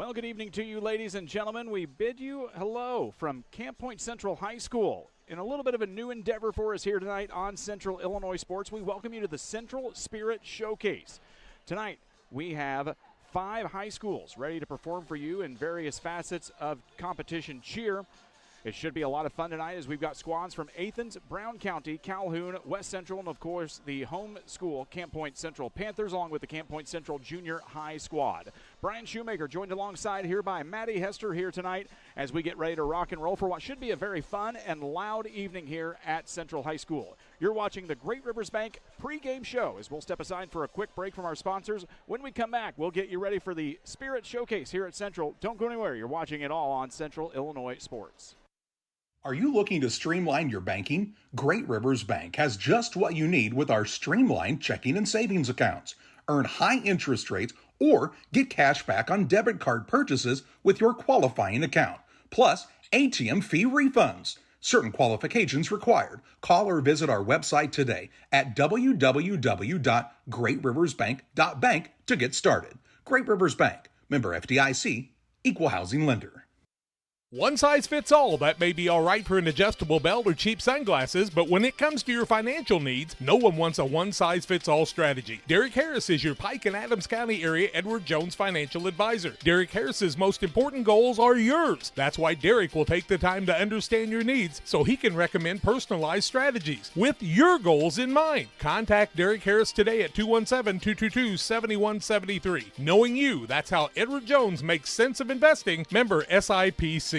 Well, good evening to you, ladies and gentlemen. We bid you hello from Camp Point Central High School. In a little bit of a new endeavor for us here tonight on Central Illinois Sports, we welcome you to the Central Spirit Showcase. Tonight, we have 5 high schools ready to perform for you in various facets of competition cheer. It should be a lot of fun tonight as we've got squads from Athens, Brown County, Calhoun, West Central, and of course the home school, Camp Point Central Panthers, along with the Camp Point Central Junior High squad. Brian Shoemaker joined alongside here by Maddie Hester here tonight as we get ready to rock and roll for what should be a very fun and loud evening here at Central High School. You're watching the Great Rivers Bank pregame show as we'll step aside for a quick break from our sponsors. When we come back, we'll get you ready for the Spirit Showcase here at Central. Don't go anywhere. You're watching it all on Central Illinois Sports. Are you looking to streamline your banking? Great Rivers Bank has just what you need with our streamlined checking and savings accounts. Earn high interest rates or get cash back on debit card purchases with your qualifying account. Plus, ATM fee refunds. Certain qualifications required. Call or visit our website today at www.greatriversbank.bank to get started. Great Rivers Bank, member FDIC, equal housing lender. One size fits all. That may be all right for an adjustable belt or cheap sunglasses, but when it comes to your financial needs, no one wants a one-size-fits-all strategy. Derek Harris is your Pike and Adams County area Edward Jones financial advisor. Derek Harris's most important goals are yours. That's why Derek will take the time to understand your needs so he can recommend personalized strategies with your goals in mind. Contact Derek Harris today at 217-222-7173. Knowing you, that's how Edward Jones makes sense of investing. Member SIPC.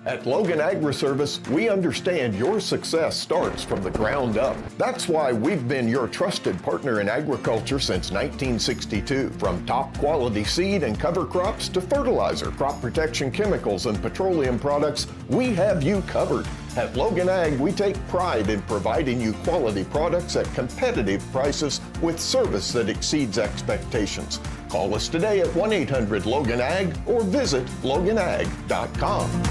At Logan Agri-Service, we understand your success starts from the ground up. That's why we've been your trusted partner in agriculture since 1962. From top quality seed and cover crops to fertilizer, crop protection chemicals, and petroleum products, we have you covered. At Logan Ag, we take pride in providing you quality products at competitive prices with service that exceeds expectations. Call us today at 1-800-LOGAN-AG or visit loganag.com.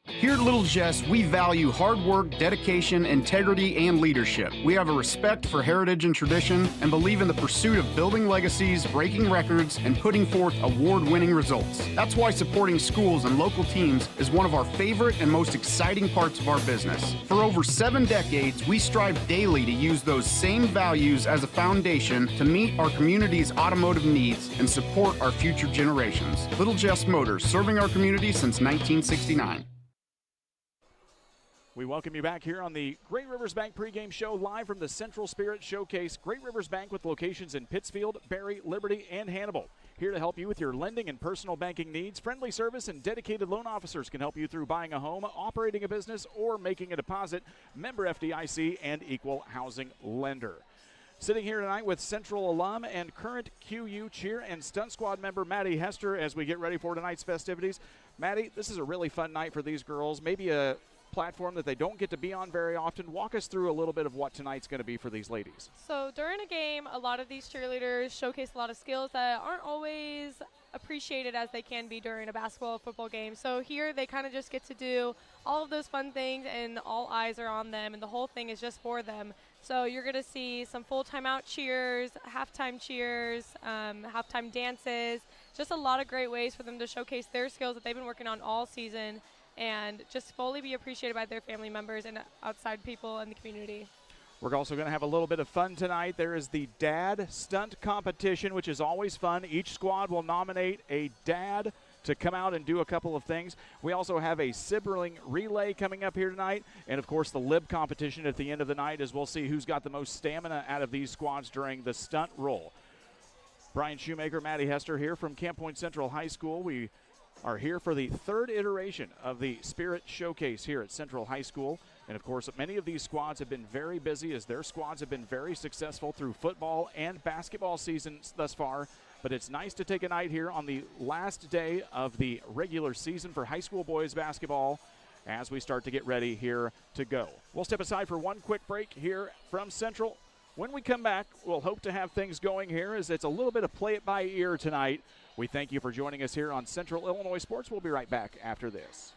Here at Little Jess, we value hard work, dedication, integrity, and leadership. We have a respect for heritage and tradition and believe in the pursuit of building legacies, breaking records, and putting forth award-winning results. That's why supporting schools and local teams is one of our favorite and most exciting parts of our business. For over 7 decades, we strive daily to use those same values as a foundation to meet our community's automotive needs and support our future generations. Little Jess Motors, serving our community since 1969. We welcome you back here on the Great Rivers Bank pregame show live from the Central Spirit Showcase. Great Rivers Bank with locations in Pittsfield, Barry, Liberty, and Hannibal. Here to help you with your lending and personal banking needs. Friendly service and dedicated loan officers can help you through buying a home, operating a business, or making a deposit. Member FDIC and equal housing lender. Sitting here tonight with Central alum and current QU cheer and stunt squad member Maddie Hester as we get ready for tonight's festivities. Maddie, this is a really fun night for these girls. Maybe a platform that they don't get to be on very often. Walk us through a little bit of what tonight's going to be for these ladies. So during a game, a lot of these cheerleaders showcase a lot of skills that aren't always appreciated as they can be during a basketball or football game. So here they kind of just get to do all of those fun things and all eyes are on them and the whole thing is just for them. So you're going to see some full timeout cheers, halftime cheers, halftime dances, just a lot of great ways for them to showcase their skills that they've been working on all season and just fully be appreciated by their family members and outside people in the community. We're also going to have a little bit of fun tonight. There is the dad stunt competition, which is always fun. Each squad will nominate a dad to come out and do a couple of things. We also have a sibling relay coming up here tonight, and of course the lib competition at the end of the night as we'll see who's got the most stamina out of these squads during the stunt roll. Brian Shoemaker, Maddie Hester here from Camp Point Central High School. We are here for the 3rd iteration of the Spirit Showcase here at Central High School. And, of course, many of these squads have been very busy as their squads have been very successful through football and basketball seasons thus far. But it's nice to take a night here on the last day of the regular season for high school boys basketball as we start to get ready here to go. We'll step aside for one quick break here from Central. When we come back, we'll hope to have things going here as it's a little bit of play it by ear tonight. We thank you for joining us here on Central Illinois Sports. We'll be right back after this.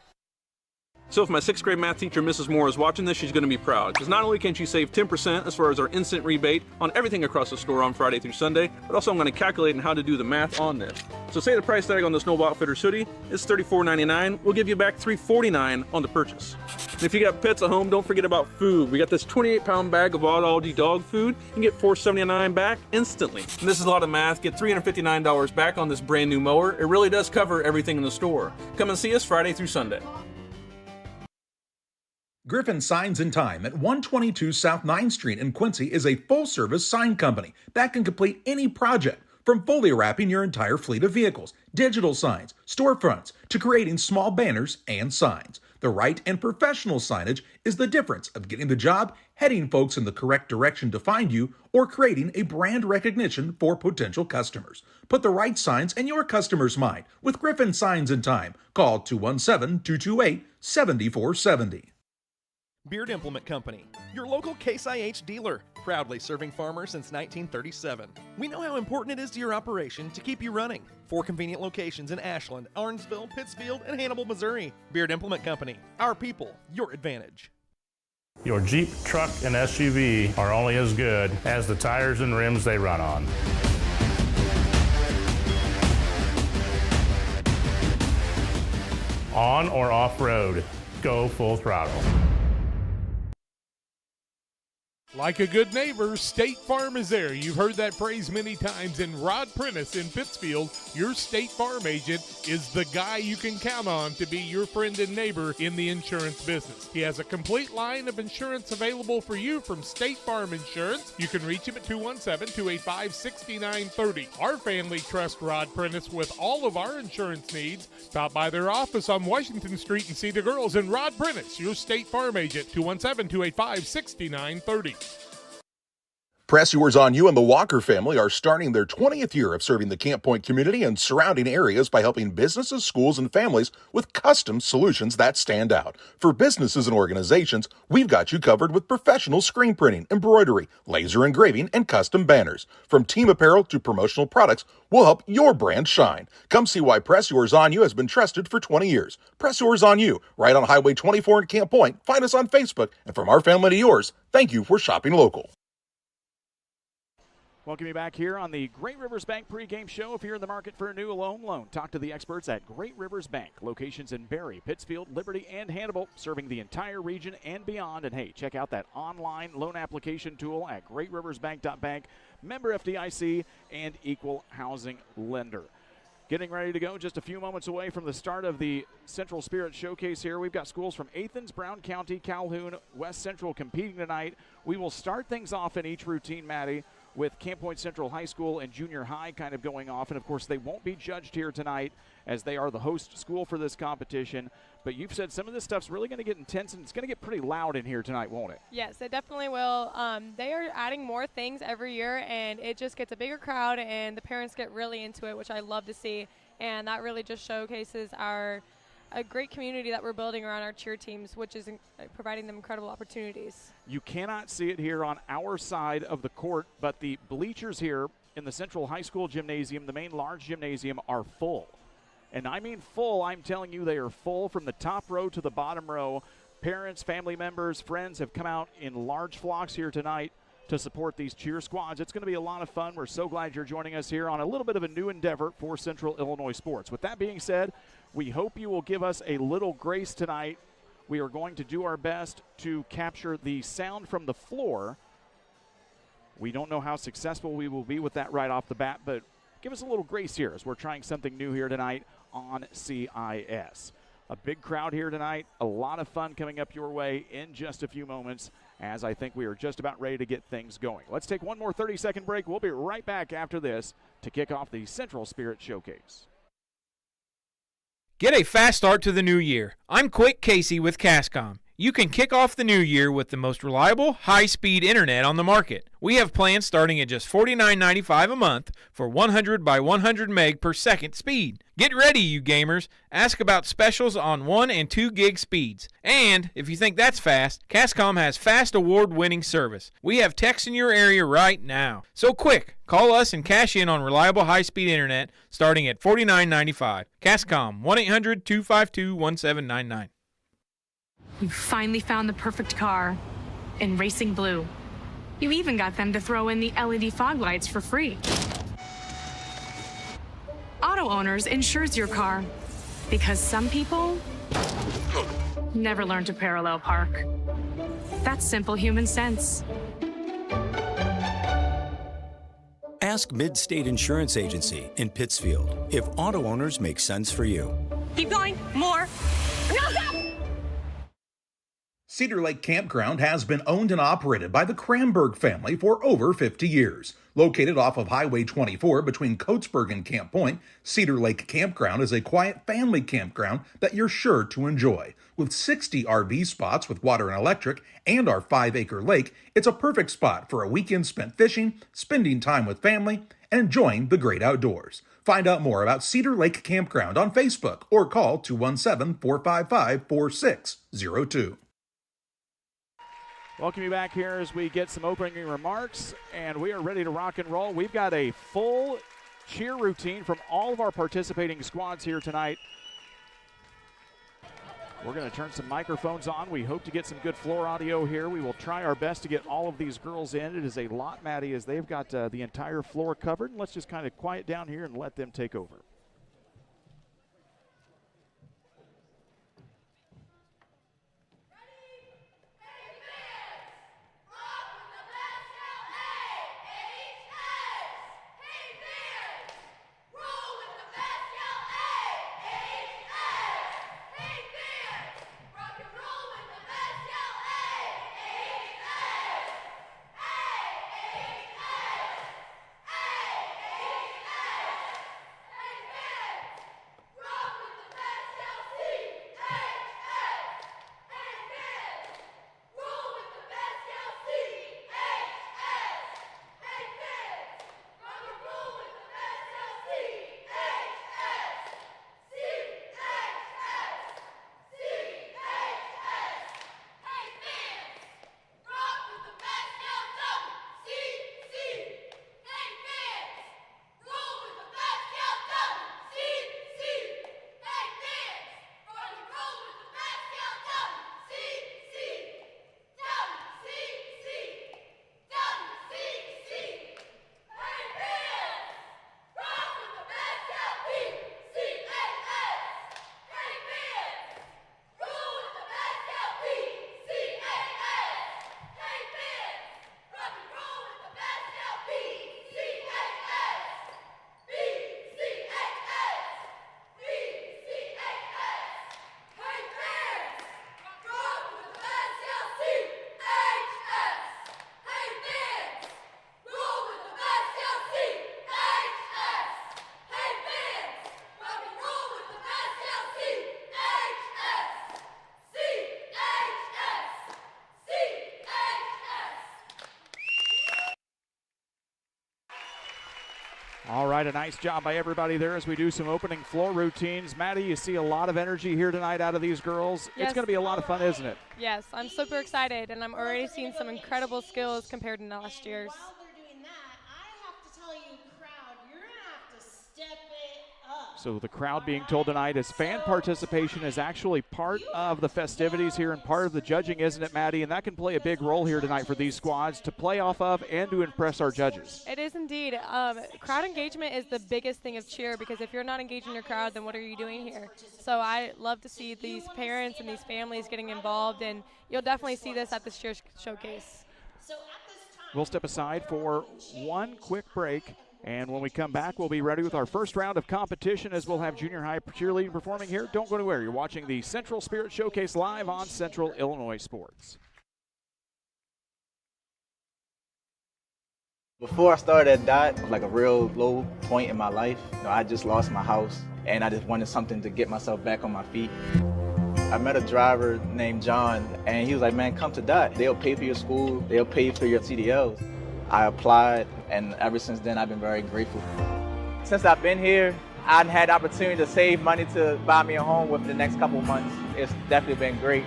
So if my 6th grade math teacher, Mrs. Moore, is watching this, she's going to be proud. Because not only can she save 10% as far as our instant rebate on everything across the store on Friday through Sunday, but also I'm going to calculate on how to do the math on this. So say the price tag on the Snowball Outfitters hoodie is $34.99. We'll give you back $349 on the purchase. And if you got pets at home, don't forget about food. We got this 28-pound bag of Aldi dog food. You can get $4.79 back instantly. And this is a lot of math. Get $359 back on this brand new mower. It really does cover everything in the store. Come and see us Friday through Sunday. Griffin Signs and Time at 122 South 9th Street in Quincy is a full-service sign company that can complete any project, from fully wrapping your entire fleet of vehicles, digital signs, storefronts, to creating small banners and signs. The right and professional signage is the difference of getting the job, heading folks in the correct direction to find you, or creating a brand recognition for potential customers. Put the right signs in your customer's mind with Griffin Signs and Time. Call 217-228-7470. Beard Implement Company, your local Case IH dealer, proudly serving farmers since 1937. We know how important it is to your operation to keep you running. 4 convenient locations in Ashland, Arnsville, Pittsfield, and Hannibal, Missouri. Beard Implement Company, our people, your advantage. Your Jeep, truck, and SUV are only as good as the tires and rims they run on. On or off-road, go full throttle. Like a good neighbor, State Farm is there. You've heard that phrase many times. And Rod Prentice in Pittsfield, your State Farm agent, is the guy you can count on to be your friend and neighbor in the insurance business. He has a complete line of insurance available for you from State Farm Insurance. You can reach him at 217-285-6930. Our family trusts Rod Prentice with all of our insurance needs. Stop by their office on Washington Street and see the girls. And Rod Prentice, your State Farm agent, 217-285-6930. Press Yours on You and the Walker family are starting their 20th year of serving the Camp Point community and surrounding areas by helping businesses, schools, and families with custom solutions that stand out. For businesses and organizations, we've got you covered with professional screen printing, embroidery, laser engraving, and custom banners. From team apparel to promotional products, we'll help your brand shine. Come see why Press Yours on You has been trusted for 20 years. Press Yours on You, right on Highway 24 in Camp Point. Find us on Facebook. And from our family to yours, thank you for shopping local. Welcome you back here on the Great Rivers Bank pregame show. If you're in the market for a new home loan, talk to the experts at Great Rivers Bank. Locations in Barry, Pittsfield, Liberty, and Hannibal, serving the entire region and beyond. And hey, check out that online loan application tool at greatriversbank.bank, member FDIC, and equal housing lender. Getting ready to go just a few moments away from the start of the Central Spirit Showcase here. We've got schools from Athens, Brown County, Calhoun, West Central competing tonight. We will start things off in each routine, Maddie, with Camp Point Central High School and Junior High kind of going off. And, of course, they won't be judged here tonight as they are the host school for this competition. But you've said some of this stuff's really going to get intense, and it's going to get pretty loud in here tonight, won't it? Yes, it definitely will. They are adding more things every year, and it just gets a bigger crowd, and the parents get really into it, which I love to see. And that really just showcases a great community that we're building around our cheer teams, which is providing them incredible opportunities. You cannot see it here on our side of the court, but the bleachers here in the Central High School gymnasium, the main large gymnasium, are full. And I mean full. I'm telling you, they are full from the top row to the bottom row. Parents, family members, friends have come out in large flocks here tonight to support these cheer squads. It's going to be a lot of fun. We're so glad you're joining us here on a little bit of a new endeavor for Central Illinois sports. With that being said, we hope you will give us a little grace tonight. We are going to do our best to capture the sound from the floor. We don't know how successful we will be with that right off the bat, but give us a little grace here as we're trying something new here tonight on CIS. A big crowd here tonight, a lot of fun coming up your way in just a few moments, as I think we are just about ready to get things going. Let's take one more 30-second break. We'll be right back after this to kick off the Central Spirit Showcase. Get a fast start to the new year. I'm Quick Casey with Cascom. You can kick off the new year with the most reliable, high-speed internet on the market. We have plans starting at just $49.95 a month for 100 by 100 meg per second speed. Get ready, you gamers. Ask about specials on 1 and 2 gig speeds. And if you think that's fast, Cascom has fast award-winning service. We have techs in your area right now. So quick, call us and cash in on reliable high-speed internet starting at $49.95. Cascom, 1-800-252-1799. You finally found the perfect car in Racing Blue. You even got them to throw in the LED fog lights for free. Auto Owners insures your car because some people never learn to parallel park. That's simple human sense. Ask Mid-State Insurance Agency in Pittsfield if Auto Owners make sense for you. Keep going. More. No, stop! Cedar Lake Campground has been owned and operated by the Kramberg family for over 50 years. Located off of Highway 24 between Coatesburg and Camp Point, Cedar Lake Campground is a quiet family campground that you're sure to enjoy. With 60 RV spots with water and electric and our 5-acre lake, it's a perfect spot for a weekend spent fishing, spending time with family, and enjoying the great outdoors. Find out more about Cedar Lake Campground on Facebook or call 217-455-4602. Welcome you back here as we get some opening remarks, and we are ready to rock and roll. We've got a full cheer routine from all of our participating squads here tonight. We're going to turn some microphones on. We hope to get some good floor audio here. We will try our best to get all of these girls in. It is a lot, Maddie, as they've got the entire floor covered. And let's just kind of quiet down here and let them take over. All right, a nice job by everybody there as we do some opening floor routines. Maddie, you see a lot of energy here tonight out of these girls. Yes. It's going to be a lot of fun, isn't it? Yes, I'm super excited, and I'm already seeing some incredible skills compared to last year's. While they're doing that, I have to tell you, crowd, you're going to have to step it up. So the crowd being told tonight is fan participation is actually part of the festivities here and part of the judging, isn't it, Maddie? And that can play a big role here tonight for these squads to play off of and to impress our judges. It is indeed. Crowd engagement is the biggest thing of cheer, because if you're not engaging your crowd, then what are you doing here? So I love to see these parents and these families getting involved, and you'll definitely see this at this cheer showcase. We'll step aside for one quick break. And when we come back, we'll be ready with our first round of competition, as we'll have junior high cheerleading performing here. Don't go anywhere. You're watching the Central Spirit Showcase live on Central Illinois Sports. Before I started at DOT, it was like a real low point in my life. You know, I just lost my house, and I just wanted something to get myself back on my feet. I met a driver named John, and he was like, man, come to DOT. They'll pay for your school. They'll pay for your CDLs. I applied, and ever since then, I've been very grateful. Since I've been here, I've had the opportunity to save money to buy me a home within the next couple of months. It's definitely been great.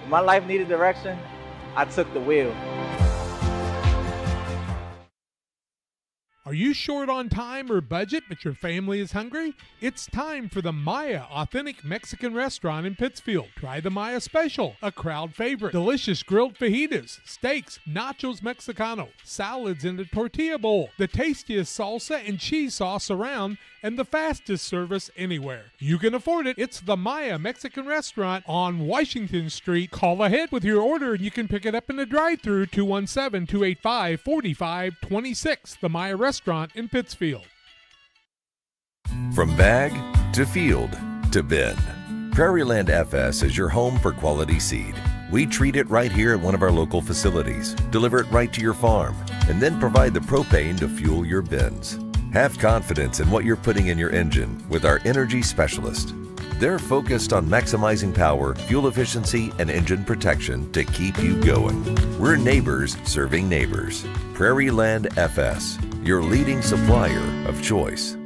When my life needed direction, I took the wheel. Are you short on time or budget, but your family is hungry? It's time for the Maya Authentic Mexican Restaurant in Pittsfield. Try the Maya Special, a crowd favorite. Delicious grilled fajitas, steaks, nachos Mexicano, salads in a tortilla bowl, the tastiest salsa and cheese sauce around, and the fastest service anywhere. You can afford it. It's the Maya Mexican Restaurant on Washington Street. Call ahead with your order and you can pick it up in the drive-thru, 217-285-4526. The Maya Restaurant in Pittsfield. From bag to field to bin, Prairieland FS is your home for quality seed. We treat it right here at one of our local facilities, deliver it right to your farm, and then provide the propane to fuel your bins. Have confidence in what you're putting in your engine with our energy specialist. They're focused on maximizing power, fuel efficiency, and engine protection to keep you going. We're neighbors serving neighbors. Prairieland FS, your leading supplier of choice.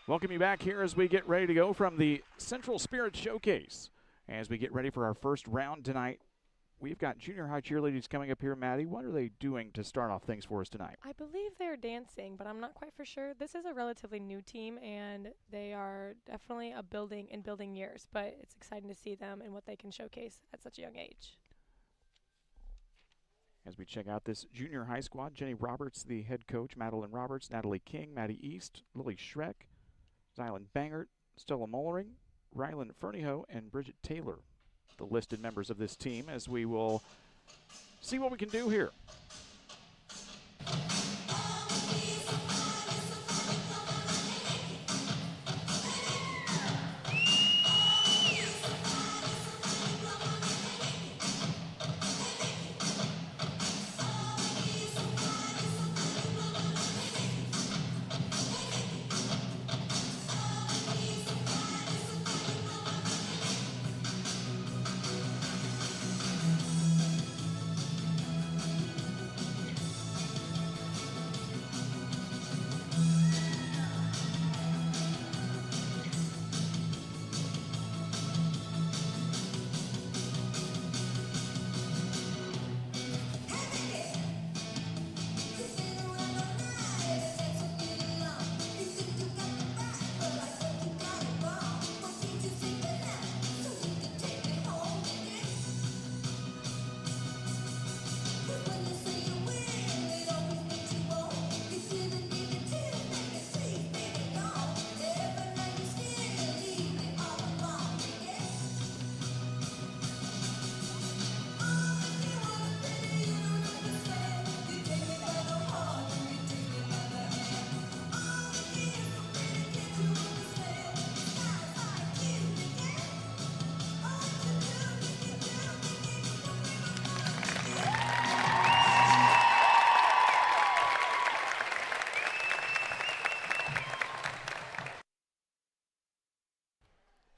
Welcome you back here as we get ready to go from the Central Spirit Showcase. As we get ready for our first round tonight, we've got junior high cheerleaders coming up here. Maddie, what are they doing to start off things for us tonight? I believe they're dancing, but I'm not quite for sure. This is a relatively new team, and they are definitely in building years, but it's exciting to see them and what they can showcase at such a young age. As we check out this junior high squad, Jenny Roberts, the head coach, Madeline Roberts, Natalie King, Maddie East, Lily Schreck, Zylan Bangert, Stella Mollering, Rylan Fernyhoe, and Bridget Taylor, the listed members of this team, as we will see what we can do here.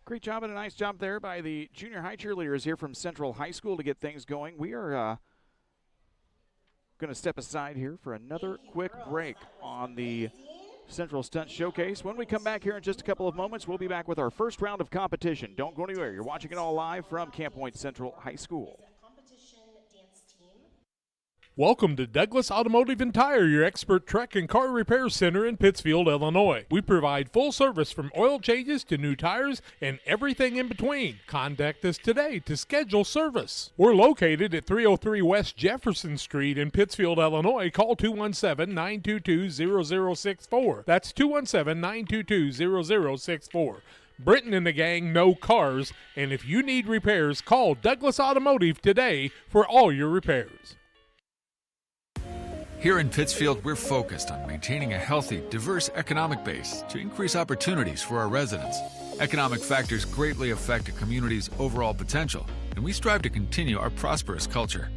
Great job and a nice job there by the junior high cheerleaders here from Central High School to get things going. We are going to step aside here for another quick break on the Central Stunt Showcase. When we come back here in just a couple of moments, we'll be back with our first round of competition. Don't go anywhere. You're watching it all live from Camp Point Central High School. Welcome to Douglas Automotive and Tire, your expert truck and car repair center in Pittsfield, Illinois. We provide full service from oil changes to new tires and everything in between. Contact us today to schedule service. We're located at 303 West Jefferson Street in Pittsfield, Illinois. Call 217-922-0064. That's 217-922-0064. Britton and the gang know cars, and if you need repairs, call Douglas Automotive today for all your repairs. Here in Pittsfield, we're focused on maintaining a healthy, diverse economic base to increase opportunities for our residents. Economic factors greatly affect a community's overall potential, and we strive to continue our prosperous culture.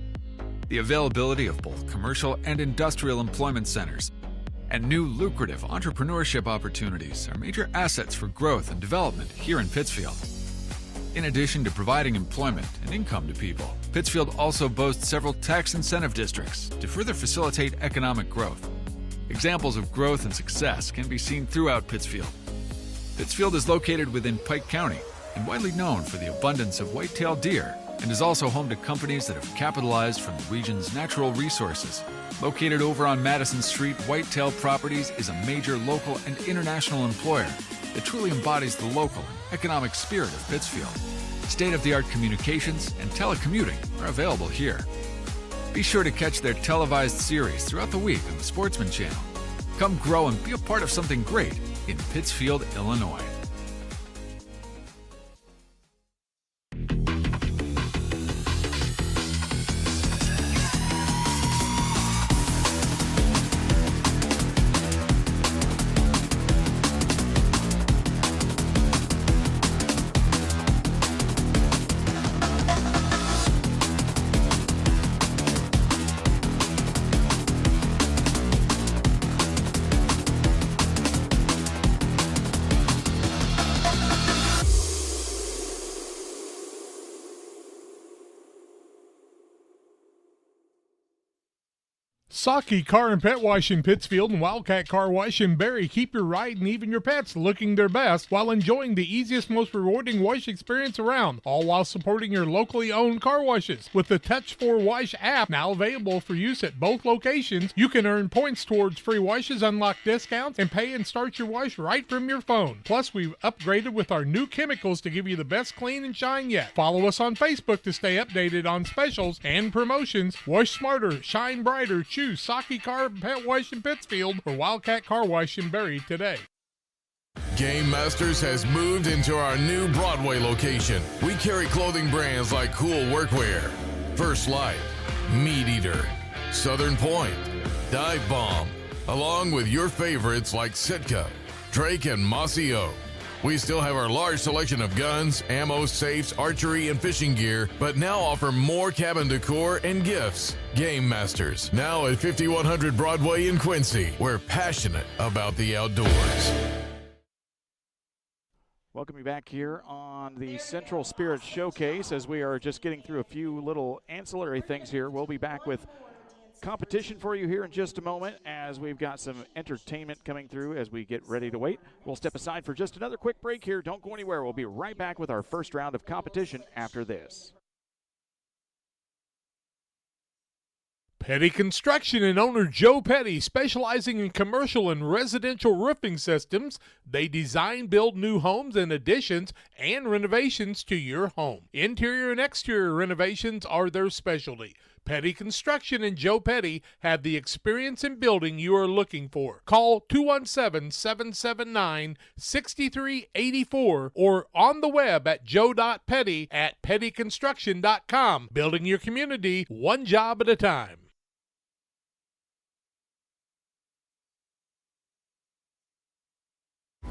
The availability of both commercial and industrial employment centers and new lucrative entrepreneurship opportunities are major assets for growth and development here in Pittsfield. In addition to providing employment and income to people, Pittsfield also boasts several tax incentive districts to further facilitate economic growth. Examples of growth and success can be seen throughout Pittsfield. Pittsfield is located within Pike County and widely known for the abundance of white-tailed deer, and is also home to companies that have capitalized from the region's natural resources. Located over on Madison Street, Whitetail Properties is a major local and international employer that truly embodies the local and economic spirit of Pittsfield. State-of-the-art communications and telecommuting are available here. Be sure to catch their televised series throughout the week on the Sportsman Channel. Come grow and be a part of something great in Pittsfield, Illinois. Saki Car and Pet Wash in Pittsfield and Wildcat Car Wash in Barry keep your ride and even your pets looking their best while enjoying the easiest, most rewarding wash experience around, all while supporting your locally owned car washes. With the Touch4Wash app now available for use at both locations, you can earn points towards free washes, unlock discounts, and pay and start your wash right from your phone. Plus, we've upgraded with our new chemicals to give you the best clean and shine yet. Follow us on Facebook to stay updated on specials and promotions. Wash smarter, shine brighter, choose Saki Car and Pet Wash in Pittsfield or Wildcat Car Wash in Barry today. Game Masters has moved into our new Broadway location. We carry clothing brands like Cool Workwear, First Light, Meat Eater, Southern Point, Dive Bomb, along with your favorites like Sitka, Drake, and Mossy Oak. We still have our large selection of guns, ammo, safes, archery, and fishing gear, but now offer more cabin decor and gifts. Game Masters, now at 5100 Broadway in Quincy. We're passionate about the outdoors. Welcome you back here on the Central Spirit Showcase as we are just getting through a few little ancillary things here. We'll be back with competition for you here in just a moment as we've got some entertainment coming through as we get ready to wait. We'll step aside for just another quick break here. Don't go anywhere. We'll be right back with our first round of competition after this. Petty Construction and owner Joe Petty, specializing in commercial and residential roofing systems. They design, build new homes and additions and renovations to your home. Interior and exterior renovations are their specialty. Petty Construction and Joe Petty have the experience in building you are looking for. Call 217-779-6384 or on the web at joe.petty@pettyconstruction.com. Building your community one job at a time.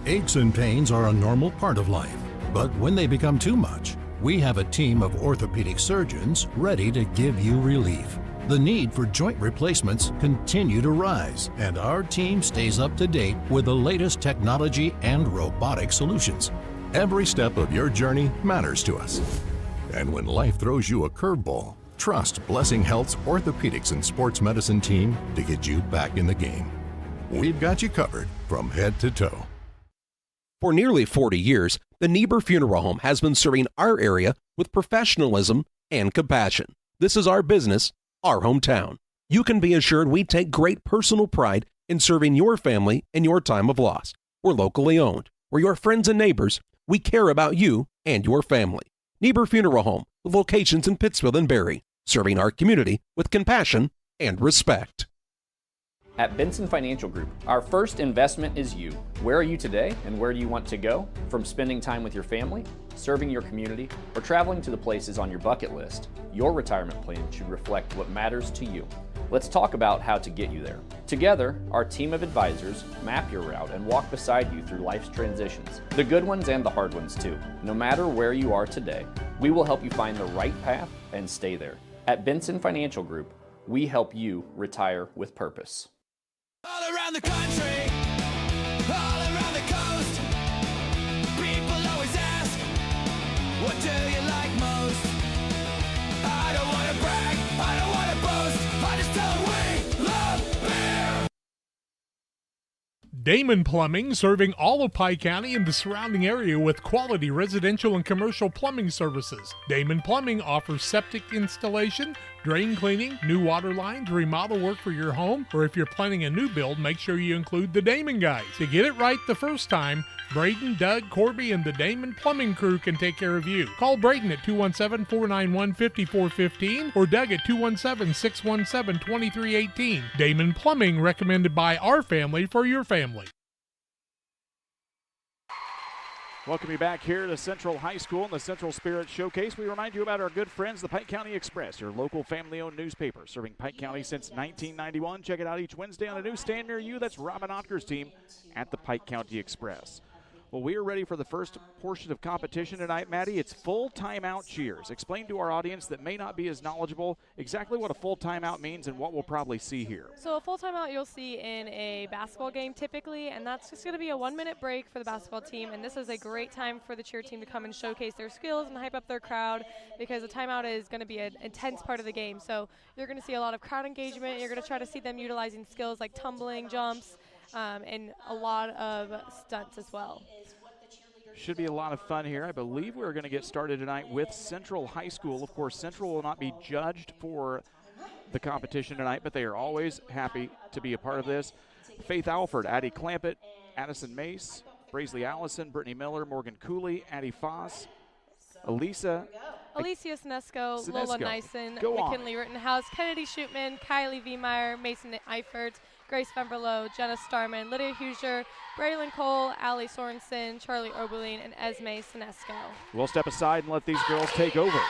Aches and pains are a normal part of life, but when they become too much, we have a team of orthopedic surgeons ready to give you relief. The need for joint replacements continue to rise, and our team stays up to date with the latest technology and robotic solutions. Every step of your journey matters to us. And when life throws you a curveball, trust Blessing Health's orthopedics and sports medicine team to get you back in the game. We've got you covered from head to toe. For nearly 40 years, the Niebuhr Funeral Home has been serving our area with professionalism and compassion. This is our business, our hometown. You can be assured we take great personal pride in serving your family in your time of loss. We're locally owned. We're your friends and neighbors. We care about you and your family. Niebuhr Funeral Home, with locations in Pittsfield and Barry, serving our community with compassion and respect. At Benson Financial Group, our first investment is you. Where are you today and where do you want to go? From spending time with your family, serving your community, or traveling to the places on your bucket list, your retirement plan should reflect what matters to you. Let's talk about how to get you there. Together, our team of advisors map your route and walk beside you through life's transitions, the good ones and the hard ones too. No matter where you are today, we will help you find the right path and stay there. At Benson Financial Group, we help you retire with purpose. All around the country, all around the coast, people always ask, what do you like most? I don't want to brag, I don't want to boast, I just tell them we love beer. Damon Plumbing, serving all of Pike County and the surrounding area with quality residential and commercial plumbing services. Damon Plumbing offers septic installation, drain cleaning, new water lines, remodel work for your home, or if you're planning a new build, make sure you include the Damon guys. To get it right the first time, Braden, Doug, Corby, and the Damon Plumbing crew can take care of you. Call Braden at 217-491-5415 or Doug at 217-617-2318. Damon Plumbing, recommended by our family for your family. Welcome you back here to Central High School and the Central Spirit Showcase. We remind you about our good friends, the Pike County Express, your local family-owned newspaper serving Pike County since 1991. Check it out each Wednesday on a newsstand near you. That's Robin Otker's team at the Pike County Express. Well, we are ready for the first portion of competition tonight, Maddie. It's full timeout cheers. Explain to our audience that may not be as knowledgeable exactly what a full timeout means and what we'll probably see here. So a full timeout you'll see in a basketball game typically, and that's just going to be a 1-minute break for the basketball team, and this is a great time for the cheer team to come and showcase their skills and hype up their crowd because a timeout is going to be an intense part of the game. So you're going to see a lot of crowd engagement. You're going to try to see them utilizing skills like tumbling, jumps, and a lot of stunts as well. Should be a lot of fun here. I believe we're going to get started tonight with Central High School. Of course, Central will not be judged for the competition tonight, but they are always happy to be a part of this. Faith Alford, Addie Clampett, Addison Mace, Braisley Allison, Brittany Miller, Morgan Cooley, Addie Foss, Alicia Sinesco, Lola Nyson, McKinley Rittenhouse, Kennedy Shootman, Kylie Viemeyer, Mason Eifert, Grace Femberlow, Jenna Starman, Lydia Huger, Braylon Cole, Allie Sorensen, Charlie Oberlin, and Esme Sinesco. We'll step aside and let these girls take over.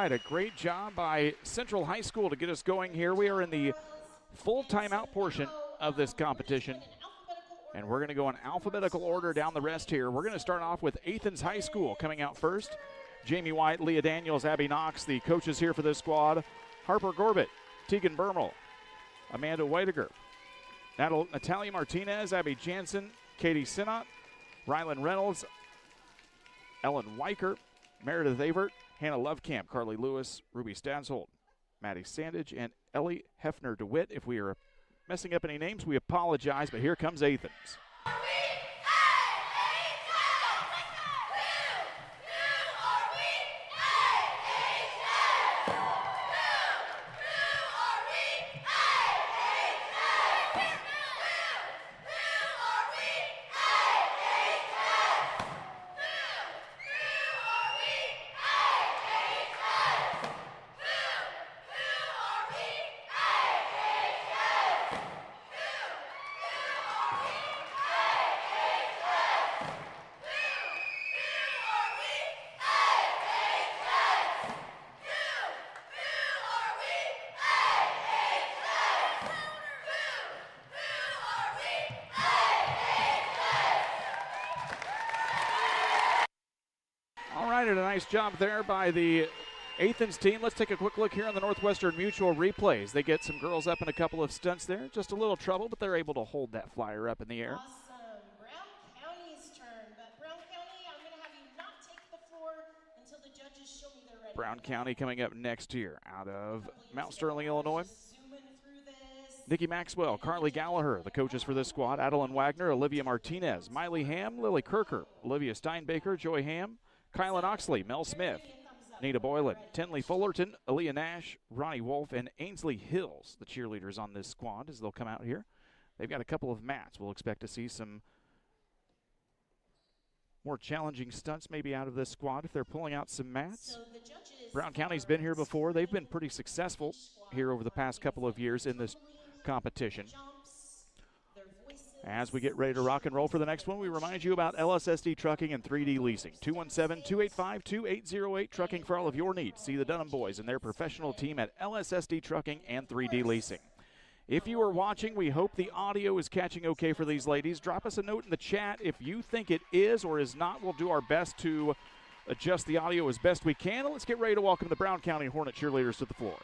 A great job by Central High School to get us going here. We are in the full timeout portion of this competition, and we're going to go in alphabetical order down the rest here. We're going to start off with Athens High School coming out first. Jamie White, Leah Daniels, Abby Knox, the coaches here for this squad. Harper Gorbett, Tegan Bermel, Amanda Whitaker, Natalia Martinez, Abby Jansen, Katie Sinnott, Rylan Reynolds, Ellen Weicker, Meredith Avert, Hannah Lovekamp, Carly Lewis, Ruby Stansholt, Maddie Sandage, and Ellie Hefner DeWitt. If we are messing up any names, we apologize, but here comes Athens. A nice job there by the Athens team. Let's take a quick look here on the Northwestern Mutual replays. They get some girls up in a couple of stunts there. Just a little trouble, but they're able to hold that flyer up in the air. Awesome. Brown County's turn, but Brown County, I'm going to have you not take the floor until the judges show me they're ready. Brown County coming up next here out of Mount Sterling, Illinois. Nikki Maxwell, Carly Gallagher, the coaches for this squad. Adeline Wagner, Olivia Martinez, Miley Ham, Lily Kirker, Olivia Steinbaker, Joy Ham, Kylan Oxley, Mel Smith, Nita Boylan, Tinley Fullerton, Aaliyah Nash, Ronnie Wolf, and Ainsley Hills, the cheerleaders on this squad as they'll come out here. They've got a couple of mats. We'll expect to see some more challenging stunts maybe out of this squad if they're pulling out some mats. Brown County's been here before. They've been pretty successful here over the past couple of years in this competition. As we get ready to rock and roll for the next one, we remind you about LSSD Trucking and 3D Leasing. 217-285-2808, trucking for all of your needs. See the Dunham boys and their professional team at LSSD Trucking and 3D Leasing. If you are watching, we hope the audio is catching okay for these ladies. Drop us a note in the chat if you think it is or is not. We'll do our best to adjust the audio as best we can. And let's get ready to welcome the Brown County Hornet cheerleaders to the floor.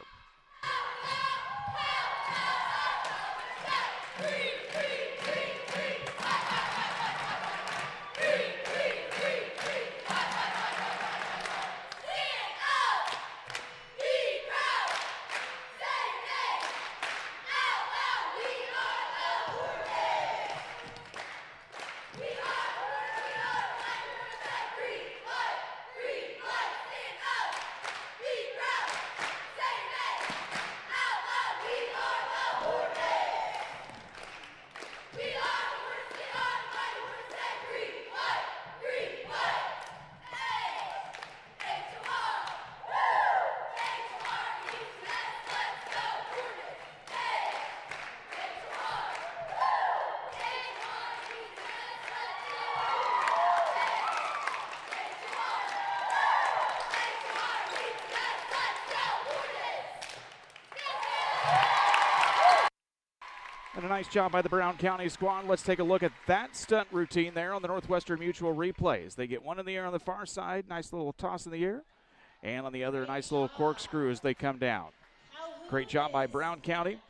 And a nice job by the Brown County squad. Let's take a look at that stunt routine there on the Northwestern Mutual replays. They get one in the air on the far side, nice little toss in the air, and on the other, nice little corkscrew as they come down. Great job by Brown County.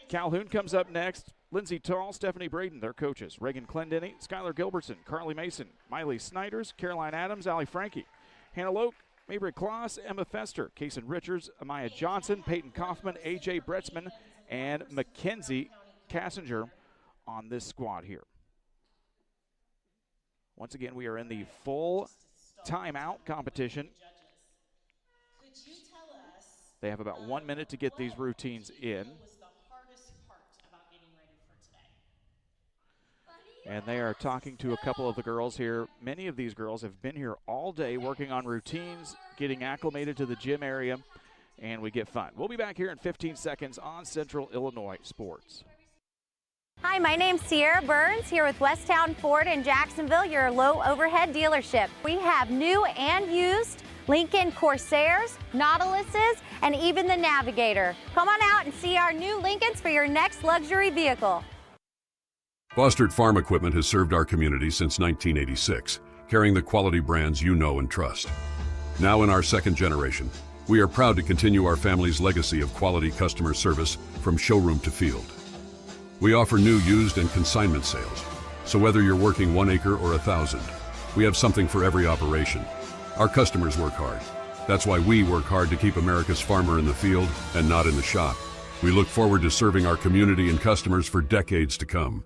Calhoun comes up next. Lindsey Tall, Stephanie Braden, their coaches. Reagan Clendenny, Skylar Gilbertson, Carly Mason, Miley Snyders, Caroline Adams, Allie Frankie, Hannah Loke, Mabry Kloss, Emma Fester, Kason Richards, Amaya Johnson, Peyton Kaufman, A.J. Bretzman, and Mackenzie Kassinger on this squad here. Once again, we are in the full timeout competition. They have about 1 minute to get these routines in. And they are talking to a couple of the girls here. Many of these girls have been here all day working on routines, getting acclimated to the gym area, and we get fun. We'll be back here in 15 seconds on Central Illinois Sports. Hi, my name's Sierra Burns here with Westtown Ford in Jacksonville, your low overhead dealership. We have new and used Lincoln Corsairs, Nautiluses, and even the Navigator. Come on out and see our new Lincolns for your next luxury vehicle. Bostard Farm Equipment has served our community since 1986, carrying the quality brands you know and trust. Now in our second generation, we are proud to continue our family's legacy of quality customer service from showroom to field. We offer new, used, and consignment sales, so whether you're working 1 acre or 1,000, we have something for every operation. Our customers work hard. That's why we work hard to keep America's farmer in the field and not in the shop. We look forward to serving our community and customers for decades to come.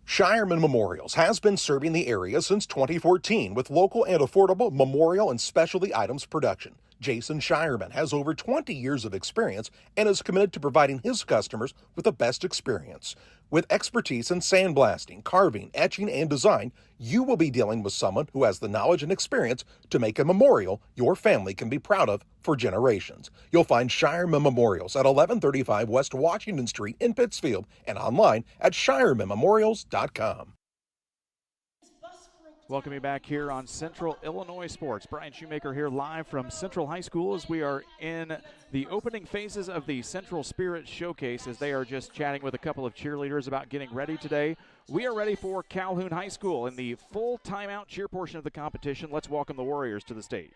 Shireman Memorials has been serving the area since 2014 with local and affordable memorial and specialty items production. Jason Shireman has over 20 years of experience and is committed to providing his customers with the best experience. With expertise in sandblasting, carving, etching, and design, you will be dealing with someone who has the knowledge and experience to make a memorial your family can be proud of for generations. You'll find Shireman Memorials at 1135 West Washington Street in Pittsfield and online at shiremanmemorials.com. Welcome you back here on Central Illinois Sports. Brian Shoemaker here live from Central High School as we are in the opening phases of the Central Spirit Showcase as they are just chatting with a couple of cheerleaders about getting ready today. We are ready for Calhoun High School in the full timeout cheer portion of the competition. Let's welcome the Warriors to the stage.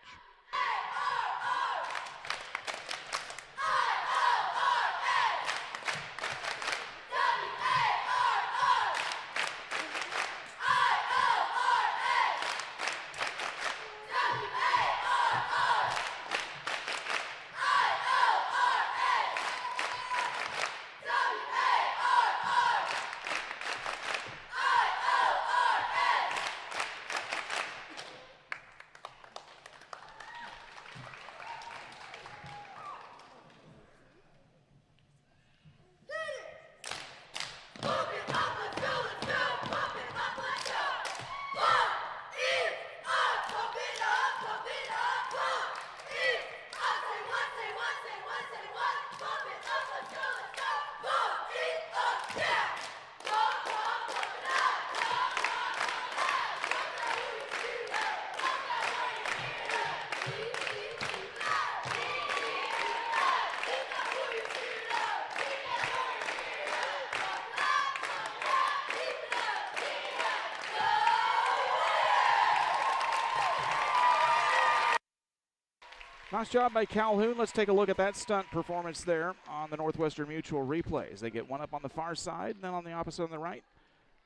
Nice job by Calhoun. Let's take a look at that stunt performance there on the Northwestern Mutual replays. They get one up on the far side and then on the opposite on the right.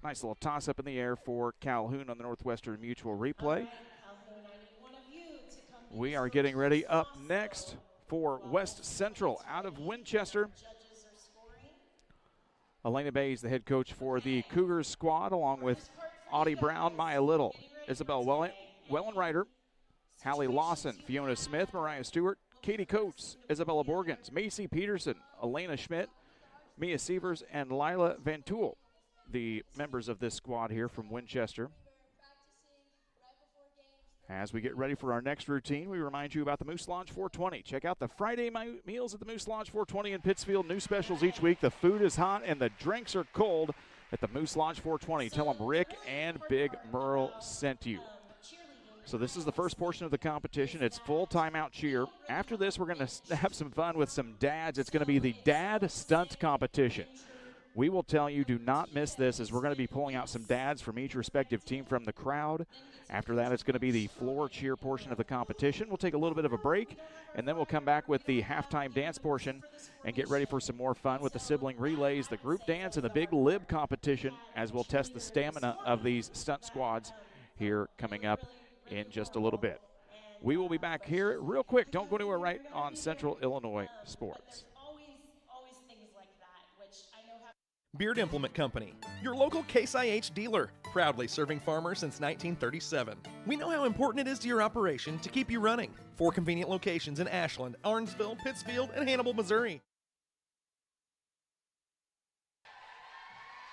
Nice little toss up in the air for Calhoun on the Northwestern Mutual replay. We are getting ready up next for West Central out of Winchester. Elena Bays, the head coach for the Cougars squad, along with Audie Brown, Maya Little, Isabel Wellenreiter, Hallie Lawson, Fiona Smith, Mariah Stewart, Katie Coates, Isabella Borgens, Macy Peterson, Elena Schmidt, Mia Sievers, and Lila Van Tool, the members of this squad here from Winchester. As we get ready for our next routine, we remind you about the Moose Lodge 420. Check out the Friday meals at the Moose Lodge 420 in Pittsfield. New specials each week. The food is hot and the drinks are cold at the Moose Lodge 420. Tell them Rick and Big Merle sent you. So this is the first portion of the competition. It's full timeout cheer. After this, we're going to have some fun with some dads. It's going to be the dad stunt competition. We will tell you, do not miss this, as we're going to be pulling out some dads from each respective team from the crowd. After that, it's going to be the floor cheer portion of the competition. We'll take a little bit of a break, and then we'll come back with the halftime dance portion and get ready for some more fun with the sibling relays, the group dance, and the big lib competition, as we'll test the stamina of these stunt squads here coming up in just a little bit. We will be back here real quick. Don't go anywhere, right on Central Illinois Sports. Beard Implement Company, your local Case IH dealer, proudly serving farmers since 1937. We know how important it is to your operation to keep you running. 4 convenient locations in Ashland, Arnsville, Pittsfield, and Hannibal, Missouri.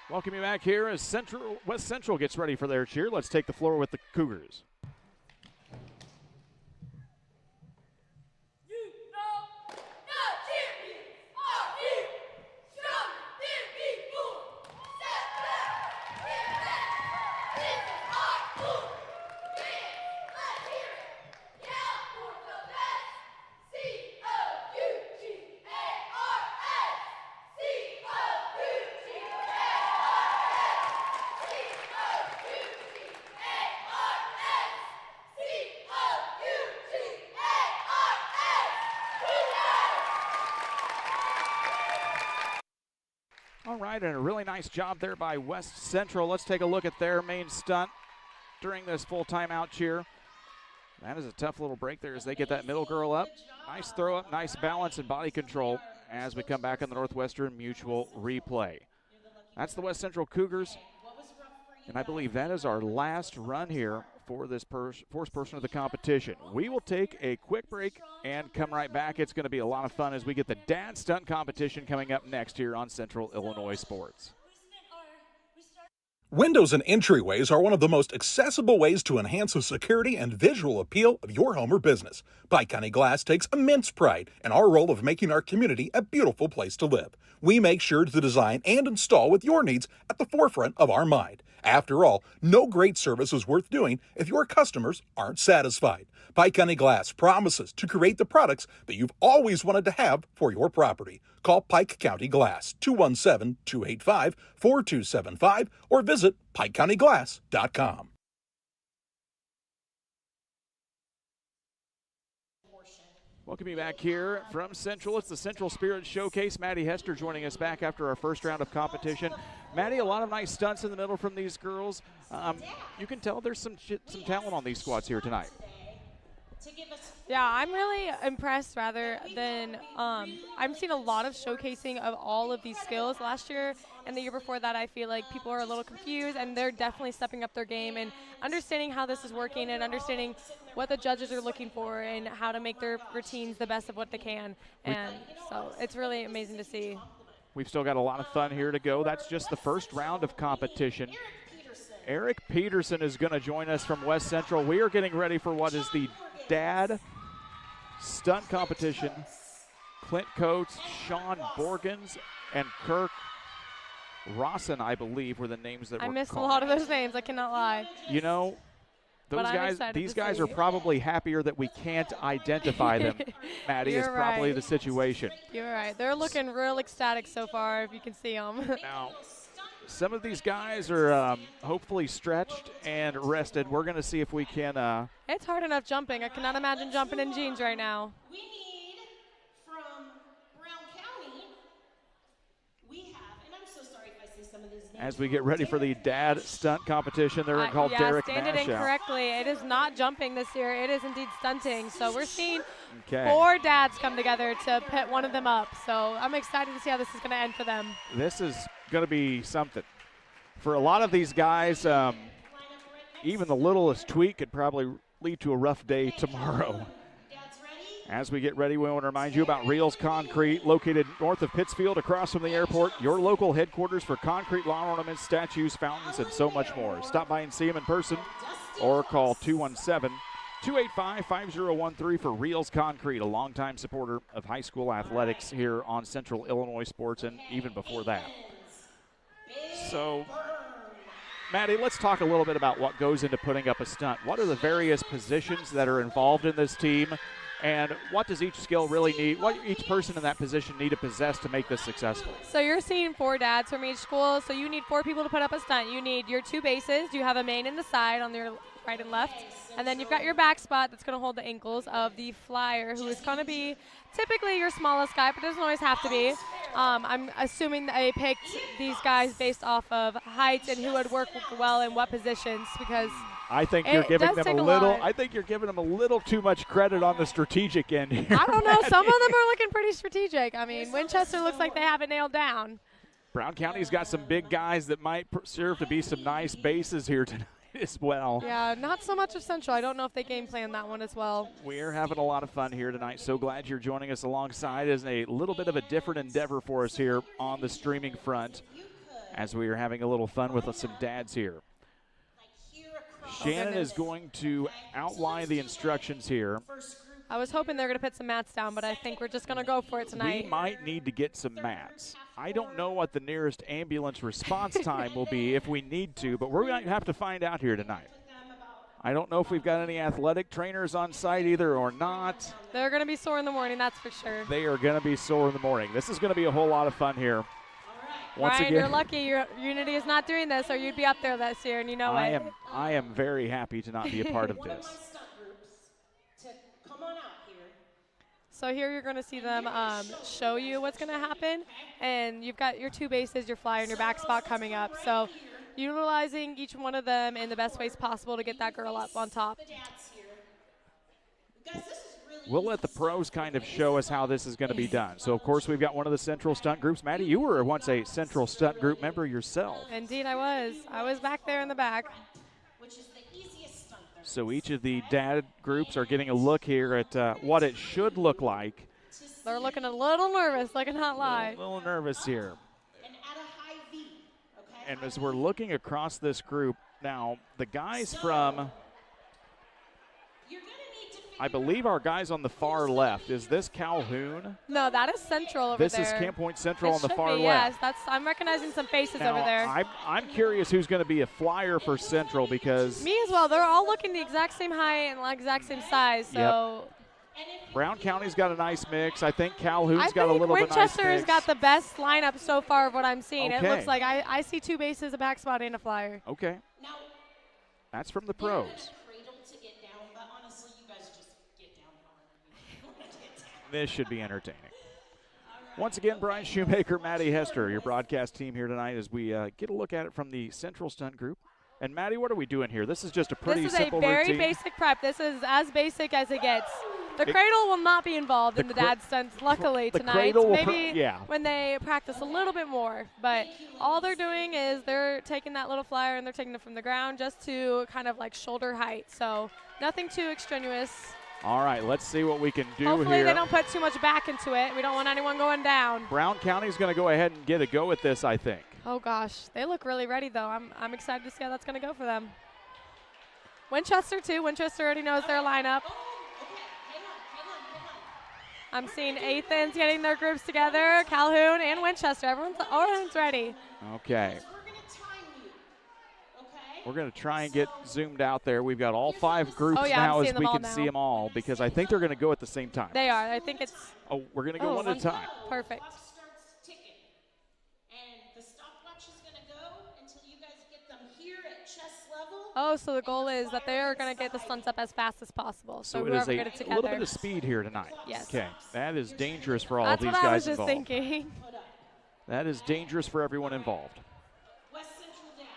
Welcome you back here as West Central gets ready for their cheer. Let's take the floor with the Cougars. All right, and a really nice job there by West Central. Let's take a look at their main stunt during this full timeout cheer. That is a tough little break there as they get that middle girl up. Nice throw up, nice balance and body control as we come back on the Northwestern Mutual replay. That's the West Central Cougars, and I believe that is our last run here for this first portion of the competition. We will take a quick break and come right back. It's going to be a lot of fun as we get the dad stunt competition coming up next here on Central Illinois Sports. Windows and entryways are one of the most accessible ways to enhance the security and visual appeal of your home or business. Pike County Glass takes immense pride in our role of making our community a beautiful place to live. We make sure to design and install with your needs at the forefront of our mind. After all, no great service is worth doing if your customers aren't satisfied. Pike County Glass promises to create the products that you've always wanted to have for your property. Call Pike County Glass, 217-285-4275, or visit PikeCountyGlass.com. Welcome you back here from Central. It's the Central Spirit Showcase. Maddie Hester joining us back after our first round of competition. Maddie, a lot of nice stunts in the middle from these girls. You can tell there's some talent on these squads here tonight. Yeah, I'm really impressed rather than I've seen a lot of showcasing of all of these skills last year and the year before that. I feel like people are a little confused, and they're definitely stepping up their game and understanding how this is working and understanding what the judges are looking for and how to make their routines the best of what they can. And so it's really amazing to see. We've still got a lot of fun here to go. That's just the first round of competition. Eric Peterson is going to join us from West Central. We are getting ready for what is the dad stunt competition. Clint Coates, Sean Borgens, and Kirk Rawson, I believe, were the names that were called. I missed a lot of those names, I cannot lie. You know, these guys are probably happier that we can't identify them. Maddie, is probably the situation. You're right. They're looking real ecstatic so far, if you can see them. Now, some of these guys are hopefully stretched and rested. We're going to see if we can. It's hard enough jumping. I cannot imagine jumping in jeans right now. We need from Brown County, we have, and I'm so sorry if I say some of these names. As we get ready for the dad stunt competition, they're called yeah, Derek stated Nash out. incorrectly. It is not jumping this year. It is indeed stunting. So we're seeing Okay. 4 dads come together to pit one of them up. So I'm excited to see how this is going to end for them. This is going to be something. For a lot of these guys, even the littlest tweak could probably lead to a rough day tomorrow. As we get ready, we want to remind you about Reels Concrete, located north of Pittsfield, across from the airport, your local headquarters for concrete lawn ornaments, statues, fountains, and so much more. Stop by and see them in person or call 217-285-5013 for Reels Concrete, a longtime supporter of high school athletics here on Central Illinois Sports and even before that. So, Maddie, let's talk a little bit about what goes into putting up a stunt. What are the various positions that are involved in this team? And what does each skill really need, what each person in that position need to possess to make this successful? So you're seeing 4 dads from each school. So you need 4 people to put up a stunt. You need your 2 bases. You have a main in the side on your right and left. And then you've got your back spot that's going to hold the ankles of the flyer, who is going to be typically your smallest guy, but doesn't always have to be. I'm assuming they picked these guys based off of height and who would work well in what positions, because I think you're giving them a little. lot. I think you're giving them a little too much credit on the strategic end here. I don't know. Some of them are looking pretty strategic. I mean, Winchester looks like they have it nailed down. Brown County's got some big guys that might serve to be some nice bases here tonight as well. Yeah, not so much of Central. I don't know if they game plan that one as well. We're having a lot of fun here tonight. So glad you're joining us alongside as a little bit of a different endeavor for us here on the streaming front as we are having a little fun with some dads here. Shannon is going to outline the instructions here. I was hoping they were going to put some mats down, but I think we're just going to go for it tonight. We might need to get some mats. I don't know what the nearest ambulance response time will be if we need to, but we're going to have to find out here tonight. I don't know if we've got any athletic trainers on site either or not. They're going to be sore in the morning, that's for sure. They are going to be sore in the morning. This is going to be a whole lot of fun here. Once Ryan, again, you're lucky your Unity is not doing this, or you'd be up there this year, and you know it. I am very happy to not be a part of this. So here you're going to see them show you what's going to happen, and you've got your 2 bases, your flyer, and your back spot coming up. So utilizing each one of them in the best ways possible to get that girl up on top. We'll let the pros kind of show us how this is going to be done. So, of course, we've got one of the Central Stunt Groups. Maddie, you were once a Central Stunt Group member yourself. Indeed, I was. I was back there in the back. So each of the dad groups are getting a look here at what it should look like. They're looking a little nervous, I cannot lie. A little nervous here. And as we're looking across this group, now the guys from, I believe our guys on the far left, is this Calhoun? No, that is Central over this there. This is Camp Point Central it on the should far be, left. Yes, I'm recognizing some faces now, over there. I'm curious who's going to be a flyer for Central because me as well. They're all looking the exact same height and exact same size. So. Yep. Brown County's got a nice mix. I think Calhoun's got a little bit nice mix. Winchester's got the best lineup so far of what I'm seeing. Okay. It looks like I see 2 bases, a back spot, and a flyer. Okay. That's from the pros. This should be entertaining. Once again, Brian Shoemaker, Maddie Hester, your broadcast team here tonight as we get a look at it from the Central Stunt Group. And, Maddie, what are we doing here? This is just a pretty simple routine. This is a very basic prep. This is as basic as it gets. The cradle will not be involved in the dad stunts, luckily, tonight. Maybe when they practice a little bit more. But all they're doing is they're taking that little flyer and they're taking it from the ground just to kind of like shoulder height. So nothing too extraneous. All right, let's see what we can do Hopefully here. they don't put too much back into it. We don't want anyone going down. Brown County's going to go ahead and get a go at this, I think. Oh, gosh. They look really ready, though. I'm excited to see how that's going to go for them. Winchester, too. Winchester already knows their lineup. I'm seeing Athens getting their groups together, Calhoun and Winchester. Everyone's ready. Okay. We're going to try and get zoomed out there. We've got all 5 groups now as we can see them all because I think they're going to go at the same time. They are. I think it's. Oh, we're going to go one at a time. Perfect. Oh, so the goal is that they're going to get the stunts up as fast as possible. So it is whoever a gets it together. little bit of speed here tonight. Yes. Okay, that is dangerous for all That's of these what I guys was just involved. thinking. That is dangerous for everyone involved. West Central dads.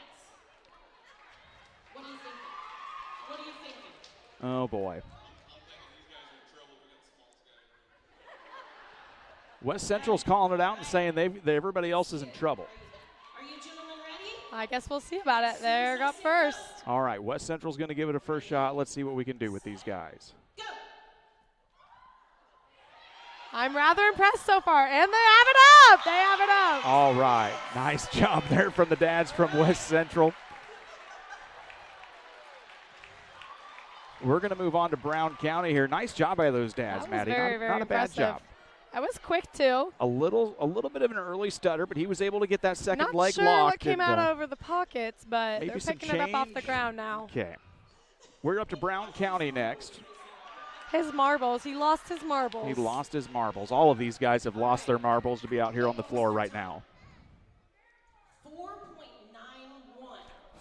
What are you thinking? What are you thinking? Oh, boy. West Central's calling it out and saying everybody else is in trouble. Are you gentlemen ready? I guess we'll see about it. They're up first. All right, West Central's going to give it a first shot. Let's see what we can do with these guys. I'm rather impressed so far. And they have it up. They have it up. All right, nice job there from the dads from West Central. We're going to move on to Brown County here. Nice job by those dads, That was Maddie. very, very not a bad impressive. job. That was quick, too. A little bit of an early stutter, but he was able to get that second Not leg sure locked. what came and, out over the pockets, but maybe they're some picking it up off the change. ground now. Okay. We're up to Brown County next. His marbles. He lost his marbles. He lost his marbles. All of these guys have lost their marbles to be out here on the floor right now. 4.91.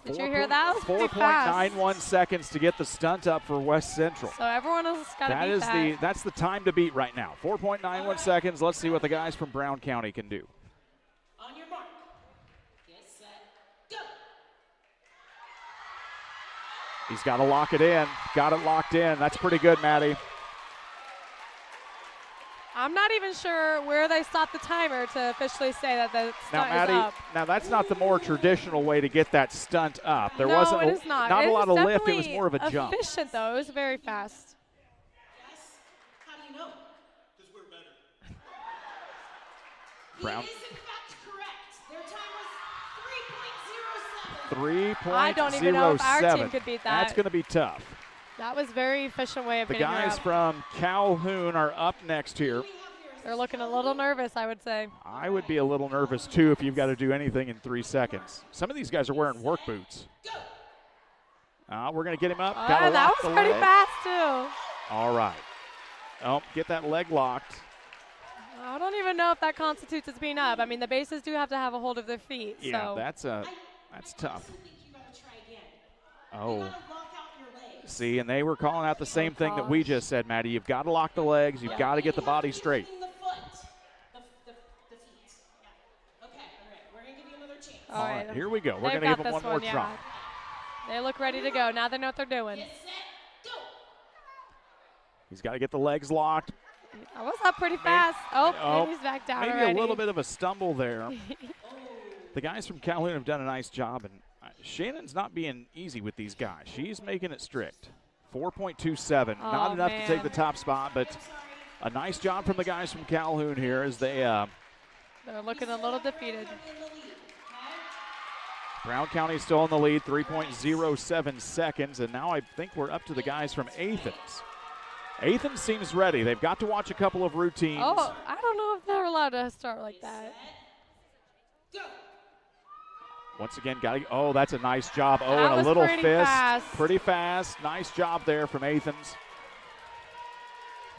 Did you hear that? Was pretty fast. 4.91 seconds to get the stunt up for West Central. So everyone else got to beat that. That's the time to beat right now. 4.91 seconds. Let's see what the guys from Brown County can do. On your mark. Get set. Go. He's got to lock it in. Got it locked in. That's pretty good, Maddie. I'm not even sure where they stopped the timer to officially say that the Now, stunt Maddie, is up. now that's not the more traditional way to get that stunt up. There No, wasn't it is not. a It lot was of lift. It was definitely more of a jump. efficient, though. It was very fast. Yes. How do you know? Because we're better. Brown. He is in fact correct. Their time was 3.07. 3.07. I don't even know if our team could beat that. That's going to be tough. That was a very efficient way of The getting her guys up. from Calhoun are up next here. They're looking a little nervous, I would say. I would be a little nervous, too, if you've got to do anything in 3 seconds. Some of these guys are wearing work boots. We're going to get him up. Gotta That lock was the pretty leg. fast, too. All right. Oh, get that leg locked. I don't even know if that constitutes as being up. I mean, the bases do have to have a hold of their feet. Yeah, so. that's tough. I think you got to try again. Oh. You got to lock out your legs. See, and they were calling out the same thing that we just said, Maddie. You've got to lock the legs. You've got to get the body straight. The foot. The feet. Yeah. Okay, all right. We're going to give you another chance. All right, here we go. We're They've going to give got them one this more yeah. try. They look ready to go. Now they know what they're doing. Get set. Go. He's got to get the legs locked. I was up pretty fast. Oh, maybe he's back down maybe already. a little bit of a stumble there. The guys from Calhoun have done a nice job, and Shannon's not being easy with these guys. She's making it strict. 4.27, not enough to take the top spot, but a nice job from the guys from Calhoun here as they They're looking a little defeated. Brown County still in the lead, 3.07 seconds, and now I think we're up to the guys from Athens. Athens seems ready. They've got to watch a couple of routines. Oh, I don't know if they're allowed to start like that. Once again, that's a nice job. Oh, That and a was little pretty fist. fast. Pretty fast. Nice job there from Athens.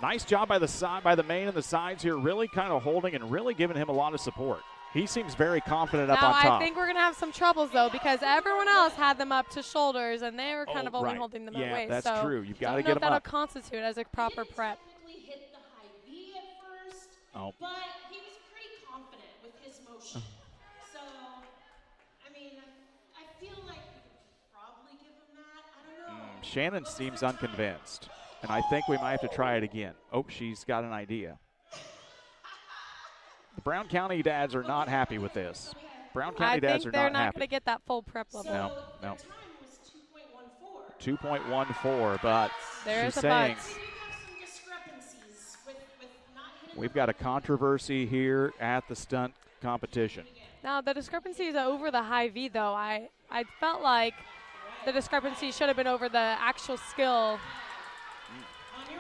Nice job by the main and the sides here, really kind of holding and really giving him a lot of support. He seems very confident up Now, on top. I think we're going to have some troubles, though, because everyone else had them up to shoulders, and they were kind of only right. holding them Yeah, at waist. that's so true. You've gotta don't know get if 'em that'll up. constitute as a proper prep. Hit the high V at first, Oh. but he was pretty confident with his motion. So, I mean, I feel like we could probably give him that. I don't know. Shannon seems unconvinced, and I think we might have to try it again. Oh, she's got an idea. The Brown County dads are not happy with this. Brown County I dads think are they're not not happy. going to get that full prep level. No. 2.14, but There's she's a saying but. Some discrepancies with not hitting we've got a controversy here at the stunt competition. Now, the discrepancies over the high V, though, I felt like the discrepancy should have been over the actual skill.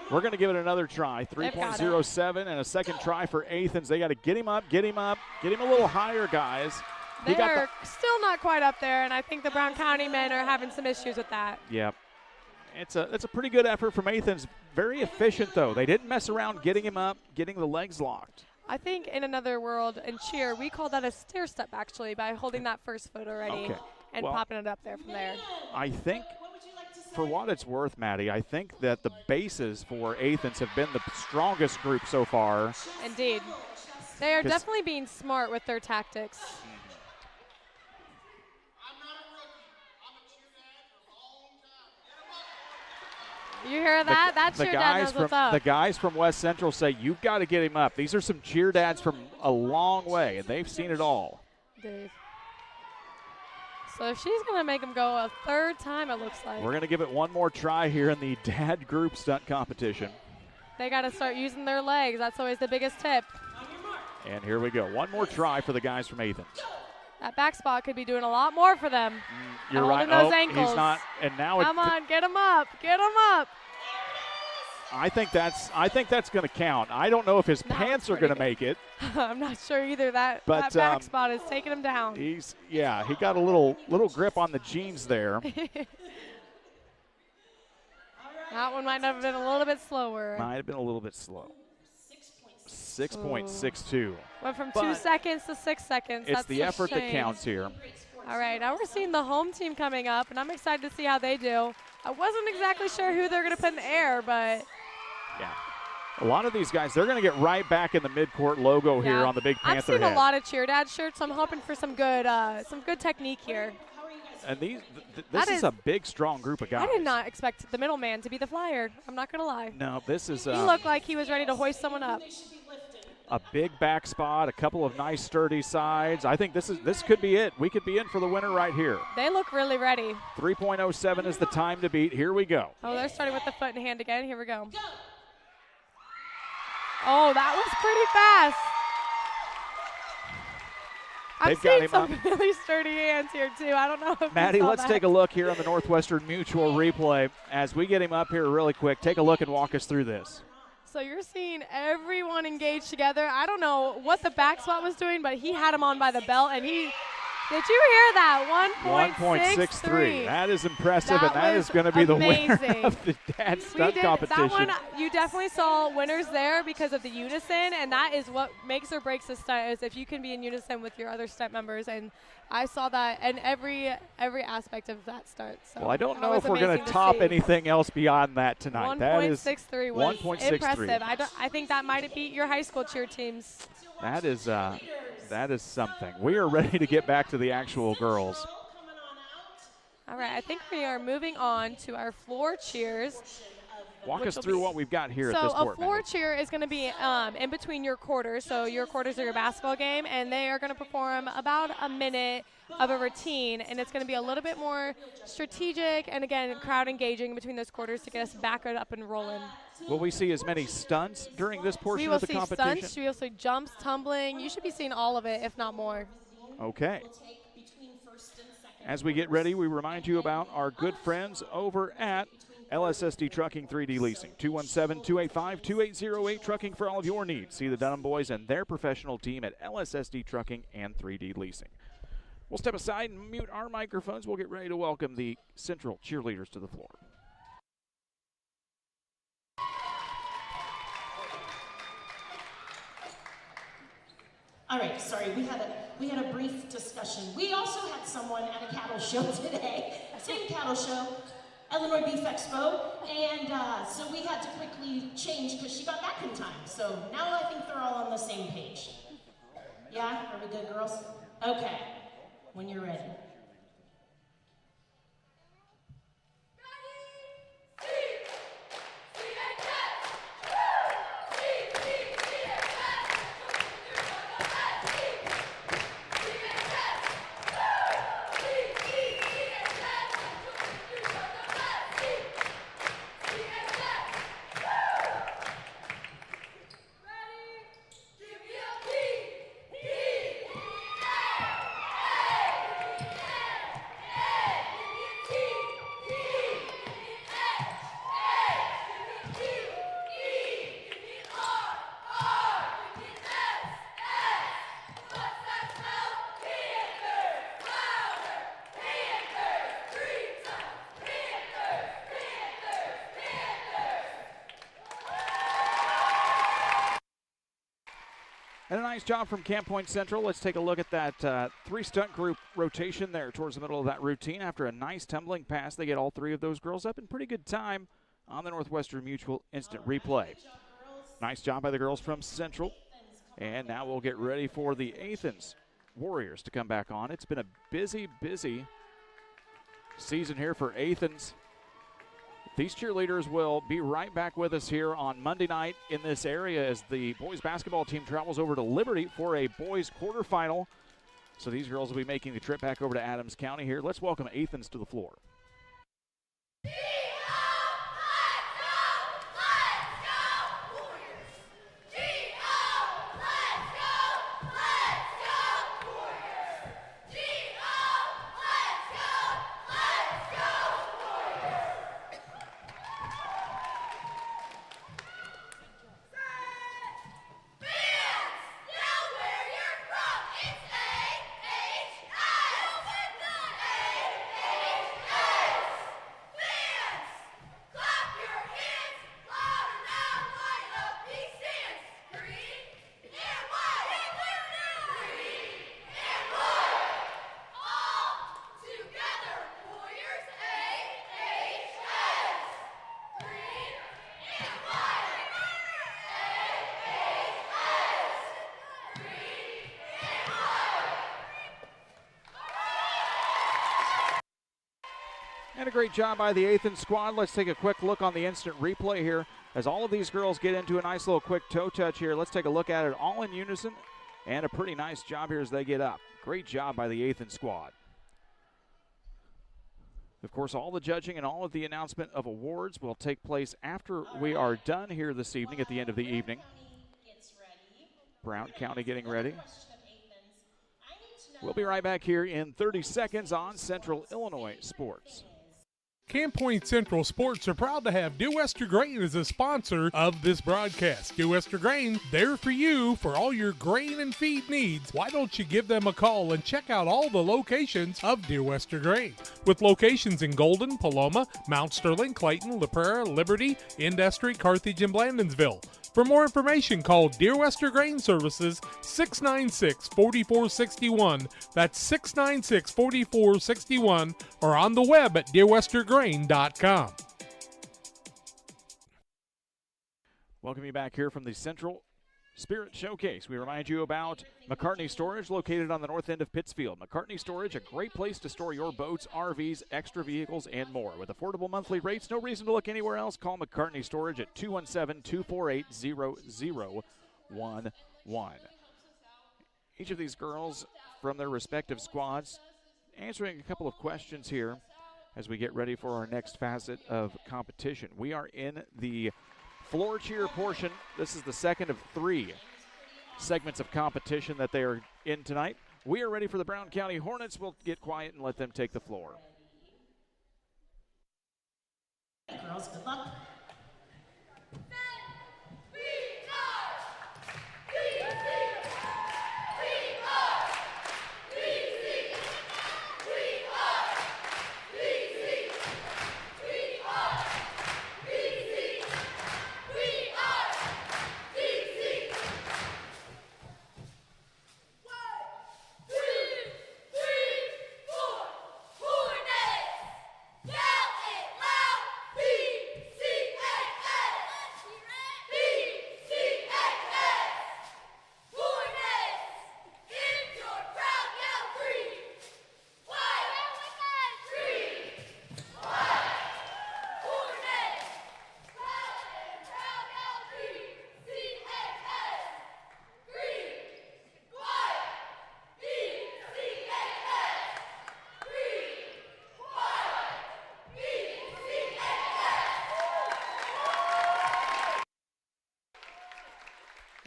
We're going to give it another try. They've got 3.07 and a second try for Athens. They got to get him up, get him a little higher, guys. He got They're still not quite up there, and I think the Brown County men are having some issues with that. Yep. It's a pretty good effort from Athens. Very efficient, though. They didn't mess around getting him up, getting the legs locked. I think in another world in cheer, we call that a stair step, actually, by holding that first foot already. Okay. and popping it up there from there. I think, for what it's worth, Maddie, I think that the bases for Athens have been the strongest group so far. Indeed. They are definitely being smart with their tactics. You hear that? That cheer dad knows what's up. The guys from West Central say, you've got to get him up. These are some cheer dads from a long way, and they've seen it all. Dave. So she's going to make him go a third time, it looks like. We're going to give it one more try here in the dad group stunt competition. They got to start using their legs. That's always the biggest tip. And here we go. One more try for the guys from Athens. That back spot could be doing a lot more for them. You're right. Those ankles. He's not. And now Come on, get him up. Get him up. I think that's going to count. I don't know if his pants are going to make it. I'm not sure either. That back spot is taking him down. He got a little grip on the jeans there. That one might have been a little bit slower. Might have been a little bit slow. 6.62. Went from 2 seconds to 6 seconds. It's That's the a effort shame. that counts here. All right, now we're seeing the home team coming up, and I'm excited to see how they do. I wasn't exactly sure who they're going to put in the air, but yeah, a lot of these guys, they're going to get right back in the midcourt logo here on the big Panther I've seen head. a lot of cheer dad shirts. So I'm hoping for some good technique here. And this is a big, strong group of guys. I did not expect the middleman to be the flyer. I'm not going to lie. No, this is. He looked like he was ready to hoist someone up. A big back spot, a couple of nice sturdy sides. I think this could be it. We could be in for the winner right here. They look really ready. 3.07 is the time to beat. Here we go. Oh, they're starting with the foot and hand again. Here we go. Oh, that was pretty fast. I've seen some really sturdy hands here, too. I don't know if Maddie, you saw let's that. take a look here on the Northwestern Mutual replay. As we get him up here really quick, take a look and walk us through this. So you're seeing everyone engaged together. I don't know what the back spot was doing, but he had him on by the belt, and he – did you hear that? 1.63. That is impressive, and that is going to be the winner of the dad stunt competition. That one, you definitely saw winners there because of the unison, and that is what makes or breaks a stunt, is if you can be in unison with your other stunt members. And I saw that in every aspect of that stunt. So well, I don't know if we're going to top anything else beyond that tonight. 1.63 was 1.63. impressive. I think that might have beat your high school cheer teams. That is something. We are ready to get back to the actual girls. All right, I think we are moving on to our floor cheers. Walk us through what we've got here at this court. So a floor cheer is going to be in between your quarters. So your quarters are your basketball game, and they are going to perform about a minute of a routine, and it's going to be a little bit more strategic and, again, crowd engaging between those quarters to get us back up and rolling. Will we see as many stunts during this portion of the competition? We will see stunts. We will see jumps, tumbling. You should be seeing all of it, if not more. Okay. As we get ready, we remind you about our good friends over at LSSD Trucking 3D Leasing. 217-285-2808 Trucking for all of your needs. See the Dunham boys and their professional team at LSSD Trucking and 3D Leasing. We'll step aside and mute our microphones. We'll get ready to welcome the Central cheerleaders to the floor. All right, sorry, we had a brief discussion. We also had someone at a cattle show today, same cattle show, Illinois Beef Expo, and so we had to quickly change because she got back in time. So now I think they're all on the same page. Yeah, are we good, girls? Okay, when you're ready. And a nice job from Camp Point Central. Let's take a look at that three-stunt group rotation there towards the middle of that routine. After a nice tumbling pass, they get all three of those girls up in pretty good time on the Northwestern Mutual instant replay. Nice job by the girls from Central. And now we'll get ready for the Athens Warriors to come back on. It's been a busy, busy season here for Athens. These cheerleaders will be right back with us here on Monday night in this area as the boys basketball team travels over to Liberty for a boys quarterfinal. So these girls will be making the trip back over to Adams County here. Let's welcome Athens to the floor. And a great job by the Athens squad. Let's take a quick look on the instant replay here as all of these girls get into a nice little quick toe touch here. Let's take a look at it all in unison, and a pretty nice job here as they get up. Great job by the Athens squad. Of course, all the judging and all of the announcement of awards will take place after we are done here this evening at the end of the evening. Brown County getting ready. We'll be right back here in 30 seconds on Central Illinois Sports. Camp Point Central Sports are proud to have Dear Wester Grain as a sponsor of this broadcast. Dear Wester Grain, there for you for all your grain and feed needs. Why don't you give them a call and check out all the locations of Dear Wester Grain? With locations in Golden, Paloma, Mount Sterling, Clayton, La Prairie, Liberty, Industry, Carthage, and Blandonsville. For more information, call Dear Wester Grain Services 696-4461. That's 696-4461, or on the web at dearwestergrain.com. Welcome you back here from the Central Spirit Showcase. We remind you about McCartney Storage, located on the north end of Pittsfield. McCartney Storage, a great place to store your boats, RVs, extra vehicles, and more. With affordable monthly rates, no reason to look anywhere else. Call McCartney Storage at 217-248-0011. Each of these girls from their respective squads answering a couple of questions here as we get ready for our next facet of competition. We are in the floor cheer portion. This is the second of 3 segments of competition that they are in tonight. We are ready for the Brown County Hornets. We'll get quiet and let them take the floor. Girls, good luck.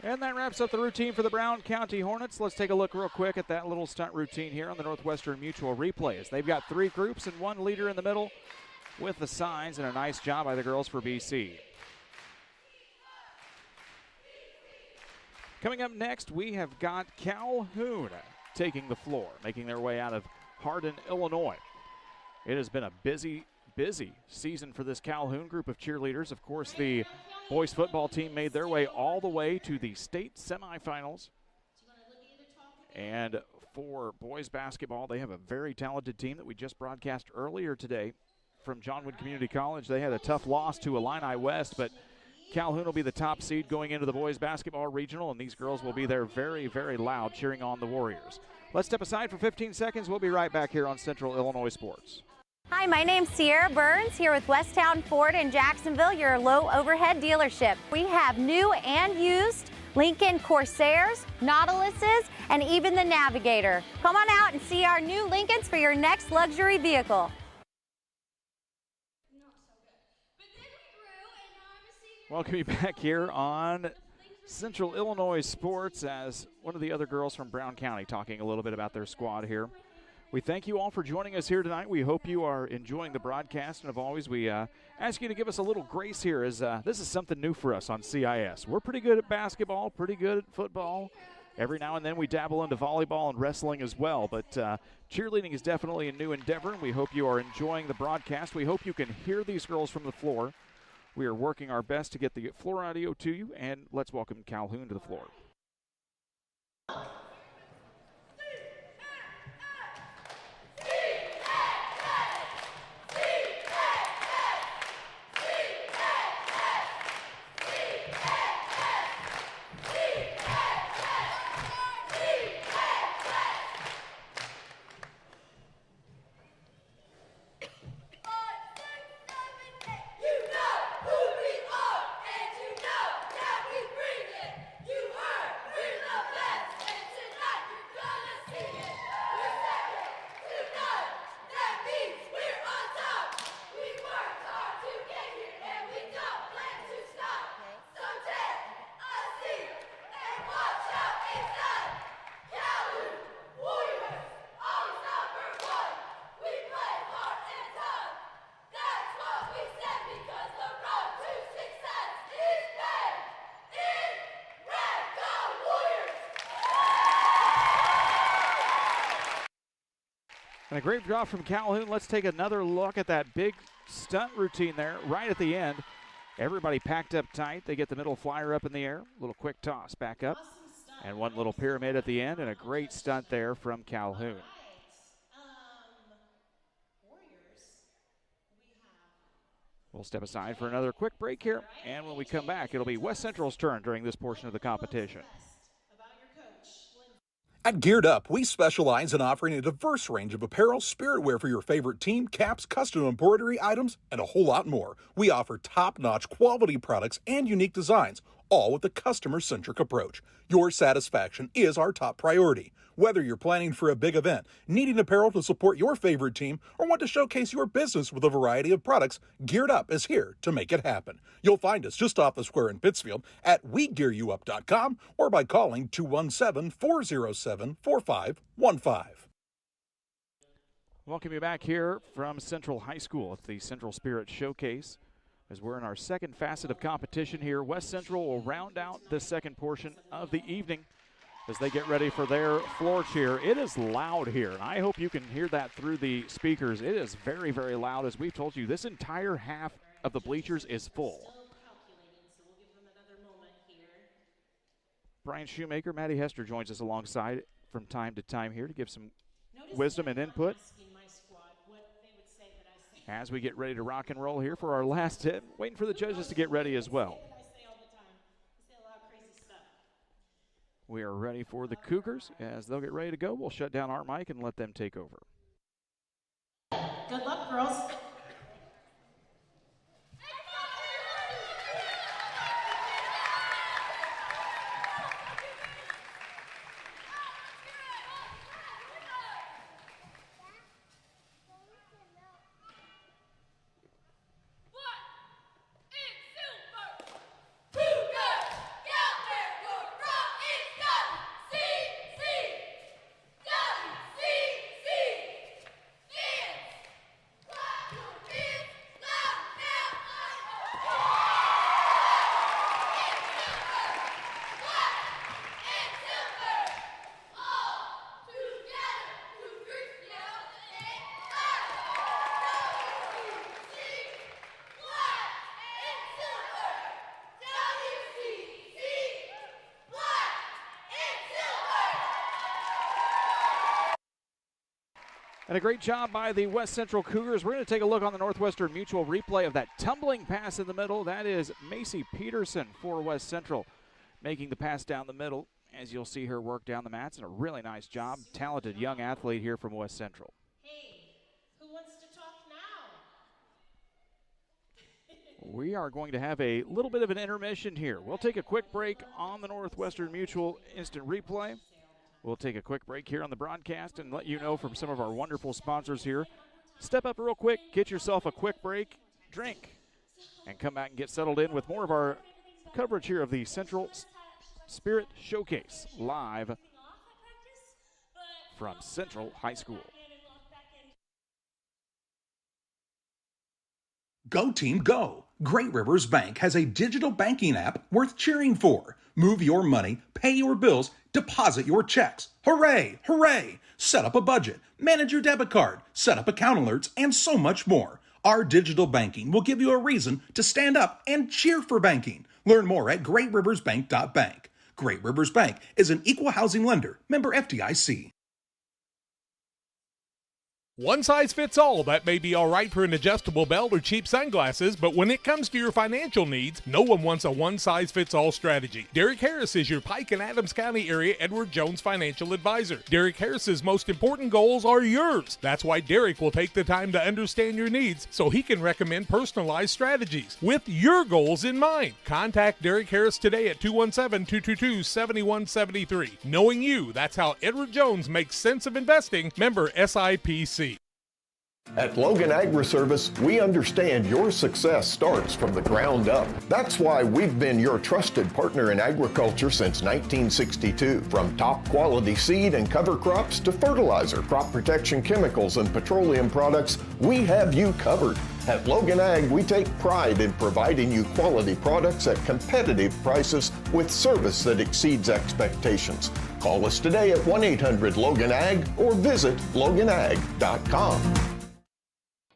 And that wraps up the routine for the Brown County Hornets. Let's take a look real quick at that little stunt routine here on the Northwestern Mutual replays. They've got 3 groups and 1 leader in the middle with the signs, and a nice job by the girls for BC. Coming up next, we have got Calhoun taking the floor, making their way out of Hardin, Illinois. It has been a busy season for this Calhoun group of cheerleaders. Of course, the boys football team made their way all the way to the state semifinals And for boys basketball, they have a very talented team that we just broadcast earlier today from Johnwood Community College. They had a tough loss to Illini West, but Calhoun will be the top seed going into the boys basketball regional, and these girls will be there very, very loud cheering on the Warriors. Let's step aside for 15 seconds. We'll be right back here on Central Illinois Sports. Hi, my name's Sierra Burns here with Westtown Ford in Jacksonville, your low overhead dealership. We have new and used Lincoln Corsairs, Nautiluses, and even the Navigator. Come on out and see our new Lincolns for your next luxury vehicle. Welcome you back here on Central Illinois Sports as one of the other girls from Brown County talking a little bit about their squad here. We thank you all for joining us here tonight. We hope you are enjoying the broadcast. And as always, we ask you to give us a little grace here as this is something new for us on CIS. We're pretty good at basketball, pretty good at football. Every now and then we dabble into volleyball and wrestling as well. But cheerleading is definitely a new endeavor, and we hope you are enjoying the broadcast. We hope you can hear these girls from the floor. We are working our best to get the floor audio to you, and let's welcome Calhoun to the floor. And a great job from Calhoun. Let's take another look at that big stunt routine there right at the end. Everybody packed up tight. They get the middle flyer up in the air. A little quick toss back up. And one little pyramid at the end, and a great stunt there from Calhoun. We'll step aside for another quick break here. And when we come back, it'll be West Central's turn during this portion of the competition. At Geared Up, we specialize in offering a diverse range of apparel, spirit wear for your favorite team, caps, custom embroidery items, and a whole lot more. We offer top-notch quality products and unique designs, all with a customer-centric approach. Your satisfaction is our top priority. Whether you're planning for a big event, needing apparel to support your favorite team, or want to showcase your business with a variety of products, Geared Up is here to make it happen. You'll find us just off the square in Pittsfield at WeGearYouUp.com or by calling 217-407-4515. Welcome you back here from Central High School at the Central Spirit Showcase. As we're in our second facet of competition here, West Central will round out the second portion of the evening as they get ready for their floor cheer. It is loud here, and I hope you can hear that through the speakers. It is very, very loud. As we've told you, this entire half of the bleachers is full. Brian Shoemaker, Maddie Hester joins us alongside from time to time here to give some wisdom and input as we get ready to rock and roll here for our last hit. Waiting for the judges to get ready as well. We are ready for the Cougars. As they'll get ready to go, we'll shut down our mic and let them take over. Good luck, girls. Go! And a great job by the West Central Cougars. We're going to take a look on the Northwestern Mutual replay of that tumbling pass in the middle. That is Macy Peterson for West Central making the pass down the middle, as you'll see her work down the mats, and a really nice job. Talented young athlete here from West Central. Hey, who wants to talk now? We are going to have a little bit of an intermission here. We'll take a quick break on the Northwestern Mutual Instant Replay. We'll take a quick break here on the broadcast and let you know from some of our wonderful sponsors here. Step up real quick, get yourself a quick break, drink, and come back and get settled in with more of our coverage here of the Central Spirit Showcase live from Central High School. Go team, go! Great Rivers Bank has a digital banking app worth cheering for. Move your money, pay your bills, deposit your checks. Hooray! Hooray! Set up a budget, manage your debit card, set up account alerts, and so much more. Our digital banking will give you a reason to stand up and cheer for banking. Learn more at greatriversbank.bank. Great Rivers Bank is an equal housing lender, member FDIC. One size fits all, that may be all right for an adjustable belt or cheap sunglasses, but when it comes to your financial needs, no one wants a one-size-fits-all strategy. Derek Harris is your Pike and Adams County area Edward Jones financial advisor. Derek Harris's most important goals are yours. That's why Derek will take the time to understand your needs so he can recommend personalized strategies with your goals in mind. Contact Derek Harris today at 217-222-7173. Knowing you, that's how Edward Jones makes sense of investing. Member SIPC. At Logan Agri-Service, we understand your success starts from the ground up. That's why we've been your trusted partner in agriculture since 1962. From top quality seed and cover crops to fertilizer, crop protection chemicals, and petroleum products, we have you covered. At Logan Ag, we take pride in providing you quality products at competitive prices with service that exceeds expectations. Call us today at 1-800-LOGAN-AG or visit loganag.com.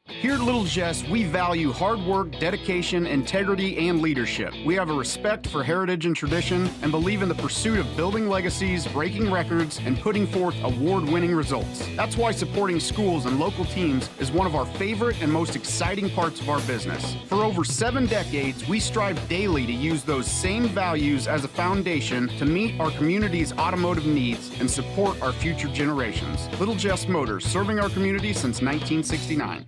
Here at Little Jess, we value hard work, dedication, integrity, and leadership. We have a respect for heritage and tradition and believe in the pursuit of building legacies, breaking records, and putting forth award-winning results. That's why supporting schools and local teams is one of our favorite and most exciting parts of our business. For over 7 decades, we strive daily to use those same values as a foundation to meet our community's automotive needs and support our future generations. Little Jess Motors, serving our community since 1969.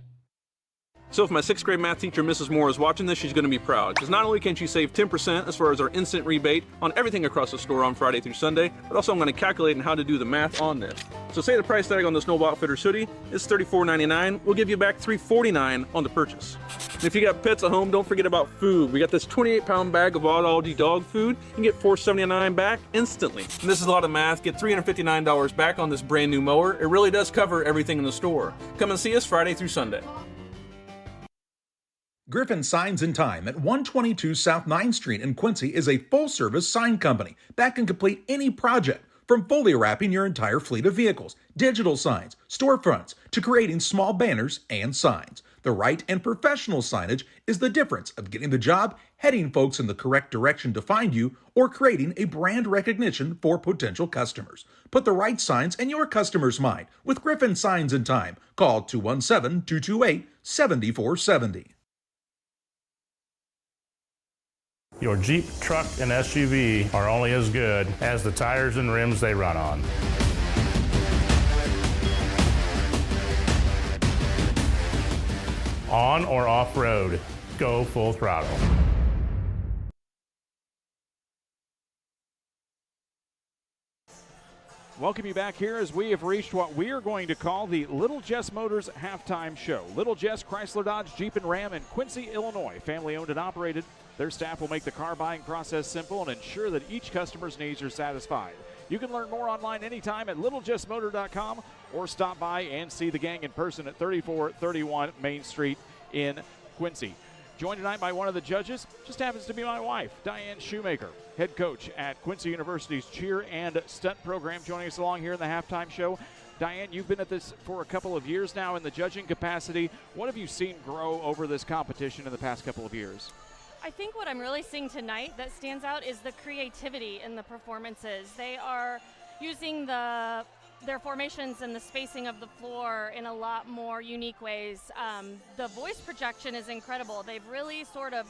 So if my 6th grade math teacher, Mrs. Moore, is watching this, she's going to be proud. Because not only can she save 10% as far as our instant rebate on everything across the store on Friday through Sunday, but also I'm going to calculate on how to do the math on this. So say the price tag on the Snowball Outfitters hoodie is $34.99. We'll give you back $3.49 on the purchase. And if you got pets at home, don't forget about food. We got this 28-pound bag of Aldi dog food. You can get $4.79 back instantly. And this is a lot of math. Get $359 back on this brand new mower. It really does cover everything in the store. Come and see us Friday through Sunday. Griffin Signs and Time at 122 South 9th Street in Quincy is a full-service sign company that can complete any project, from fully wrapping your entire fleet of vehicles, digital signs, storefronts, to creating small banners and signs. The right and professional signage is the difference of getting the job, heading folks in the correct direction to find you, or creating a brand recognition for potential customers. Put the right signs in your customer's mind with Griffin Signs and Time. Call 217-228-7470. Your Jeep, truck, and SUV are only as good as the tires and rims they run on. On or off-road, go full throttle. Welcome you back here as we have reached what we are going to call the Little Jess Motors Halftime Show. Little Jess Chrysler Dodge Jeep and Ram in Quincy, Illinois. Family owned and operated. Their staff will make the car buying process simple and ensure that each customer's needs are satisfied. You can learn more online anytime at littlejessmotor.com or stop by and see the gang in person at 3431 Main Street in Quincy. Joined tonight by one of the judges, just happens to be my wife, Diane Shoemaker, head coach at Quincy University's cheer and stunt program, joining us along here in the halftime show. Diane, you've been at this for a couple of years now in the judging capacity. What have you seen grow over this competition in the past couple of years? I think what I'm really seeing tonight that stands out is the creativity in the performances. They are using the their formations and the spacing of the floor in a lot more unique ways. The voice projection is incredible. They've really sort of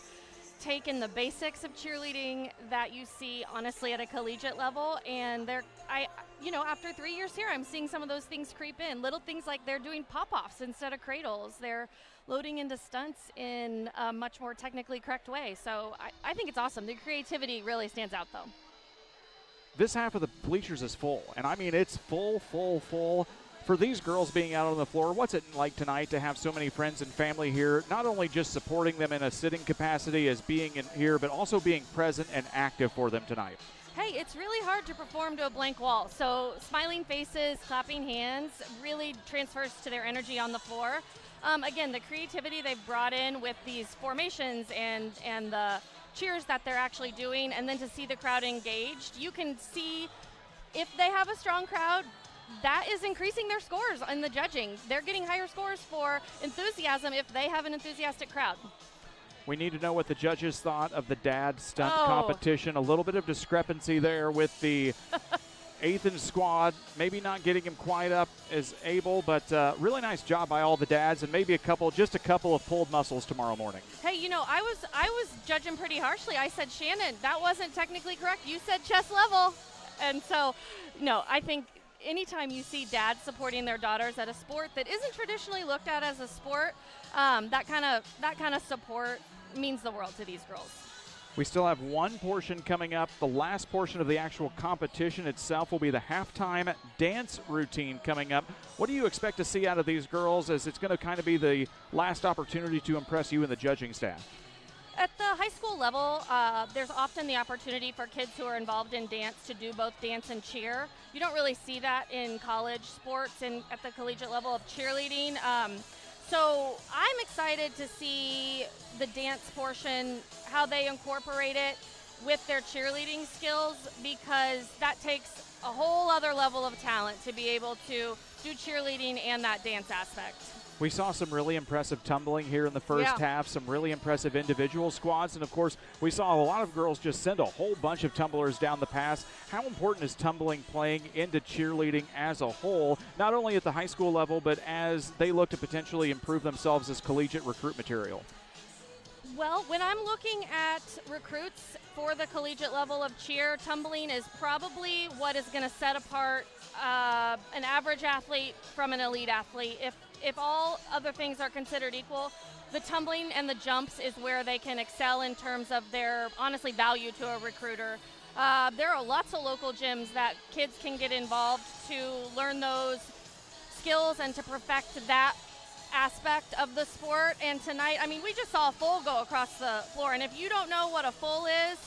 taken the basics of cheerleading that you see honestly at a collegiate level, and after 3 years here, I'm seeing some of those things creep in. Little things like they're doing pop-offs instead of cradles. They're loading into stunts in a much more technically correct way. So I think it's awesome. The creativity really stands out, though. This half of the bleachers is full, and I mean it's full. For these girls being out on the floor, what's it like tonight to have so many friends and family here, not only just supporting them in a sitting capacity as being in here, but also being present and active for them tonight? Hey, it's really hard to perform to a blank wall, so smiling faces, clapping hands really transfers to their energy on the floor. Again, the creativity they've brought in with these formations and the cheers that they're actually doing, and then to see the crowd engaged, you can see if they have a strong crowd, that is increasing their scores in the judging. They're getting higher scores for enthusiasm if they have an enthusiastic crowd. We need to know what the judges thought of the dad stunt competition. A little bit of discrepancy there with the Athan squad, maybe not getting him quite up as able, but really nice job by all the dads, and maybe just a couple of pulled muscles tomorrow morning. Hey, I was judging pretty harshly. I said, Shannon, that wasn't technically correct. You said chest level. And so, no, I think anytime you see dads supporting their daughters at a sport that isn't traditionally looked at as a sport, that kind of support means the world to these girls. We still have one portion coming up. The last portion of the actual competition itself will be the halftime dance routine coming up. What do you expect to see out of these girls, as it's going to kind of be the last opportunity to impress you and the judging staff? At the high school level, there's often the opportunity for kids who are involved in dance to do both dance and cheer. You don't really see that in college sports and at the collegiate level of cheerleading. So I'm excited to see the dance portion, how they incorporate it with their cheerleading skills, because that takes a whole other level of talent to be able to do cheerleading and that dance aspect. We saw some really impressive tumbling here in the first half, some really impressive individual squads, and of course we saw a lot of girls just send a whole bunch of tumblers down the pass. How important is tumbling playing into cheerleading as a whole, not only at the high school level, but as they look to potentially improve themselves as collegiate recruit material? Well, when I'm looking at recruits for the collegiate level of cheer, tumbling is probably what is going to set apart an average athlete from an elite athlete. If all other things are considered equal, the tumbling and the jumps is where they can excel in terms of their, honestly, value to a recruiter. There are lots of local gyms that kids can get involved to learn those skills and to perfect that aspect of the sport. And tonight, I mean, we just saw a full go across the floor, and if you don't know what a full is,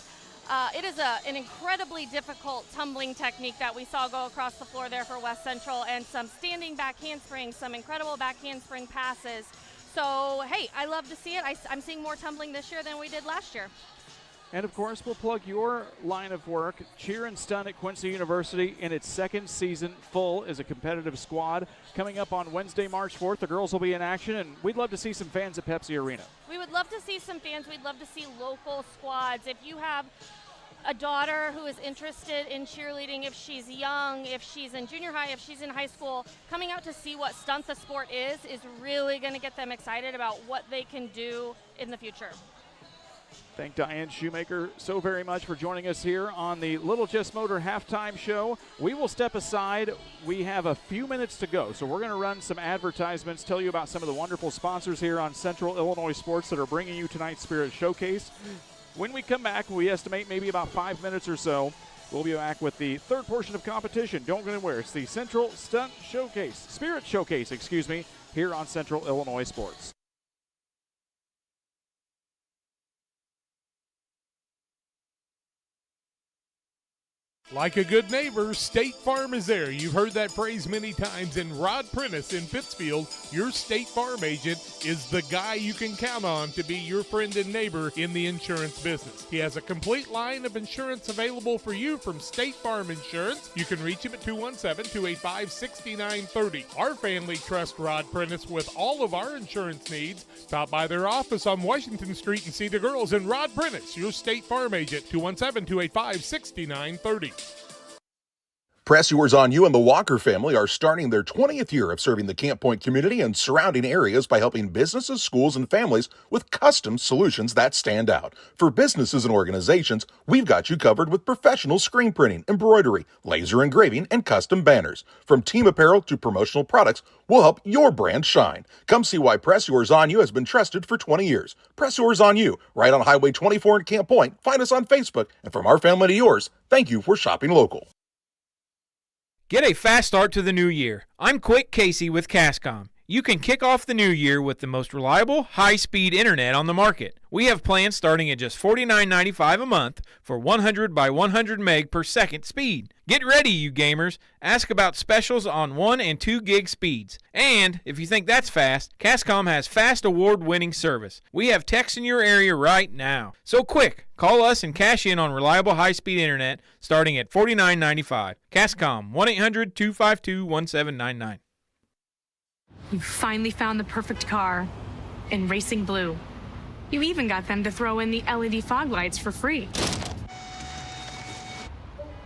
it is an incredibly difficult tumbling technique that we saw go across the floor there for West Central, and some standing back handsprings, some incredible back handspring passes. So, hey, I love to see it. I'm seeing more tumbling this year than we did last year. And of course, we'll plug your line of work. Cheer and Stunt at Quincy University in its second season, full as a competitive squad. Coming up on Wednesday, March 4th, the girls will be in action, and we'd love to see some fans at Pepsi Arena. We would love to see some fans. We'd love to see local squads. If you have a daughter who is interested in cheerleading, if she's young, if she's in junior high, if she's in high school, coming out to see what stunt the sport is really going to get them excited about what they can do in the future. Thank Diane Shoemaker so very much for joining us here on the Little Jess Motor halftime show. We will step aside. We have a few minutes to go, so we're going to run some advertisements, tell you about some of the wonderful sponsors here on Central Illinois Sports that are bringing you tonight's Spirit Showcase. When we come back, we estimate maybe about 5 minutes or so, we'll be back with the third portion of competition. Don't go anywhere. It's the Central Stunt Showcase, Spirit Showcase, here on Central Illinois Sports. Like a good neighbor, State Farm is there. You've heard that phrase many times, and Rod Prentice in Pittsfield, your State Farm agent, is the guy you can count on to be your friend and neighbor in the insurance business. He has a complete line of insurance available for you from State Farm Insurance. You can reach him at 217-285-6930. Our family trusts Rod Prentice with all of our insurance needs. Stop by their office on Washington Street and see the girls. And Rod Prentice, your State Farm agent, 217-285-6930. Press Yours on You and the Walker family are starting their 20th year of serving the Camp Point community and surrounding areas by helping businesses, schools, and families with custom solutions that stand out. For businesses and organizations, we've got you covered with professional screen printing, embroidery, laser engraving, and custom banners. From team apparel to promotional products, we'll help your brand shine. Come see why Press Yours on You has been trusted for 20 years. Press Yours on You, right on Highway 24 in Camp Point. Find us on Facebook. And from our family to yours, thank you for shopping local. Get a fast start to the new year. I'm Quick Casey with Cascom. You can kick off the new year with the most reliable, high-speed internet on the market. We have plans starting at just $49.95 a month for 100 by 100 meg per second speed. Get ready, you gamers. Ask about specials on 1 and 2 gig speeds. And if you think that's fast, Cascom has fast award-winning service. We have techs in your area right now. So quick, call us and cash in on reliable high-speed internet starting at $49.95. Cascom, 1-800-252-1799. You finally found the perfect car in Racing Blue. You even got them to throw in the LED fog lights for free.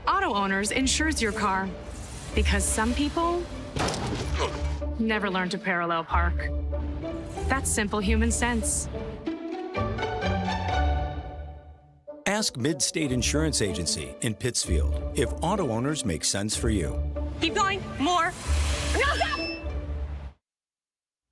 Auto Owners insures your car because some people never learn to parallel park. That's simple human sense. Ask Mid-State Insurance Agency in Pittsfield if Auto Owners make sense for you. Keep going, more. No, stop!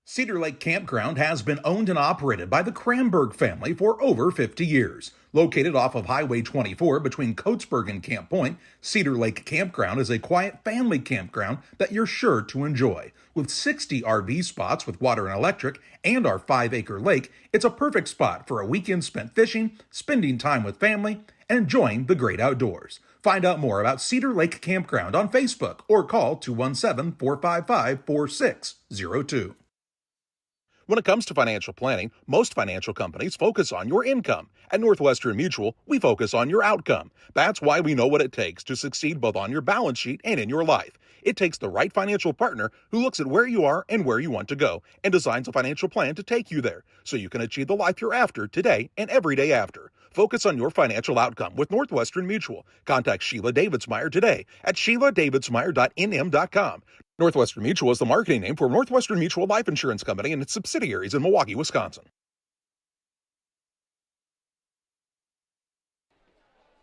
Cedar Lake Campground has been owned and operated by the Kramberg family for over 50 years. Located off of Highway 24 between Coatesburg and Camp Point, Cedar Lake Campground is a quiet family campground that you're sure to enjoy. With 60 RV spots with water and electric and our 5-acre lake, it's a perfect spot for a weekend spent fishing, spending time with family, and enjoying the great outdoors. Find out more about Cedar Lake Campground on Facebook or call 217-455-4602. When it comes to financial planning, most financial companies focus on your income. At Northwestern Mutual, we focus on your outcome. That's why we know what it takes to succeed both on your balance sheet and in your life. It takes the right financial partner who looks at where you are and where you want to go and designs a financial plan to take you there so you can achieve the life you're after today and every day after. Focus on your financial outcome with Northwestern Mutual. Contact Sheila Davidsmeyer today at SheilaDavidsmeyer.nm.com. Northwestern Mutual is the marketing name for Northwestern Mutual Life Insurance Company and its subsidiaries in Milwaukee, Wisconsin.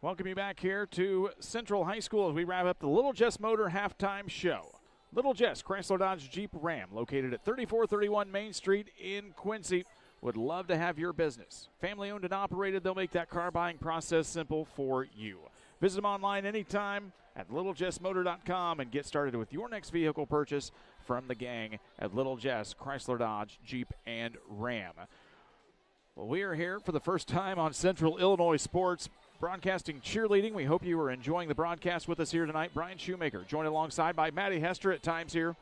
Welcome you back here to Central High School as we wrap up the Little Jess Motor halftime show. Little Jess Chrysler Dodge Jeep Ram, located at 3431 Main Street in Quincy, would love to have your business. Family owned and operated, they'll make that car buying process simple for you. Visit them online anytime at littlejessmotor.com and get started with your next vehicle purchase from the gang at Little Jess Chrysler Dodge Jeep and Ram. Well, we are here for the first time on Central Illinois Sports, broadcasting cheerleading. We hope you are enjoying the broadcast with us here tonight. Brian Shoemaker joined alongside by Maddie Hester at times here,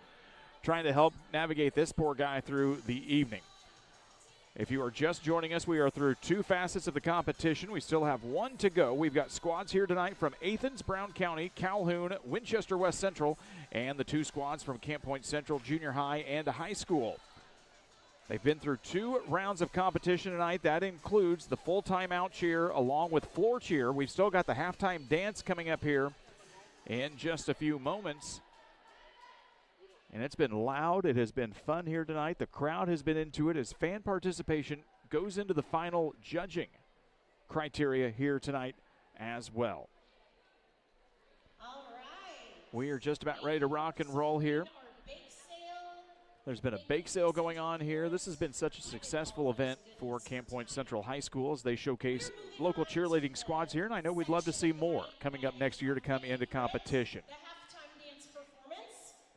trying to help navigate this poor guy through the evening. If you are just joining us, we are through 2 facets of the competition. We still have 1 to go. We've got squads here tonight from Athens, Brown County, Calhoun, Winchester West Central, and the 2 squads from Camp Point Central, Junior High, and High School. They've been through 2 rounds of competition tonight. That includes the full timeout cheer along with floor cheer. We've still got the halftime dance coming up here in just a few moments. And it's been loud. It has been fun here tonight. The crowd has been into it as fan participation goes into the final judging criteria here tonight as well. All right. We are just about ready to rock and roll here. There's been a bake sale going on here. This has been such a successful event for Camp Point Central High School as they showcase local cheerleading squads here, and I know we'd love to see more coming up next year to come into competition.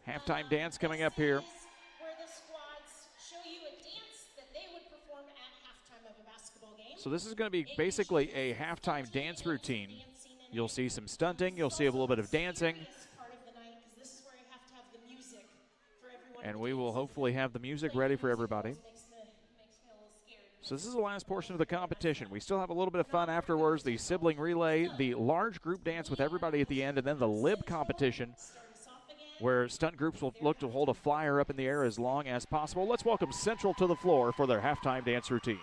Halftime dance coming up here. Where the squads show you a dance that they would perform at halftime of a basketball game. So this is going to be basically a halftime dance routine. You'll see some stunting. You'll see a little bit of dancing. And we will hopefully have the music ready for everybody. So this is the last portion of the competition. We still have a little bit of fun afterwards. The sibling relay, the large group dance with everybody at the end, and then the lib competition, where stunt groups will look to hold a flyer up in the air as long as possible. Let's welcome Central to the floor for their halftime dance routine.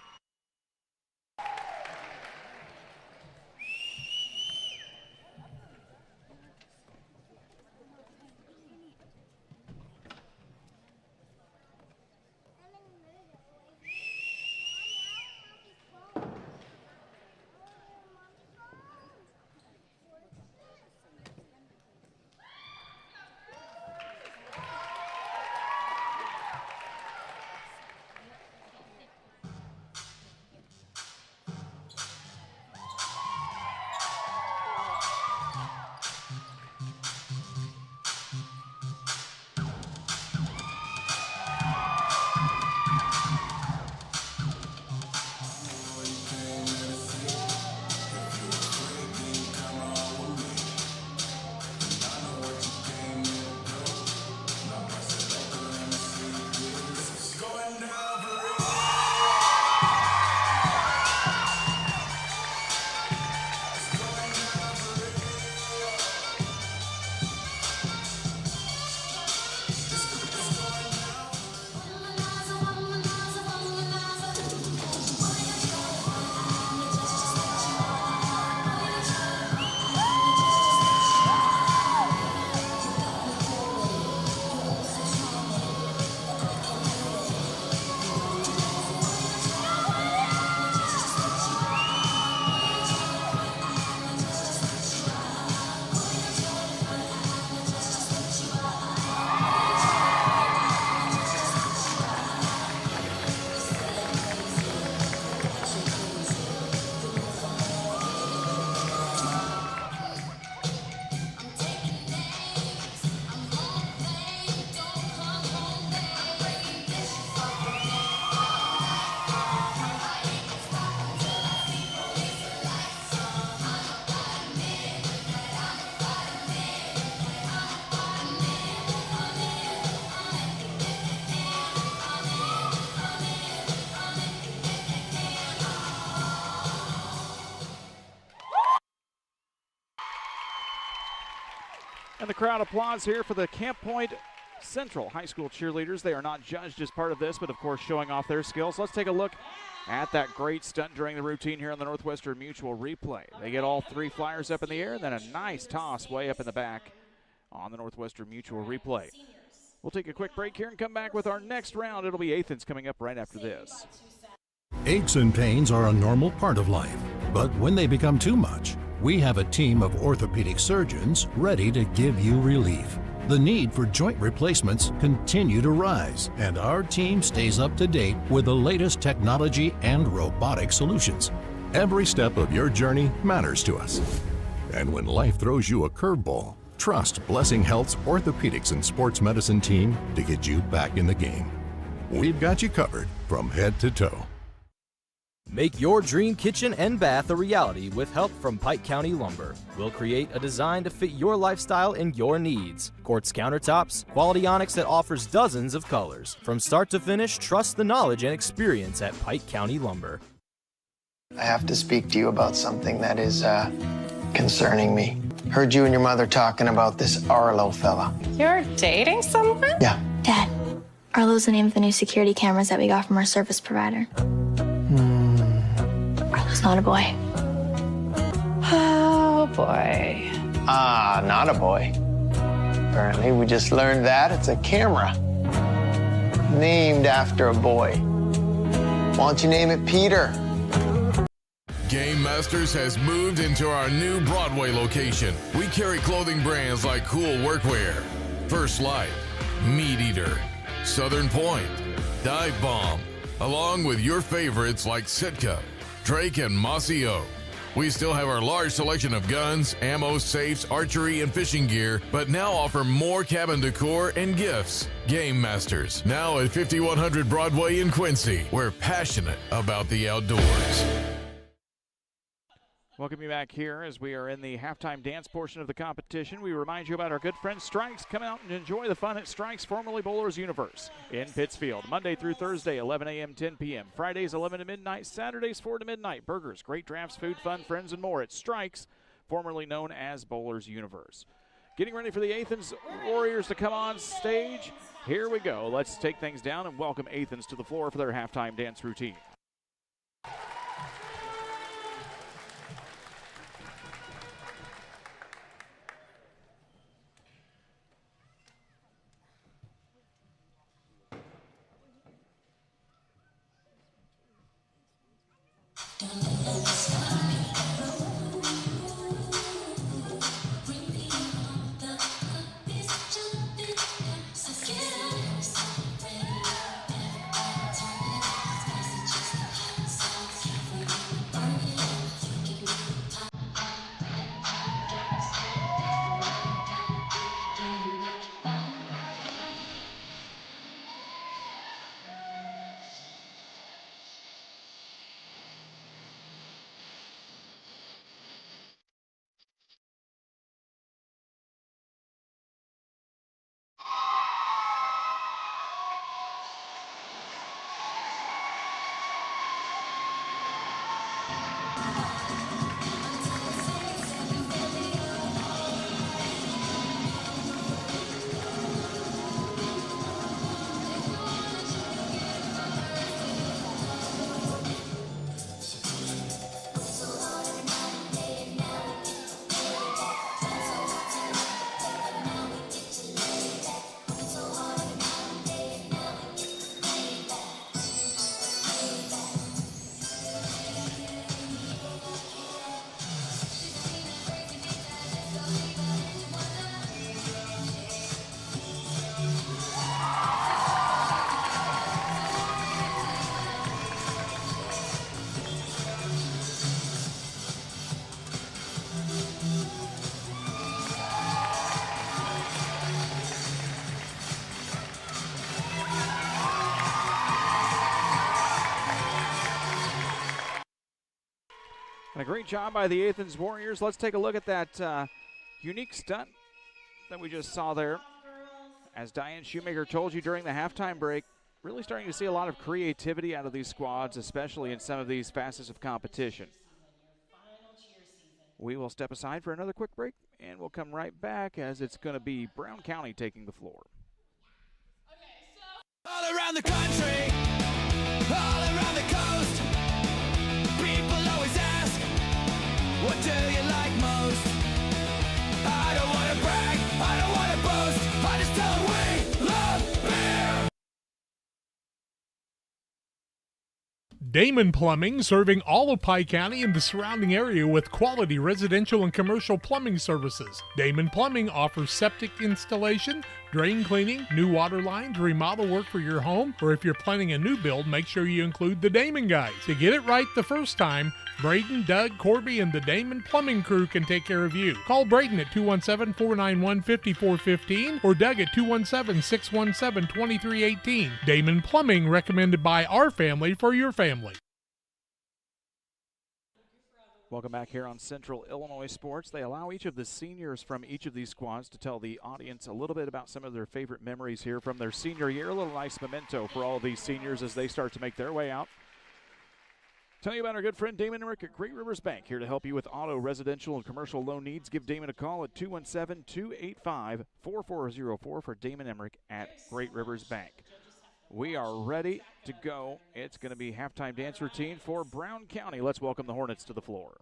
And the crowd applauds here for the Camp Point Central High School cheerleaders. They are not judged as part of this, but of course showing off their skills. Let's take a look at that great stunt during the routine here on the Northwestern Mutual replay. They get all 3 flyers up in the air, and then a nice toss way up in the back on the Northwestern Mutual replay. We'll take a quick break here and come back with our next round. It'll be Athens coming up right after this. Aches and pains are a normal part of life, but when they become too much, we have a team of orthopedic surgeons ready to give you relief. The need for joint replacements continue to rise, and our team stays up to date with the latest technology and robotic solutions. Every step of your journey matters to us. And when life throws you a curveball, trust Blessing Health's orthopedics and sports medicine team to get you back in the game. We've got you covered from head to toe. Make your dream kitchen and bath a reality with help from Pike County Lumber. We'll create a design to fit your lifestyle and your needs. Quartz countertops, quality onyx that offers dozens of colors. From start to finish, trust the knowledge and experience at Pike County Lumber. I have to speak to you about something that is concerning me. Heard you and your mother talking about this Arlo fella. You're dating someone? Yeah. Dad, Arlo's the name of the new security cameras that we got from our service provider. Arlo's not a boy. Oh, boy. Ah, not a boy. Apparently, we just learned that it's a camera named after a boy. Why don't you name it Peter? Game Masters has moved into our new Broadway location. We carry clothing brands like Cool Workwear, First Light, Meat Eater, Southern Point, Dive Bomb, along with your favorites like Sitka, Drake, and Mossy Oak. We still have our large selection of guns, ammo, safes, archery, and fishing gear, but now offer more cabin decor and gifts. Game Masters, now at 5100 Broadway in Quincy. We're passionate about the outdoors. Welcome you back here as we are in the halftime dance portion of the competition. We remind you about our good friend Strikes. Come out and enjoy the fun at Strikes, formerly Bowlers Universe, in Pittsfield. Monday through Thursday, 11 a.m., 10 p.m. Fridays, 11 to midnight. Saturdays, 4 to midnight. Burgers, great drafts, food, fun, friends, and more at Strikes, formerly known as Bowlers Universe. Getting ready for the Athens Warriors to come on stage. Here we go. Let's take things down and welcome Athens to the floor for their halftime dance routine. And a great job by the Athens Warriors. Let's take a look at that unique stunt that we just saw there. As Diane Shoemaker told you during the halftime break, really starting to see a lot of creativity out of these squads, especially in some of these facets of competition. We will step aside for another quick break And we'll come right back as it's going to be Brown County taking the floor. All around the country, all around the coast, people always ask, what do you like most? I don't want to brag, I don't want to boast, I just tell them we love beer. Damon Plumbing, serving all of Pike County and the surrounding area with quality residential and commercial plumbing services. Damon Plumbing offers septic installation, drain cleaning, new water lines, remodel work for your home, or if you're planning a new build, make sure you include the Damon guys. To get it right the first time, Braden, Doug, Corby, and the Damon Plumbing crew can take care of you. Call Braden at 217-491-5415 or Doug at 217-617-2318. Damon Plumbing, recommended by our family for your family. Welcome back here on Central Illinois Sports. They allow each of the seniors from each of these squads to tell the audience a little bit about some of their favorite memories here from their senior year. A little nice memento for all of these seniors as they start to make their way out. Tell you about our good friend Damon Emmerich at Great Rivers Bank, here to help you with auto, residential, and commercial loan needs. Give Damon a call at 217-285-4404 for Damon Emmerich at Great Rivers Bank. We are ready to go. It's going to be halftime dance routine for Brown County. Let's welcome the Hornets to the floor.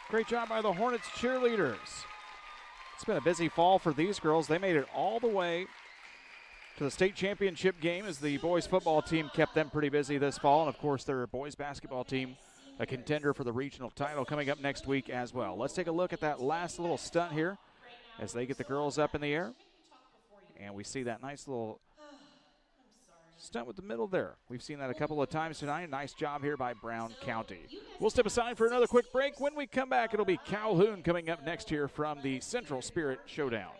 Great job by the Hornets cheerleaders. It's been a busy fall for these girls. They made it all the way to the state championship game as the boys football team kept them pretty busy this fall. And, of course, their boys basketball team, a contender for the regional title, coming up next week as well. Let's take a look at that last little stunt here as they get the girls up in the air. And we see that nice little stunt with the middle there. We've seen that a couple of times tonight. Nice job here by Brown County. We'll step aside for another quick break. When we come back, it'll be Calhoun coming up next here from the Central Spirit Showdown.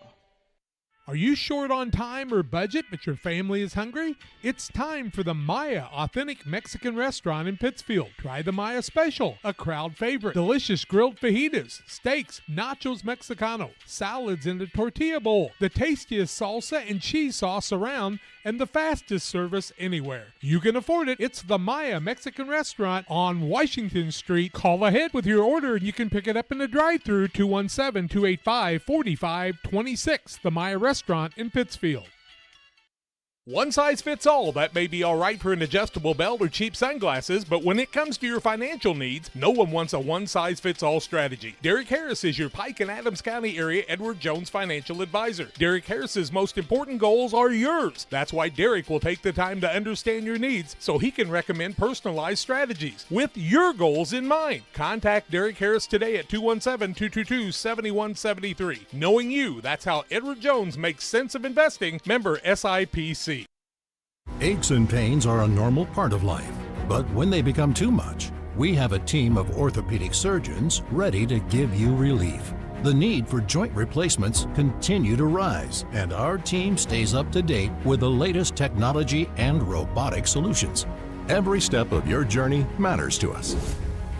Are you short on time or budget, but your family is hungry? It's time for the Maya Authentic Mexican Restaurant in Pittsfield. Try the Maya Special, a crowd favorite. Delicious grilled fajitas, steaks, nachos Mexicano, salads in a tortilla bowl, the tastiest salsa and cheese sauce around, and the fastest service anywhere. You can afford it. It's the Maya Mexican Restaurant on Washington Street. Call ahead with your order and you can pick it up in the drive-thru, 217-285-4526. The Maya Restaurant in Pittsfield. One size fits all. That may be all right for an adjustable belt or cheap sunglasses, but when it comes to your financial needs, no one wants a one-size-fits-all strategy. Derek Harris is your Pike and Adams County area Edward Jones financial advisor. Derek Harris's most important goals are yours. That's why Derek will take the time to understand your needs so he can recommend personalized strategies with your goals in mind. Contact Derek Harris today at 217-222-7173. Knowing you, that's how Edward Jones makes sense of investing. Member SIPC. Aches and pains are a normal part of life, but when they become too much, we have a team of orthopedic surgeons ready to give you relief. The need for joint replacements continue to rise, and our team stays up to date with the latest technology and robotic solutions. Every step of your journey matters to us.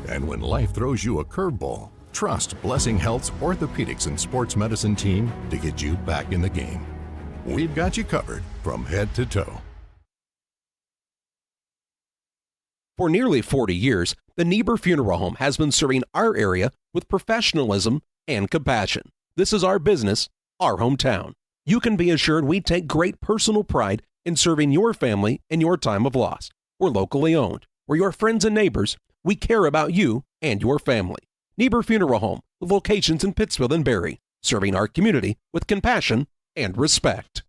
And when life throws you a curveball, trust Blessing Health's orthopedics and sports medicine team to get you back in the game. We've got you covered from head to toe. For nearly 40 years, the Niebuhr Funeral Home has been serving our area with professionalism and compassion. This is our business, our hometown. You can be assured we take great personal pride in serving your family in your time of loss. We're locally owned. We're your friends and neighbors. We care about you and your family. Niebuhr Funeral Home, with locations in Pittsfield and Barry, serving our community with compassion and respect.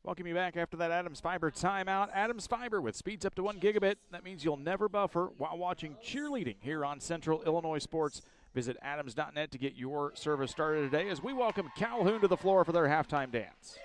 Welcome you back after that Adams Fiber timeout. Adams Fiber with speeds up to 1 gigabit. That means you'll never buffer while watching cheerleading here on Central Illinois Sports. Visit adams.net to get your service started today as we welcome Calhoun to the floor for their halftime dance.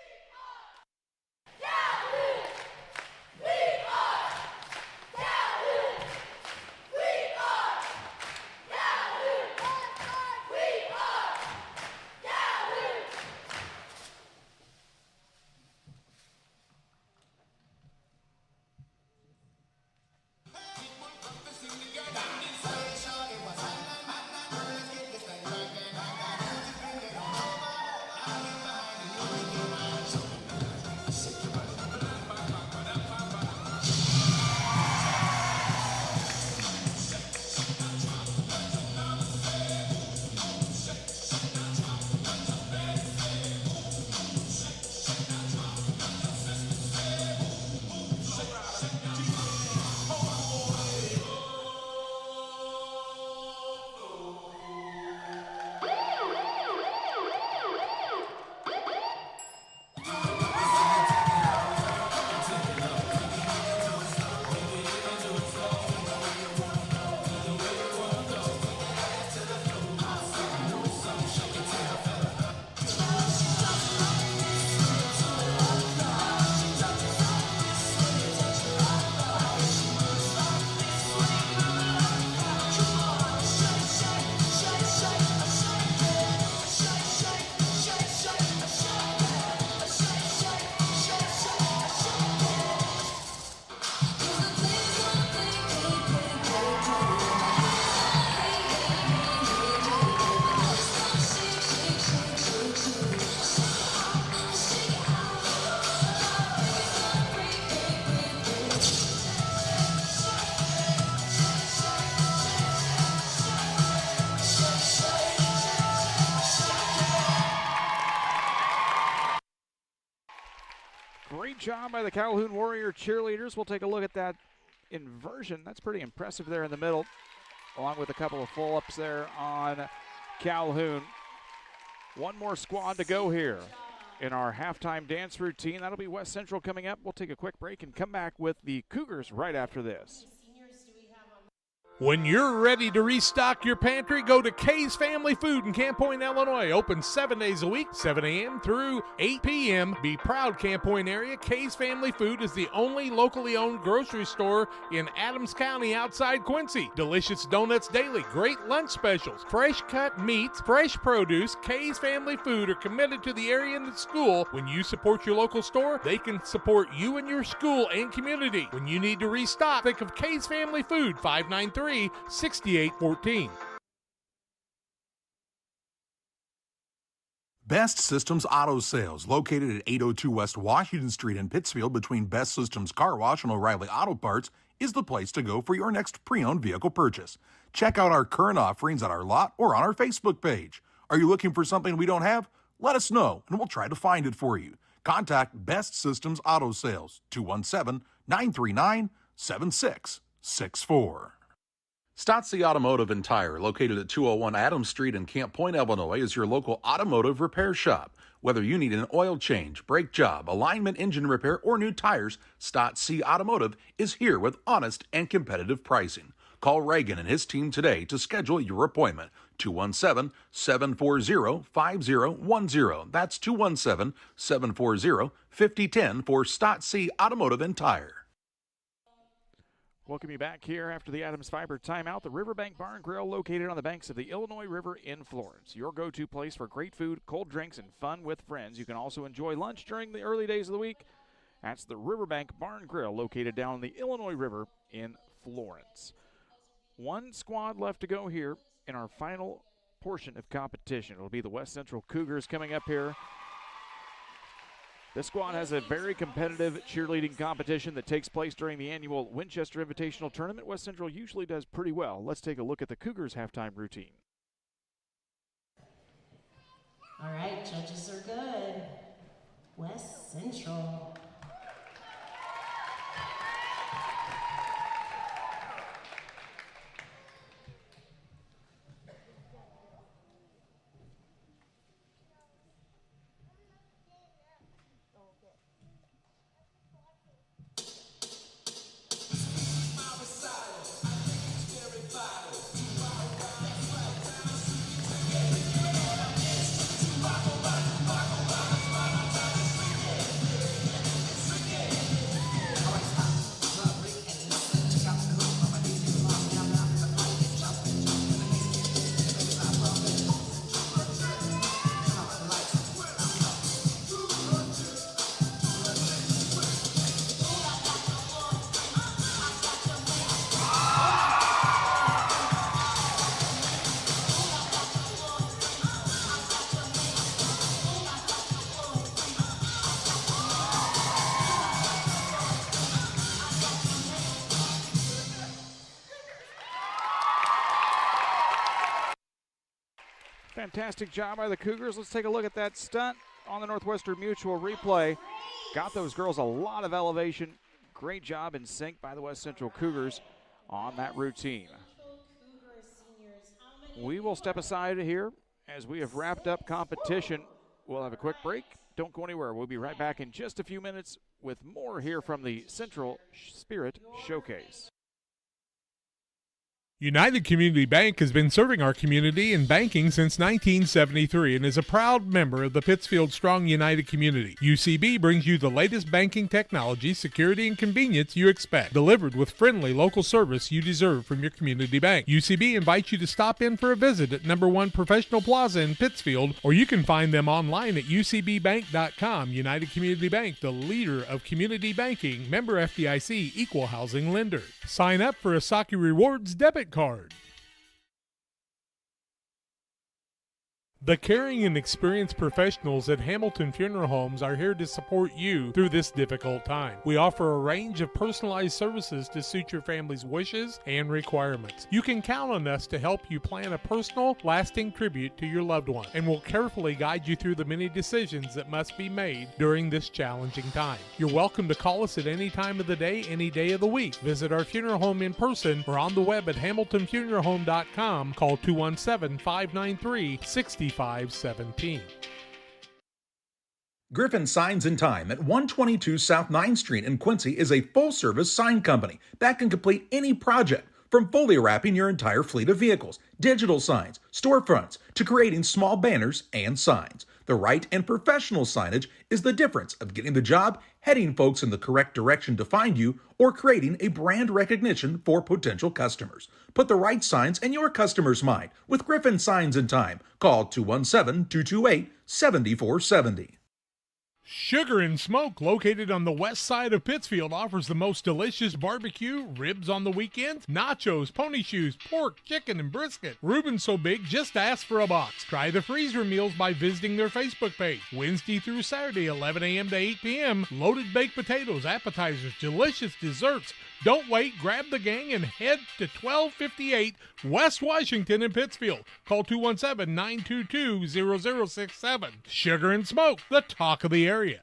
Great job by the Calhoun Warrior cheerleaders. We'll take a look at that inversion. That's pretty impressive there in the middle. along with a couple of full-ups there on Calhoun. One more squad to go here in our halftime dance routine. That'll be West Central coming up. We'll take a quick break and come back with the Cougars right after this. When you're ready to restock your pantry, go to Kay's Family Food in Camp Point, Illinois. Open 7 days a week, 7 a.m. through 8 p.m. Be proud, Camp Point area. Kay's Family Food is the only locally owned grocery store in Adams County outside Quincy. Delicious donuts daily, great lunch specials, fresh cut meats, fresh produce. Kay's Family Food are committed to the area and the school. When you support your local store, they can support you and your school and community. When you need to restock, think of Kay's Family Food, 593-6814. Best Systems Auto Sales, located at 802 West Washington Street in Pittsfield between Best Systems Car Wash and O'Reilly Auto Parts, is the place to go for your next pre-owned vehicle purchase. Check out our current offerings at our lot or on our Facebook page. Are you looking for something we don't have? Let us know, and we'll try to find it for you. Contact Best Systems Auto Sales, 217-939-7664. Stotzi Automotive and Tire, located at 201 Adams Street in Camp Point, Illinois, is your local automotive repair shop. Whether you need an oil change, brake job, alignment, engine repair, or new tires, Stotzi Automotive is here with honest and competitive pricing. Call Reagan and his team today to schedule your appointment. 217-740-5010. That's 217-740-5010 for Stotzi Automotive and Tire. Welcome you back here after the Adams Fiber timeout. The Riverbank Bar and Grill, located on the banks of the Illinois River in Florence. Your go-to place for great food, cold drinks, and fun with friends. You can also enjoy lunch during the early days of the week. That's the Riverbank Bar and Grill, located down the Illinois River in Florence. One squad left to go here in our final portion of competition. It'll be the West Central Cougars coming up here. This squad has a very competitive cheerleading competition that takes place during the annual Winchester Invitational Tournament. West Central usually does pretty well. Let's take a look at the Cougars' halftime routine. All right, judges are good. West Central. Fantastic job by the Cougars. Let's take a look at that stunt on the Northwestern Mutual replay. Got those girls a lot of elevation. Great job in sync by the West Central Cougars on that routine. We will step aside here as we have wrapped up competition. We'll have a quick break. Don't go anywhere. We'll be right back in just a few minutes with more here from the Central Spirit Showcase. United Community Bank has been serving our community in banking since 1973 and is a proud member of the Pittsfield Strong United community. UCB brings you the latest banking technology, security, and convenience you expect, delivered with friendly local service you deserve from your community bank. UCB invites you to stop in for a visit at number 1 Professional Plaza in Pittsfield, or you can find them online at ucbbank.com. United Community Bank, the leader of community banking, member FDIC, equal housing lender. Sign up for a Saki Rewards debit card. The caring and experienced professionals at Hamilton Funeral Homes are here to support you through this difficult time. We offer a range of personalized services to suit your family's wishes and requirements. You can count on us to help you plan a personal, lasting tribute to your loved one, and will carefully guide you through the many decisions that must be made during this challenging time. You're welcome to call us at any time of the day, any day of the week. Visit our funeral home in person or on the web at hamiltonfuneralhome.com. Call 217-593-6517. Griffin Signs and Time at 122 South 9th Street in Quincy is a full-service sign company that can complete any project, from fully wrapping your entire fleet of vehicles, digital signs, storefronts, to creating small banners and signs. The right and professional signage is the difference of getting the job, heading folks in the correct direction to find you, or creating a brand recognition for potential customers. Put the right signs in your customer's mind with Griffin Signs and Time. Call 217-228-7470. Sugar and Smoke, located on the west side of Pittsfield, offers the most delicious barbecue, ribs on the weekends, nachos, pony shoes, pork, chicken, and brisket. Reuben's so big, just ask for a box. Try the freezer meals by visiting their Facebook page. Wednesday through Saturday, 11 a.m. to 8 p.m. Loaded baked potatoes, appetizers, delicious desserts. Don't wait, grab the gang and head to 1258 West Washington in Pittsfield. Call 217-922-0067. Sugar and Smoke, the talk of the area.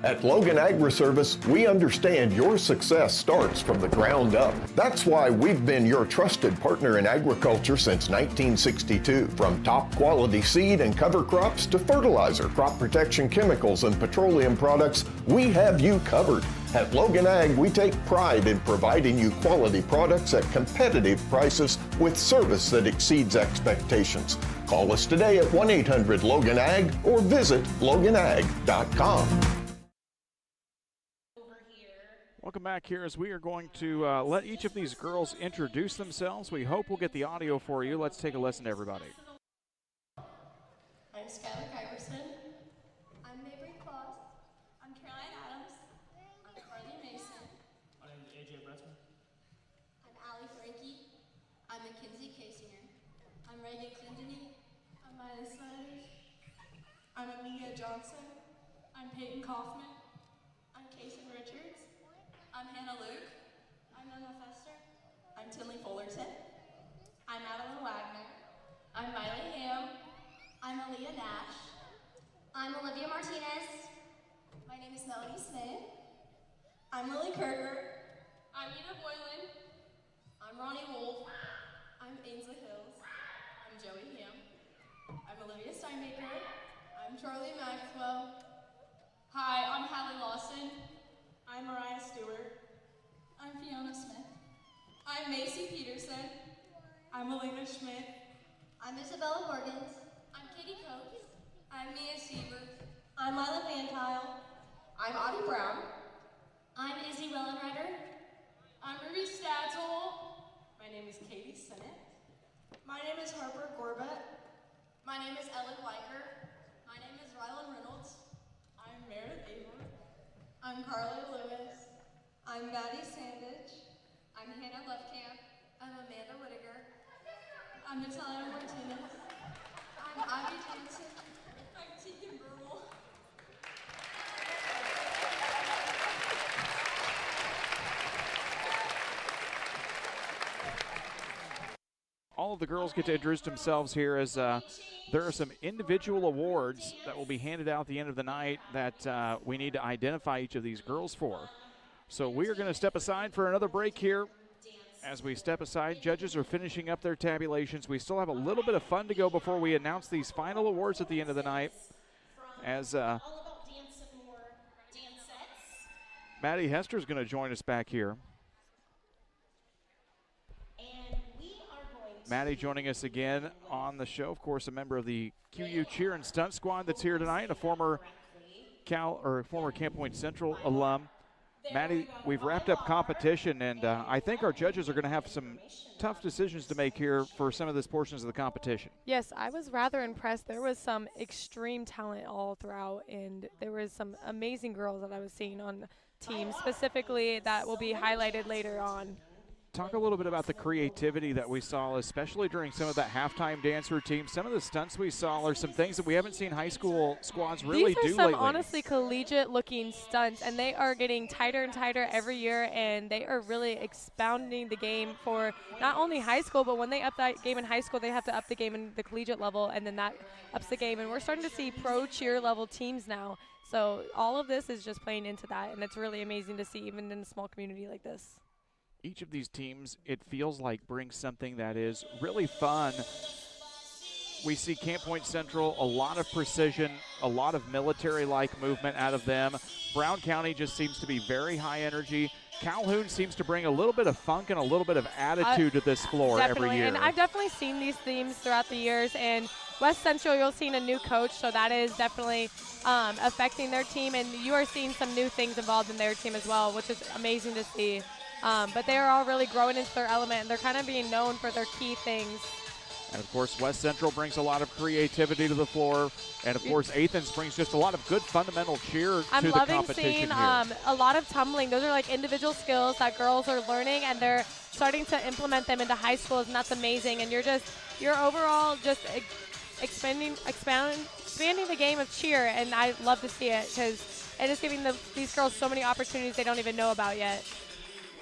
At Logan Agri-Service, we understand your success starts from the ground up. That's why we've been your trusted partner in agriculture since 1962. From top quality seed and cover crops to fertilizer, crop protection chemicals, and petroleum products, we have you covered. At Logan Ag, we take pride in providing you quality products at competitive prices with service that exceeds expectations. Call us today at 1-800-LOGAN-AG or visit loganag.com. Welcome back here as we are going to let each of these girls introduce themselves. We hope we'll get the audio for you. Let's take a listen to everybody. I'm Skylar Kyverson. I'm Mabry Claus. I'm Caroline Adams. I'm Carly Mason. My name is AJ Bretzman. I'm Allie Frankie. I'm Mackenzie Casinger. I'm Reagan Clinton. I'm Miley Snyder. I'm Amelia Johnson. I'm Peyton Kaufman. I'm Kason Richards. I'm Hannah Luke. I'm Emma Fester. I'm Tinley Fullerton. I'm Madeline Wagner. I'm Miley Ham. I'm Aaliyah Nash. I'm Olivia Martinez. My name is Melanie Smith. I'm Lily Kerger. I'm Nina Boylan. I'm Ronnie Wolf. I'm Ainsley Hills. I'm Joey Ham. I'm Olivia Steinbaker. I'm Charlie Maxwell. Hi, I'm Hallie Lawson. I'm Mariah Stewart. I'm Fiona Smith. I'm Macy Peterson. I'm Elena Schmidt. I'm Isabella Morgans. I'm Katie Coates. I'm Mia Sievers. I'm Lila Van Kyle. I'm Audie Brown. I'm Izzy Wellenreiter. I'm Ruby Statzel. My name is Katie Sinnott. My name is Harper Corbett. My name is Ellen Weicker. My name is Rylan Reynolds. I'm Meredith Avon. I'm Carly Lewis. I'm Maddie Sandage. I'm Hannah Lefkamp. I'm Amanda Whittaker. I'm Natalia Martinez. I'm Abby Johnson. I'm Tegan Burwell. All of the girls get to introduce themselves here as there are some individual awards that will be handed out at the end of the night that we need to identify each of these girls for. So we are going to step aside for another break here. As we step aside, judges are finishing up their tabulations. We still have a little bit of fun to go before we announce these final awards at the end of the night. As Maddie Hester is going to join us back here. Maddie joining us again on the show. Of course, a member of the QU Cheer and Stunt Squad that's here tonight, a former Camp Point Central alum. Maddie, we've wrapped up competition, and I think our judges are going to have some tough decisions to make here for some of these portions of the competition. Yes, I was rather impressed. There was some extreme talent all throughout, and there was some amazing girls that I was seeing on the team, specifically that will be highlighted later on. talk a little bit about the creativity that we saw, especially during some of that halftime dance routine. Some of the stunts we saw are some things that we haven't seen high school squads really do lately. These are some honestly collegiate-looking stunts, and they are getting tighter and tighter every year, and they are really expounding the game for not only high school, but when they up that game in high school, they have to up the game in the collegiate level, and then that ups the game. And we're starting to see pro cheer level teams now. So all of this is just playing into that, and it's really amazing to see even in a small community like this. Each of these teams, it feels like, brings something that is really fun. We see Camp Point Central, a lot of precision, a lot of military-like movement out of them. Brown County just seems to be very high energy. Calhoun seems to bring a little bit of funk and a little bit of attitude to this floor every year. And I've definitely seen these themes throughout the years. And West Central, you're seeing a new coach, so that is definitely affecting their team. And you are seeing some new things involved in their team as well, which is amazing to see. But they are all really growing into their element, and they're kind of being known for their key things. And, of course, West Central brings a lot of creativity to the floor. And, of course, Athens brings just a lot of good fundamental cheer to the competition. I'm loving seeing a lot of tumbling. Those are like individual skills that girls are learning, and they're starting to implement them into high schools, and that's amazing. And you're overall just expanding the game of cheer, and I love to see it because it is giving these girls so many opportunities they don't even know about yet.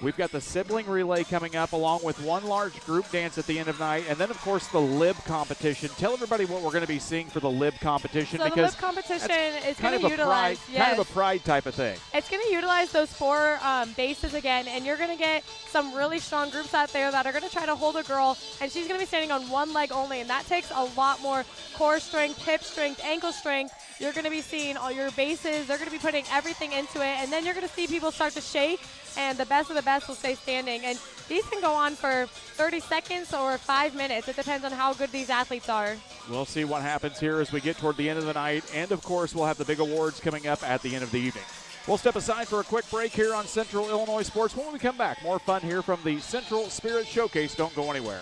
We've got the sibling relay coming up along with one large group dance at the end of the night. And then, of course, the lib competition. Tell everybody what we're going to be seeing for the lib competition. So because the lib competition is going to utilize kind of a pride type of thing. It's going to utilize those 4 bases again, and you're going to get some really strong groups out there that are going to try to hold a girl, and she's going to be standing on one leg only, and that takes a lot more core strength, hip strength, ankle strength. You're going to be seeing all your bases. They're going to be putting everything into it, and then you're going to see people start to shake, and the best of the best will stay standing. And these can go on for 30 seconds or 5 minutes. It depends on how good these athletes are. We'll see what happens here as we get toward the end of the night. And, of course, we'll have the big awards coming up at the end of the evening. We'll step aside for a quick break here on Central Illinois Sports. When we come back, more fun here from the Central Spirit Showcase. Don't go anywhere.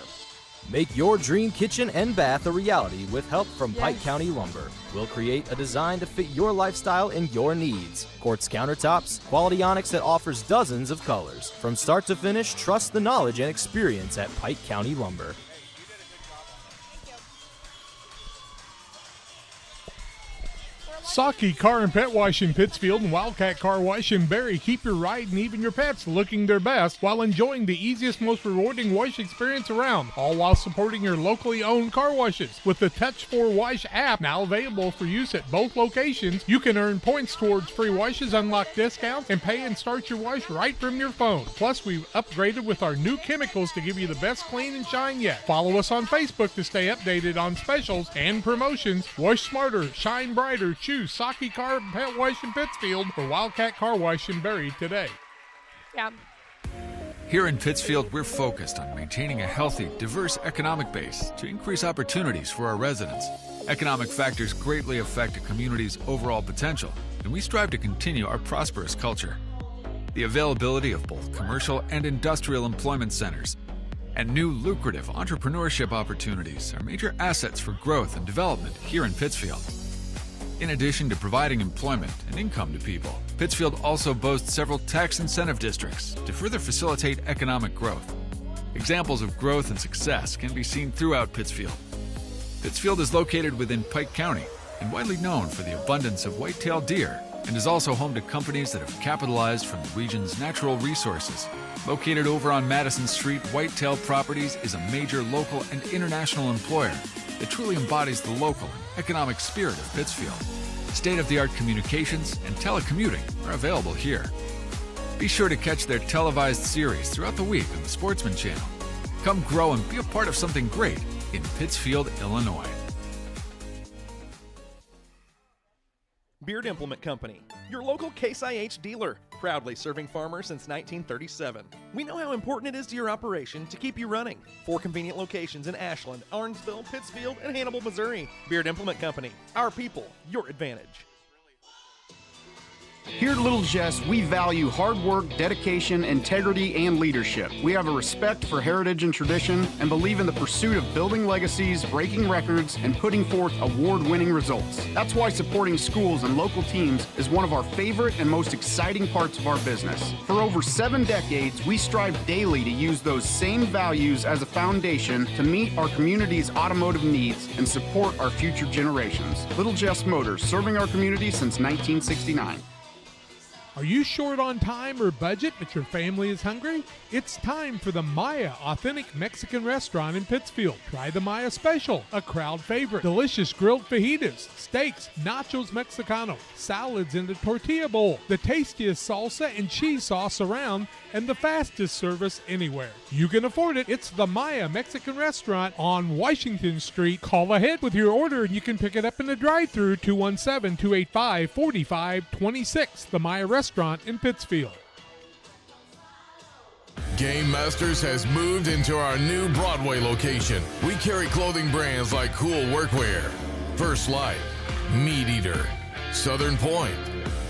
Make your dream kitchen and bath a reality with help from Pike County Lumber. We'll create a design to fit your lifestyle and your needs. Quartz countertops, quality onyx that offers dozens of colors. From start to finish, trust the knowledge and experience at Pike County Lumber. Saki Car and Pet Wash in Pittsfield and Wildcat Car Wash in Barry keep your ride and even your pets looking their best while enjoying the easiest, most rewarding wash experience around, all while supporting your locally owned car washes. With the Touch4 Wash app now available for use at both locations, you can earn points towards free washes, unlock discounts, and pay and start your wash right from your phone. Plus, we've upgraded with our new chemicals to give you the best clean and shine yet. Follow us on Facebook to stay updated on specials and promotions. Wash smarter, shine brighter, choose Saki Car and Pet Wash in Pittsfield or Wildcat Car Wash in Barry today. Yeah. Here in Pittsfield, we're focused on maintaining a healthy, diverse economic base to increase opportunities for our residents. Economic factors greatly affect a community's overall potential, and we strive to continue our prosperous culture. The availability of both commercial and industrial employment centers and new lucrative entrepreneurship opportunities are major assets for growth and development here in Pittsfield. In addition to providing employment and income to people, Pittsfield also boasts several tax incentive districts to further facilitate economic growth. Examples of growth and success can be seen throughout Pittsfield. Pittsfield is located within Pike County and widely known for the abundance of white-tailed deer, and is also home to companies that have capitalized from the region's natural resources. Located over on Madison Street, Whitetail Properties is a major local and international employer that truly embodies the local and economic spirit of Pittsfield. State-of-the-art communications and telecommuting are available here. Be sure to catch their televised series throughout the week on the Sportsman Channel. Come grow and be a part of something great in Pittsfield, Illinois. Beard Implement Company, your local Case IH dealer, proudly serving farmers since 1937. We know how important it is to your operation to keep you running. 4 convenient locations in Ashland, Orangeville, Pittsfield, and Hannibal, Missouri. Beard Implement Company, our people, your advantage. Here at Little Jess, we value hard work, dedication, integrity, and leadership. We have a respect for heritage and tradition and believe in the pursuit of building legacies, breaking records, and putting forth award-winning results. That's why supporting schools and local teams is one of our favorite and most exciting parts of our business. For over 7 decades, we strive daily to use those same values as a foundation to meet our community's automotive needs and support our future generations. Little Jess Motors, serving our community since 1969. Are you short on time or budget, but your family is hungry? It's time for the Maya Authentic Mexican Restaurant in Pittsfield. Try the Maya Special, a crowd favorite. Delicious grilled fajitas, steaks, nachos Mexicano, salads in the tortilla bowl, the tastiest salsa and cheese sauce around, and the fastest service anywhere. You can afford it. It's the Maya Mexican Restaurant on Washington Street. Call ahead with your order and you can pick it up in the drive-thru, 217-285-4526. The Maya Restaurant in Pittsfield. Game Masters has moved into our new Broadway location. We carry clothing brands like Cool Workwear, First Light, Meat Eater, Southern Point,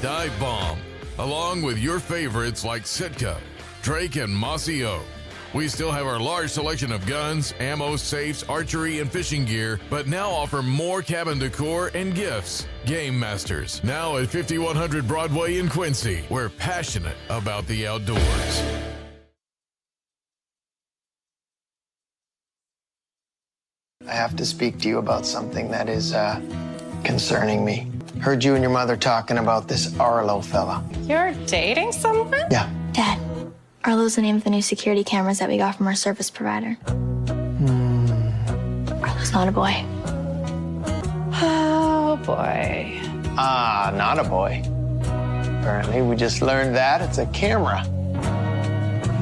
Dive Bomb, along with your favorites like Sitka, Drake, and Mossy Oak. We still have our large selection of guns, ammo, safes, archery, and fishing gear, but now offer more cabin decor and gifts. Game Masters, now at 5100 Broadway in Quincy. We're passionate about the outdoors. I have to speak to you about something that is concerning me. Heard you and your mother talking about this Arlo fella. You're dating someone? Yeah. Dad, Arlo's the name of the new security cameras that we got from our service provider. Arlo's not a boy. Oh, boy. Ah, not a boy. Apparently, we just learned that it's a camera.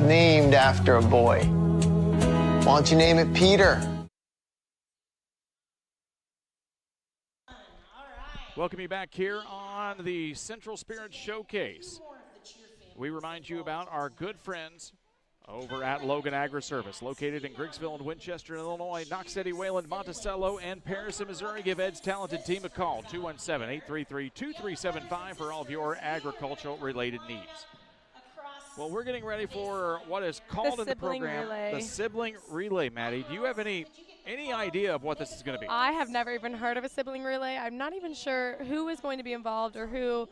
Named after a boy. Why don't you name it Peter? Welcome you back here on the Central Spirit Showcase. We remind you about our good friends over at Logan Agri Service, located in Griggsville and Winchester, Illinois, Knox City, Wayland, Monticello, and Paris in Missouri. Give Ed's talented team a call, 217-833-2375 for all of your agricultural-related needs. Well, we're getting ready for what is called in the program the sibling relay. Maddie, do you have any idea of what this is going to be? I have never even heard of a sibling relay. I'm not even sure who is going to be involved or who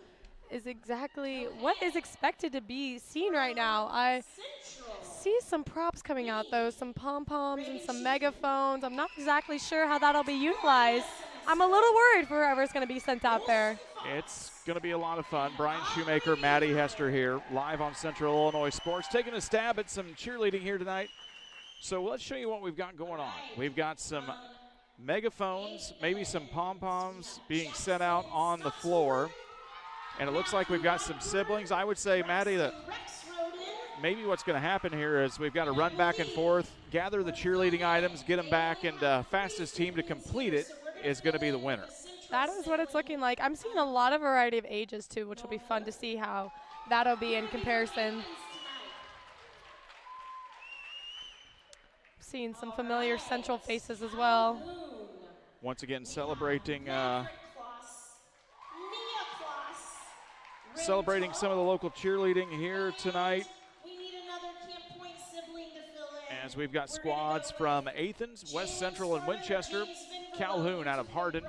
is exactly what is expected to be seen right now. I see some props coming out, though, some pom-poms and some megaphones. I'm not exactly sure how that'll be utilized. I'm a little worried for whoever's going to be sent out there. It's going to be a lot of fun. Brian Shoemaker, Maddie Hester here, live on Central Illinois Sports, taking a stab at some cheerleading here tonight. So let's show you what we've got going on. We've got some megaphones, maybe some pom-poms being set out on the floor. And it looks like we've got some siblings. I would say, Maddie, that maybe what's going to happen here is we've got to run back and forth, gather the cheerleading items, get them back, and fastest team to complete it is going to be the winner. That is what it's looking like. I'm seeing a lot of variety of ages, too, which will be fun to see how that'll be in comparison. Seeing some familiar Central faces as well. Once again, celebrating some of the local cheerleading here tonight. As we've got squads from Athens, West Central, and Winchester, Calhoun out of Hardin,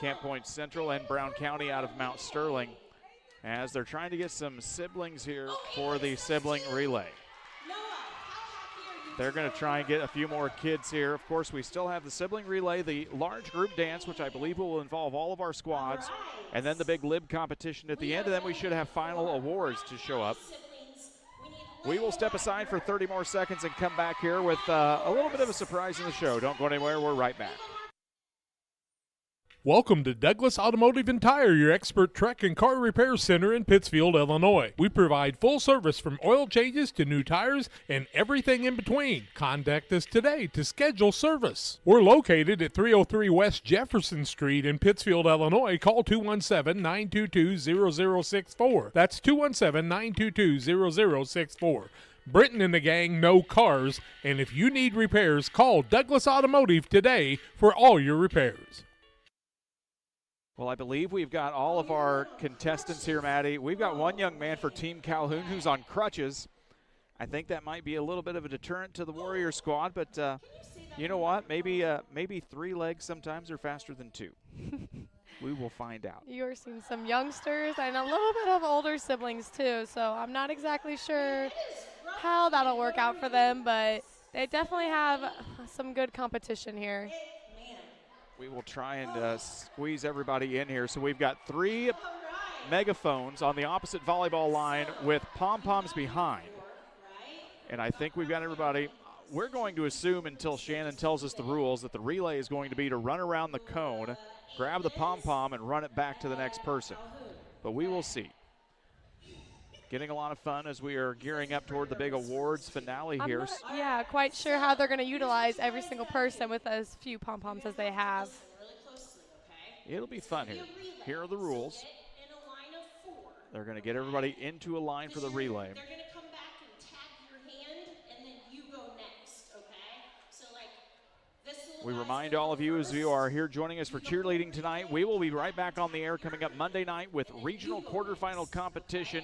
Camp Point Central, and Brown County out of Mount Sterling, as they're trying to get some siblings here for the sibling relay. They're going to try and get a few more kids here. Of course, we still have the sibling relay, the large group dance, which I believe will involve all of our squads, and then the big lib competition at the end, and then we should have final awards to show up. We will step aside for 30 more seconds and come back here with a little bit of a surprise in the show. Don't go anywhere. We're right back. Welcome to Douglas Automotive and Tire, your expert truck and car repair center in Pittsfield, Illinois. We provide full service from oil changes to new tires and everything in between. Contact us today to schedule service. We're located at 303 West Jefferson Street in Pittsfield, Illinois. Call 217-922-0064. That's 217-922-0064. Britton and the gang know cars, and if you need repairs, call Douglas Automotive today for all your repairs. Well, I believe we've got all of our contestants here, Maddie. We've got one young man for Team Calhoun who's on crutches. I think that might be a little bit of a deterrent to the Warrior squad, but you know what? Maybe 3 legs sometimes are faster than 2. We will find out. You are seeing some youngsters and a little bit of older siblings too, so I'm not exactly sure how that'll work out for them, but they definitely have some good competition here. We will try and squeeze everybody in here. So we've got 3 megaphones on the opposite volleyball line with pom-poms behind. And I think we've got everybody. We're going to assume until Shannon tells us the rules that the relay is going to be to run around the cone, grab the pom-pom, and run it back to the next person. But we will see. Getting a lot of fun as we are gearing up toward the big awards finale here. I'm not, quite sure how they're going to utilize every single person with as few pom-poms as they have. It'll be fun here. Here are the rules. They're going to get everybody into a line for the relay. They're going to come back and tag your hand, and then you go next, okay? So, like, this little We remind all of you as you are here joining us for cheerleading tonight, we will be right back on the air coming up Monday night with regional quarterfinal competition.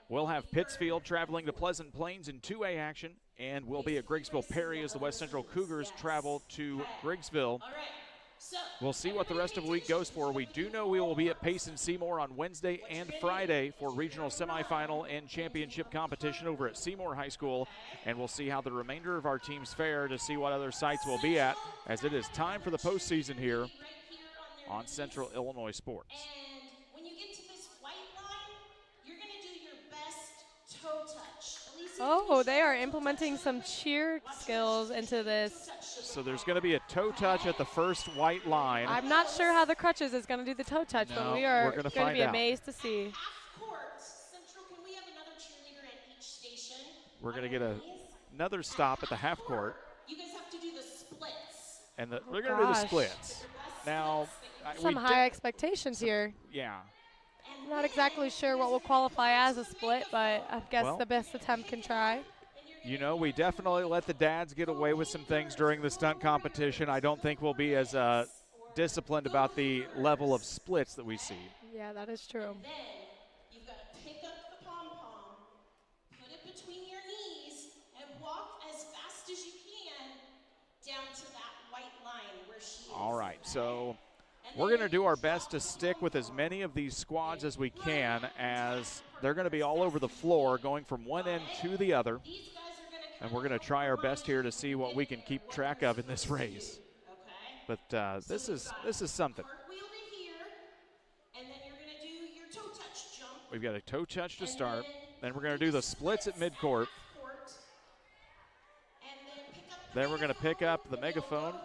We'll have Pittsfield traveling to Pleasant Plains in 2A action, and we'll be at Griggsville Perry as the West Central Cougars travel to Griggsville. We'll see what the rest of the week goes for. We do know we will be at Payson Seymour on Wednesday and Friday for regional semifinal and championship competition over at Seymour High School, and we'll see how the remainder of our teams fare to see what other sites we'll be at, as it is time for the postseason here on Central Illinois Sports. Oh, they are implementing some cheer skills into this. So there's going to be a toe touch at the first white line. I'm not sure how the crutches is going to do the toe touch, but we are going to be amazed to see. We're going to get another stop at the half court. You guys have to do the splits. And we're going to do the splits. Now, some high expectations here. Yeah. I'm not exactly sure what will qualify as a split, but I guess the best attempt can try. You know, we definitely let the dads get away with some things during the stunt competition. I don't think we'll be as disciplined about the level of splits that we see. Yeah, that is true. Then you've got to pick up the pom-pom, put it between your knees, and walk as fast as you can down to that white line where she is. All right, so we're going to do our best to stick with as many of these squads as we can, as they're going to be all over the floor going from one end to the other. And we're going to try our best here to see what we can keep track of in this race. But this is something. We've got a toe touch to start. Then we're going to do the splits at midcourt. Then we're going to pick up the megaphone.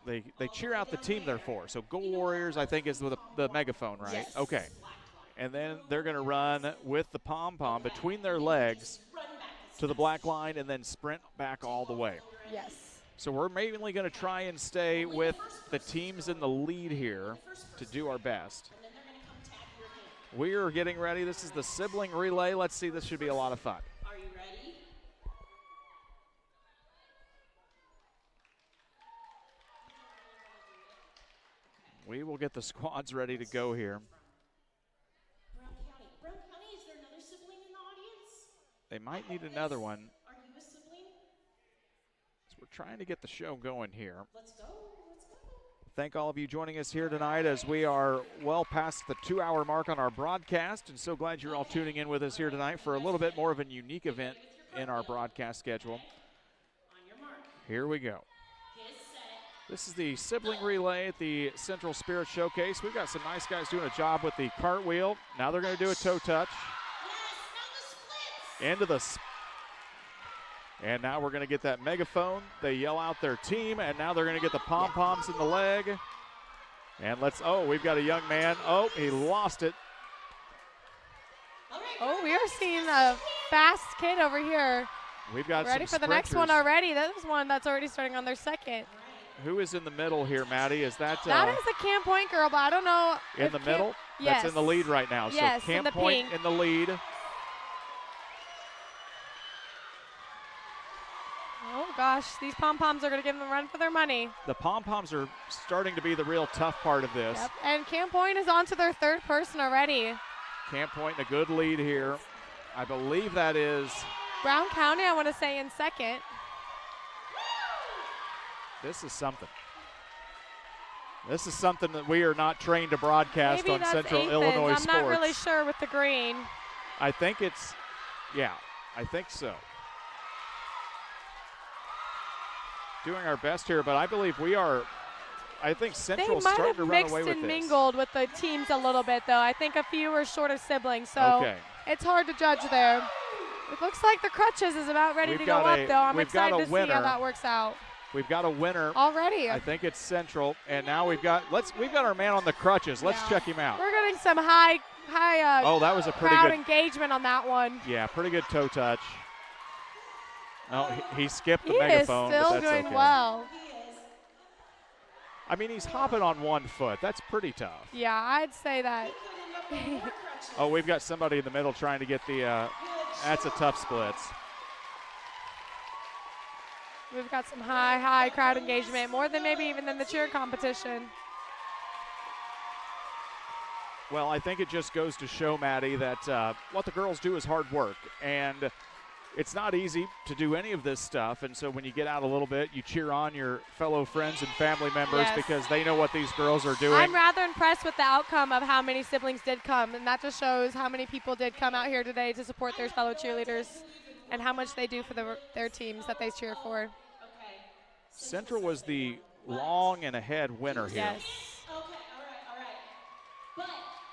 They cheer out the team they're for. So Go Warriors, I think, is the megaphone, right? Yes. Okay. And then they're going to run with the pom-pom between their legs to the black line and then sprint back all the way. Yes. So we're mainly going to try and stay with the teams in the lead here to do our best. We are getting ready. This is the sibling relay. Let's see. This should be a lot of fun. Are you ready? We will get the squads ready to go here. Brown County, is there another sibling in the audience? They might need another one. Are you a sibling? So we're trying to get the show going here. Let's go. Let's go. Thank all of you joining us here tonight as we are well past the 2-hour mark on our broadcast, and so glad you're all tuning in with us here tonight for a little bit more of a unique event in our broadcast schedule. Here we go. This is the sibling relay at the Central Spirit Showcase. We've got some nice guys doing a job with the cartwheel. Now they're going to do a toe touch. Into the and now we're going to get that megaphone. They yell out their team, and now they're going to get the pom-poms in the leg. And we've got a young man. Oh, he lost it. Oh, we are seeing a fast kid over here. We've got ready some for the next one sprinters. already. That was one that's already starting on their second. Who is in the middle here, Maddie? Is that that is the Camp Point girl, but I don't know. in the middle? Yes. That's in the lead right now. Yes, so Camp in the Point pink. in the lead. Oh, gosh. gosh, these pom-poms are going to give them a run for their money. The pom-poms are starting to be the real tough part of this. Yep. And Camp Point is on to their third person already. Camp Point in a good lead here. I believe that is Brown County, I want to say, in second. This is something. This is something that we are not trained to broadcast Maybe on that's Central Athens. Illinois I'm Sports. not really sure with the green. I think it's, yeah, I think so. Doing our best here, but I believe we are, I think Central's They might starting have to run mixed away with and this. mingled with the teams a little bit, though. I think a few were short of siblings, so Okay. it's hard to judge there. It looks like the Crutches is about ready We've to go got up, though. I'm we've got excited a to see winner. how that works out. We've got a winner Already. I think it's Central, and now we've got our man on the crutches. Let's check him out. We're getting some high Oh, that was a pretty crowd good engagement on that one. Yeah, pretty good toe touch. Oh, he skipped the He is megaphone, but still that's doing okay. well. I mean, he's hopping on one foot. That's pretty tough. Yeah, I'd say that. Oh, we've got somebody in the middle trying to get the. That's a tough splits. We've got some high crowd engagement, more than maybe even than the cheer competition. Well, I think it just goes to show, Maddie, that what the girls do is hard work. And it's not easy to do any of this stuff. And so when you get out a little bit, you cheer on your fellow friends and family members Yes. because they know what these girls are doing. I'm rather impressed with the outcome of how many siblings did come, and that just shows how many people did come out here today to support their fellow cheerleaders and how much they do for their teams that they cheer for. Central was the long and ahead winner here. Yes. Okay, all right. But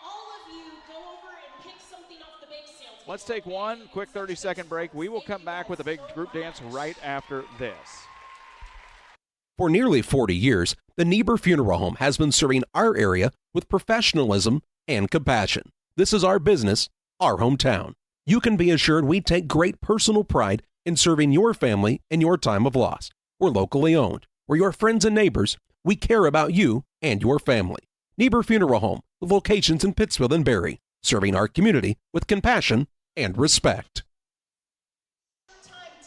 all of you go over and pick something off the bake sale table. Let's take one quick 30-second break. We will come back with a big group dance right after this. For nearly 40 years, the Niebuhr Funeral Home has been serving our area with professionalism and compassion. This is our business, our hometown. You can be assured we take great personal pride in serving your family in your time of loss. We're locally owned. We're your friends and neighbors. We care about you and your family. Niebuhr Funeral Home, with locations in Pittsfield and Barry, serving our community with compassion and respect.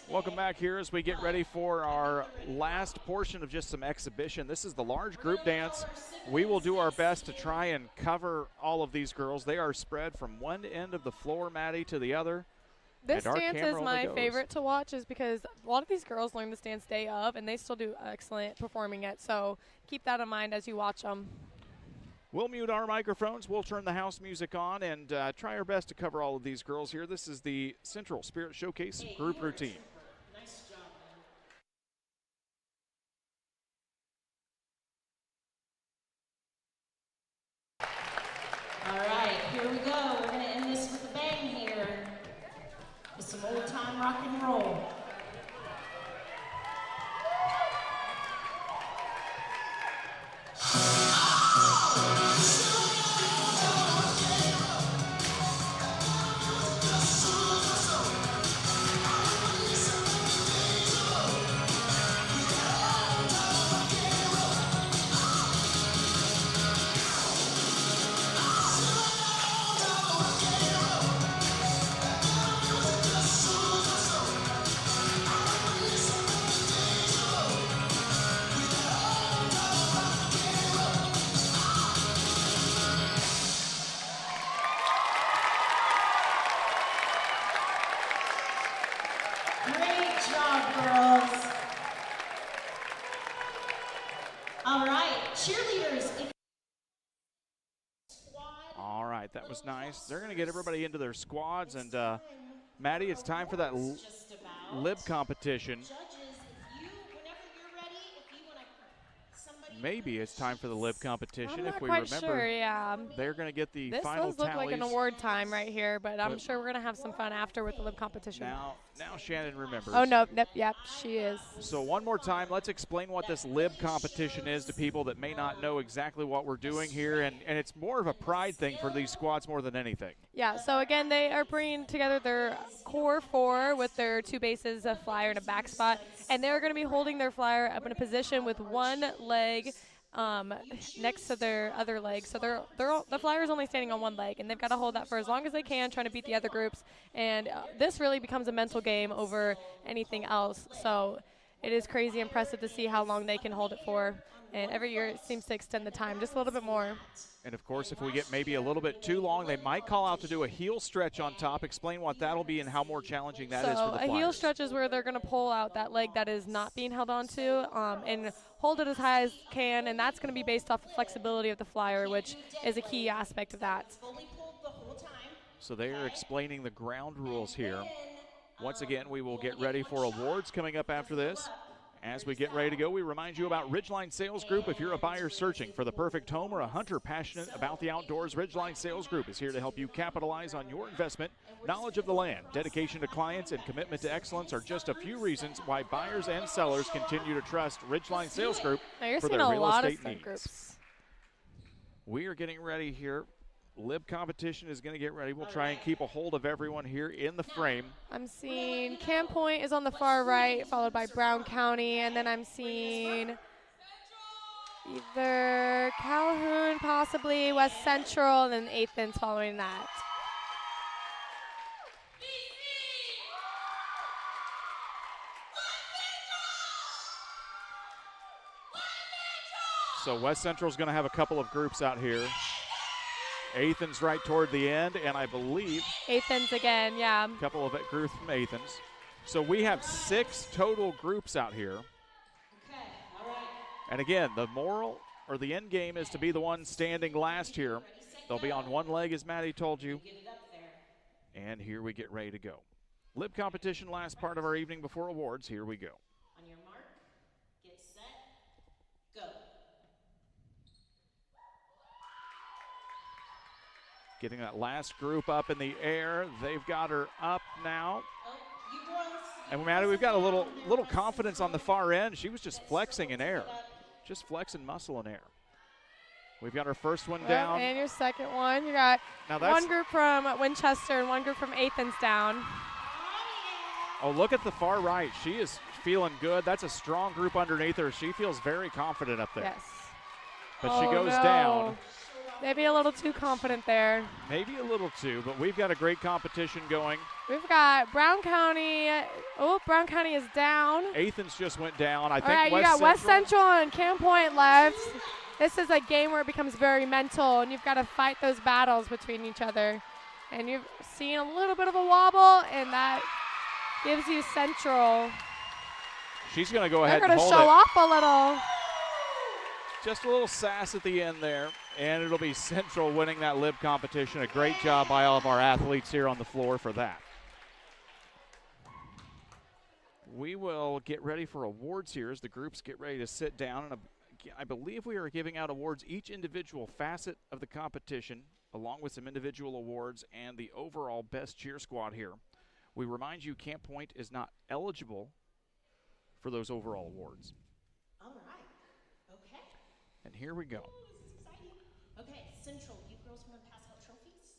Welcome back here as we get ready for our last portion of just some exhibition. This is the large group dance. We will do our best to try and cover all of these girls. They are spread from one end of the floor, Maddie, to the other. This And our dance camera is only my goes. favorite to watch is because a lot of these girls learn this dance day of, and they still do excellent performing it. So keep that in mind as you watch them. We'll mute our microphones. We'll turn the house music on and try our best to cover all of these girls here. This is the Central Spirit Showcase group routine. Nice job, man. All right, here we go. We're going to end this with a bang here. With some old time rock and roll. Great job, girls. All right, cheerleaders. All right, that was nice. They're going to get everybody into their squads. And, Maddie, it's time for that lib competition. Maybe it's time for the lib competition. I'm if not we quite remember, sure, yeah. they're going to get the This final does look tallies. like an award time right here, but I'm But- sure we're going to have some fun after with the lib competition. Now Shannon remembers. Oh, no, yep, she is. So one more time, let's explain what this lib competition is to people that may not know exactly what we're doing here. And it's more of a pride thing for these squads more than anything. Yeah, so again, they are bringing together their core four with their two bases, a flyer and a back spot, and they're going to be holding their flyer up in a position with one leg next to their other leg. So the flyer is only standing on one leg, and they've got to hold that for as long as they can, trying to beat the other groups. And this really becomes a mental game over anything else. So it is crazy impressive to see how long they can hold it for. And every year it seems to extend the time just a little bit more. And of course, if we get maybe a little bit too long, they might call out to do a heel stretch on top. Explain what that'll be and how more challenging that is for the Flyers. A heel stretch is where they're going to pull out that leg that is not being held onto and hold it as high as can, and that's going to be based off the flexibility of the Flyer, which is a key aspect of that. So they are explaining the ground rules here. Once again, we will get ready for awards coming up after this. As we get ready to go, we remind you about Ridgeline Sales Group. If you're a buyer searching for the perfect home or a hunter passionate about the outdoors, Ridgeline Sales Group is here to help you capitalize on your investment. Knowledge of the land, dedication to clients, and commitment to excellence are just a few reasons why buyers and sellers continue to trust Ridgeline Sales Group for their real estate needs. Groups. We are getting ready here. Lib competition is going to get ready. We'll try and keep a hold of everyone here in the frame. I'm seeing Camp Point is on the far right, followed by Brown County, and then I'm seeing either Calhoun, possibly West Central, and then Athens following that. So West Central is going to have a couple of groups out here. Athens right toward the end, and I believe Athens again, yeah. A couple of groups from Athens. So we have 6 total groups out here. And again, the moral or the end game is to be the one standing last here. They'll be on one leg, as Maddie told you. And here we get ready to go. Lib competition, last part of our evening before awards. Here we go. On your mark, get set, go. Getting that last group up in the air. They've got her up now. And Maddie, we've got a little confidence on the far end. She was just flexing in air. Just flexing muscle in air. We've got our first one down. And your second one. You got one group from Winchester and one group from Athens down. Oh, look at the far right. She is feeling good. That's a strong group underneath her. She feels very confident up there. Yes. But she goes down. Maybe a little too confident there. Maybe a little too, but we've got a great competition going. We've got Brown County. Oh, Brown County is down. Athens just went down. I think All right, you got West Central and Camp Point left. This is a game where it becomes very mental, and you've got to fight those battles between each other. And you've seen a little bit of a wobble, and that gives you Central. She's going to go ahead and hold it. They're going to show off a little. Just a little sass at the end there, and it'll be Central winning that Lib competition. A great job by all of our athletes here on the floor for that. We will get ready for awards here as the groups get ready to sit down. And I believe we are giving out awards each individual facet of the competition, along with some individual awards and the overall best cheer squad here. We remind you Camp Point is not eligible for those overall awards. All right. Okay. And here we go. This is exciting. Okay, Central, you girls want to pass out trophies?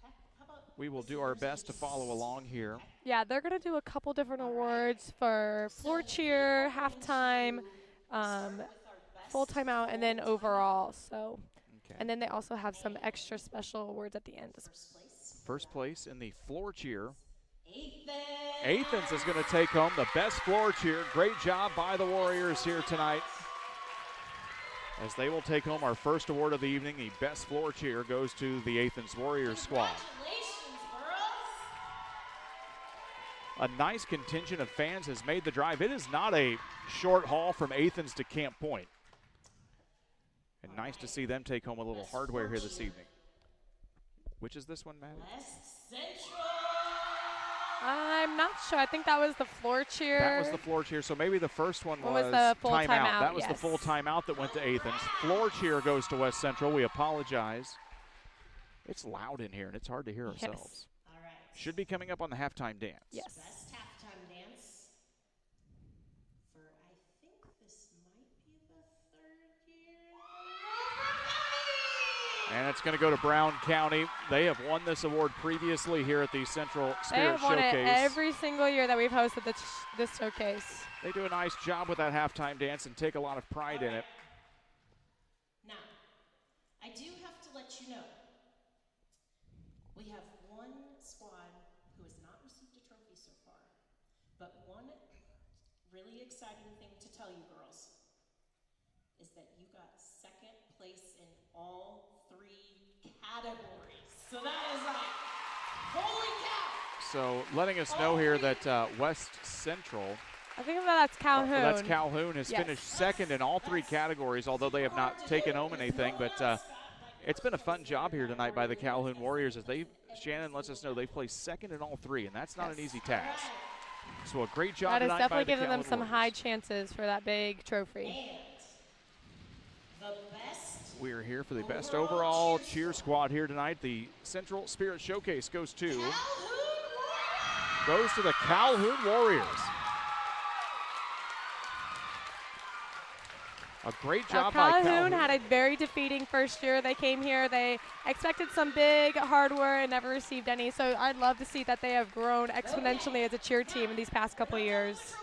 Okay. How about we will do our best to follow along here. Yeah, they're going to do a couple different awards for floor cheer, halftime, full timeout, and then overall. So, and then they also have some extra special awards at the end. First place in the floor cheer. Athens is going to take home the best floor cheer. Great job by the Warriors here tonight, as they will take home our first award of the evening. The best floor cheer goes to the Athens Warriors squad. A nice contingent of fans has made the drive. It is not a short haul from Athens to Camp Point. And nice to see them take home a little hardware here this evening. Which is this one, Maddie? I'm not sure. I think that was the floor cheer. That was the floor cheer. So maybe the first one was the full timeout. That was yes. the full timeout that went to Athens. Floor cheer goes to West Central. We apologize. It's loud in here, and it's hard to hear ourselves. Yes. All right. Should be coming up on the halftime dance. Yes. Best halftime dance for, I think this might be the third year. And it's going to go to Brown County. They have won this award previously here at the Central Spirit They have won Showcase. it every single year that we've hosted this showcase. They do a nice job with that halftime dance and take a lot of pride in it. Now, I do have to let you know, we have one squad who has not received a trophy so far, but one really exciting thing to tell you girls is that you got second place in all 3 categories. So that is holy cow! So letting us know here that West Central, I think that's Calhoun. that's Calhoun, has finished second in all 3 categories, although they have not taken home anything. But it's been a fun job here tonight by the Calhoun Warriors as Shannon lets us know they placed second in all 3, and that's not an easy task. So a great job that is tonight definitely by the giving them Calhoun some Warriors. high chances for that big trophy. We are here for the best overall cheer squad here tonight. The Central Spirit Showcase goes to the Calhoun Warriors. A great job by Calhoun had a very defeating first year. They came here. They expected some big hardware and never received any. So I'd love to see that they have grown exponentially as a cheer team in these past couple of years.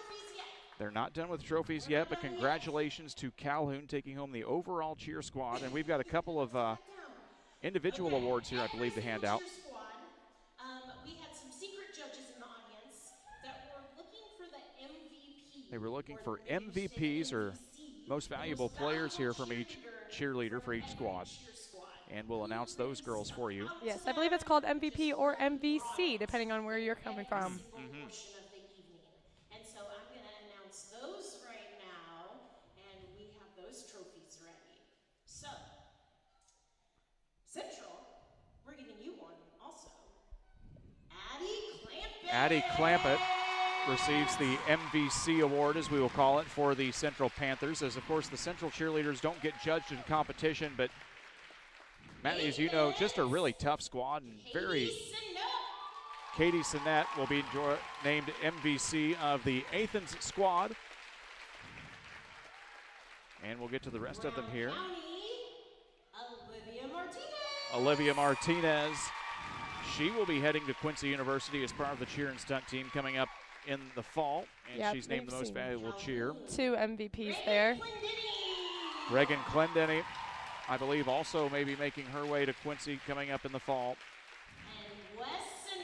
They're not done with trophies yet, but congratulations to Calhoun taking home the overall cheer squad. And we've got a couple of individual awards here, I believe, to hand out. We had some secret judges in the audience that were looking for the MVP. They were looking for MVPs, or most valuable players, here from each cheerleader for each squad. And we'll announce those girls for you. Yes, I believe it's called MVP or MVC, depending on where you're coming from. And so I'm going to announce those right now, and we have those trophies ready. So, Central, we're giving you one also. Addie Clampett receives the MVC award, as we will call it, for the Central Panthers, as of course the Central cheerleaders don't get judged in competition, but Maddie, as you know, just a really tough squad, and Katie Sinnett will be named MVC of the Athens squad. And we'll get to the rest of them here. Olivia Martinez. She will be heading to Quincy University as part of the cheer and stunt team coming up in the fall, and she's named the most valuable cheer. 2 MVPs there. Reagan Clendenny, I believe, also maybe making her way to Quincy coming up in the fall.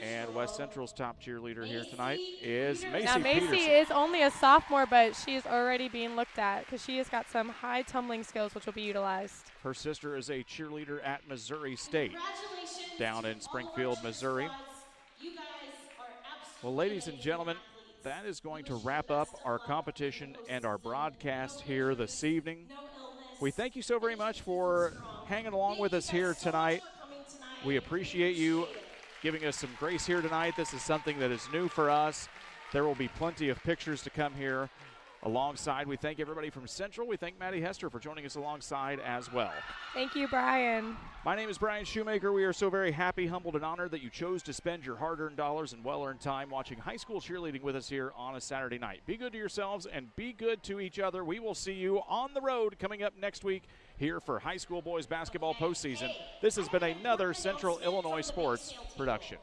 And West Central's top cheerleader here tonight is Macy Now, Macy Peterson. is only a sophomore, but she is already being looked at because she has got some high tumbling skills, which will be utilized. Her sister is a cheerleader at Missouri State down in Springfield, Missouri. Well, ladies and gentlemen, that is going to wrap up our competition and our broadcast here this evening. We thank you so very much for hanging along with us here tonight. We appreciate you giving us some grace here tonight. This is something that is new for us. There will be plenty of pictures to come here alongside. We thank everybody from Central. We thank Maddie Hester for joining us alongside as well. Thank you, Brian. My name is Brian Shoemaker. We are so very happy, humbled, and honored that you chose to spend your hard-earned dollars and well-earned time watching high school cheerleading with us here on a Saturday night. Be good to yourselves and be good to each other. We will see you on the road coming up next week here for high school boys basketball postseason. This has been another Central Illinois Sports production.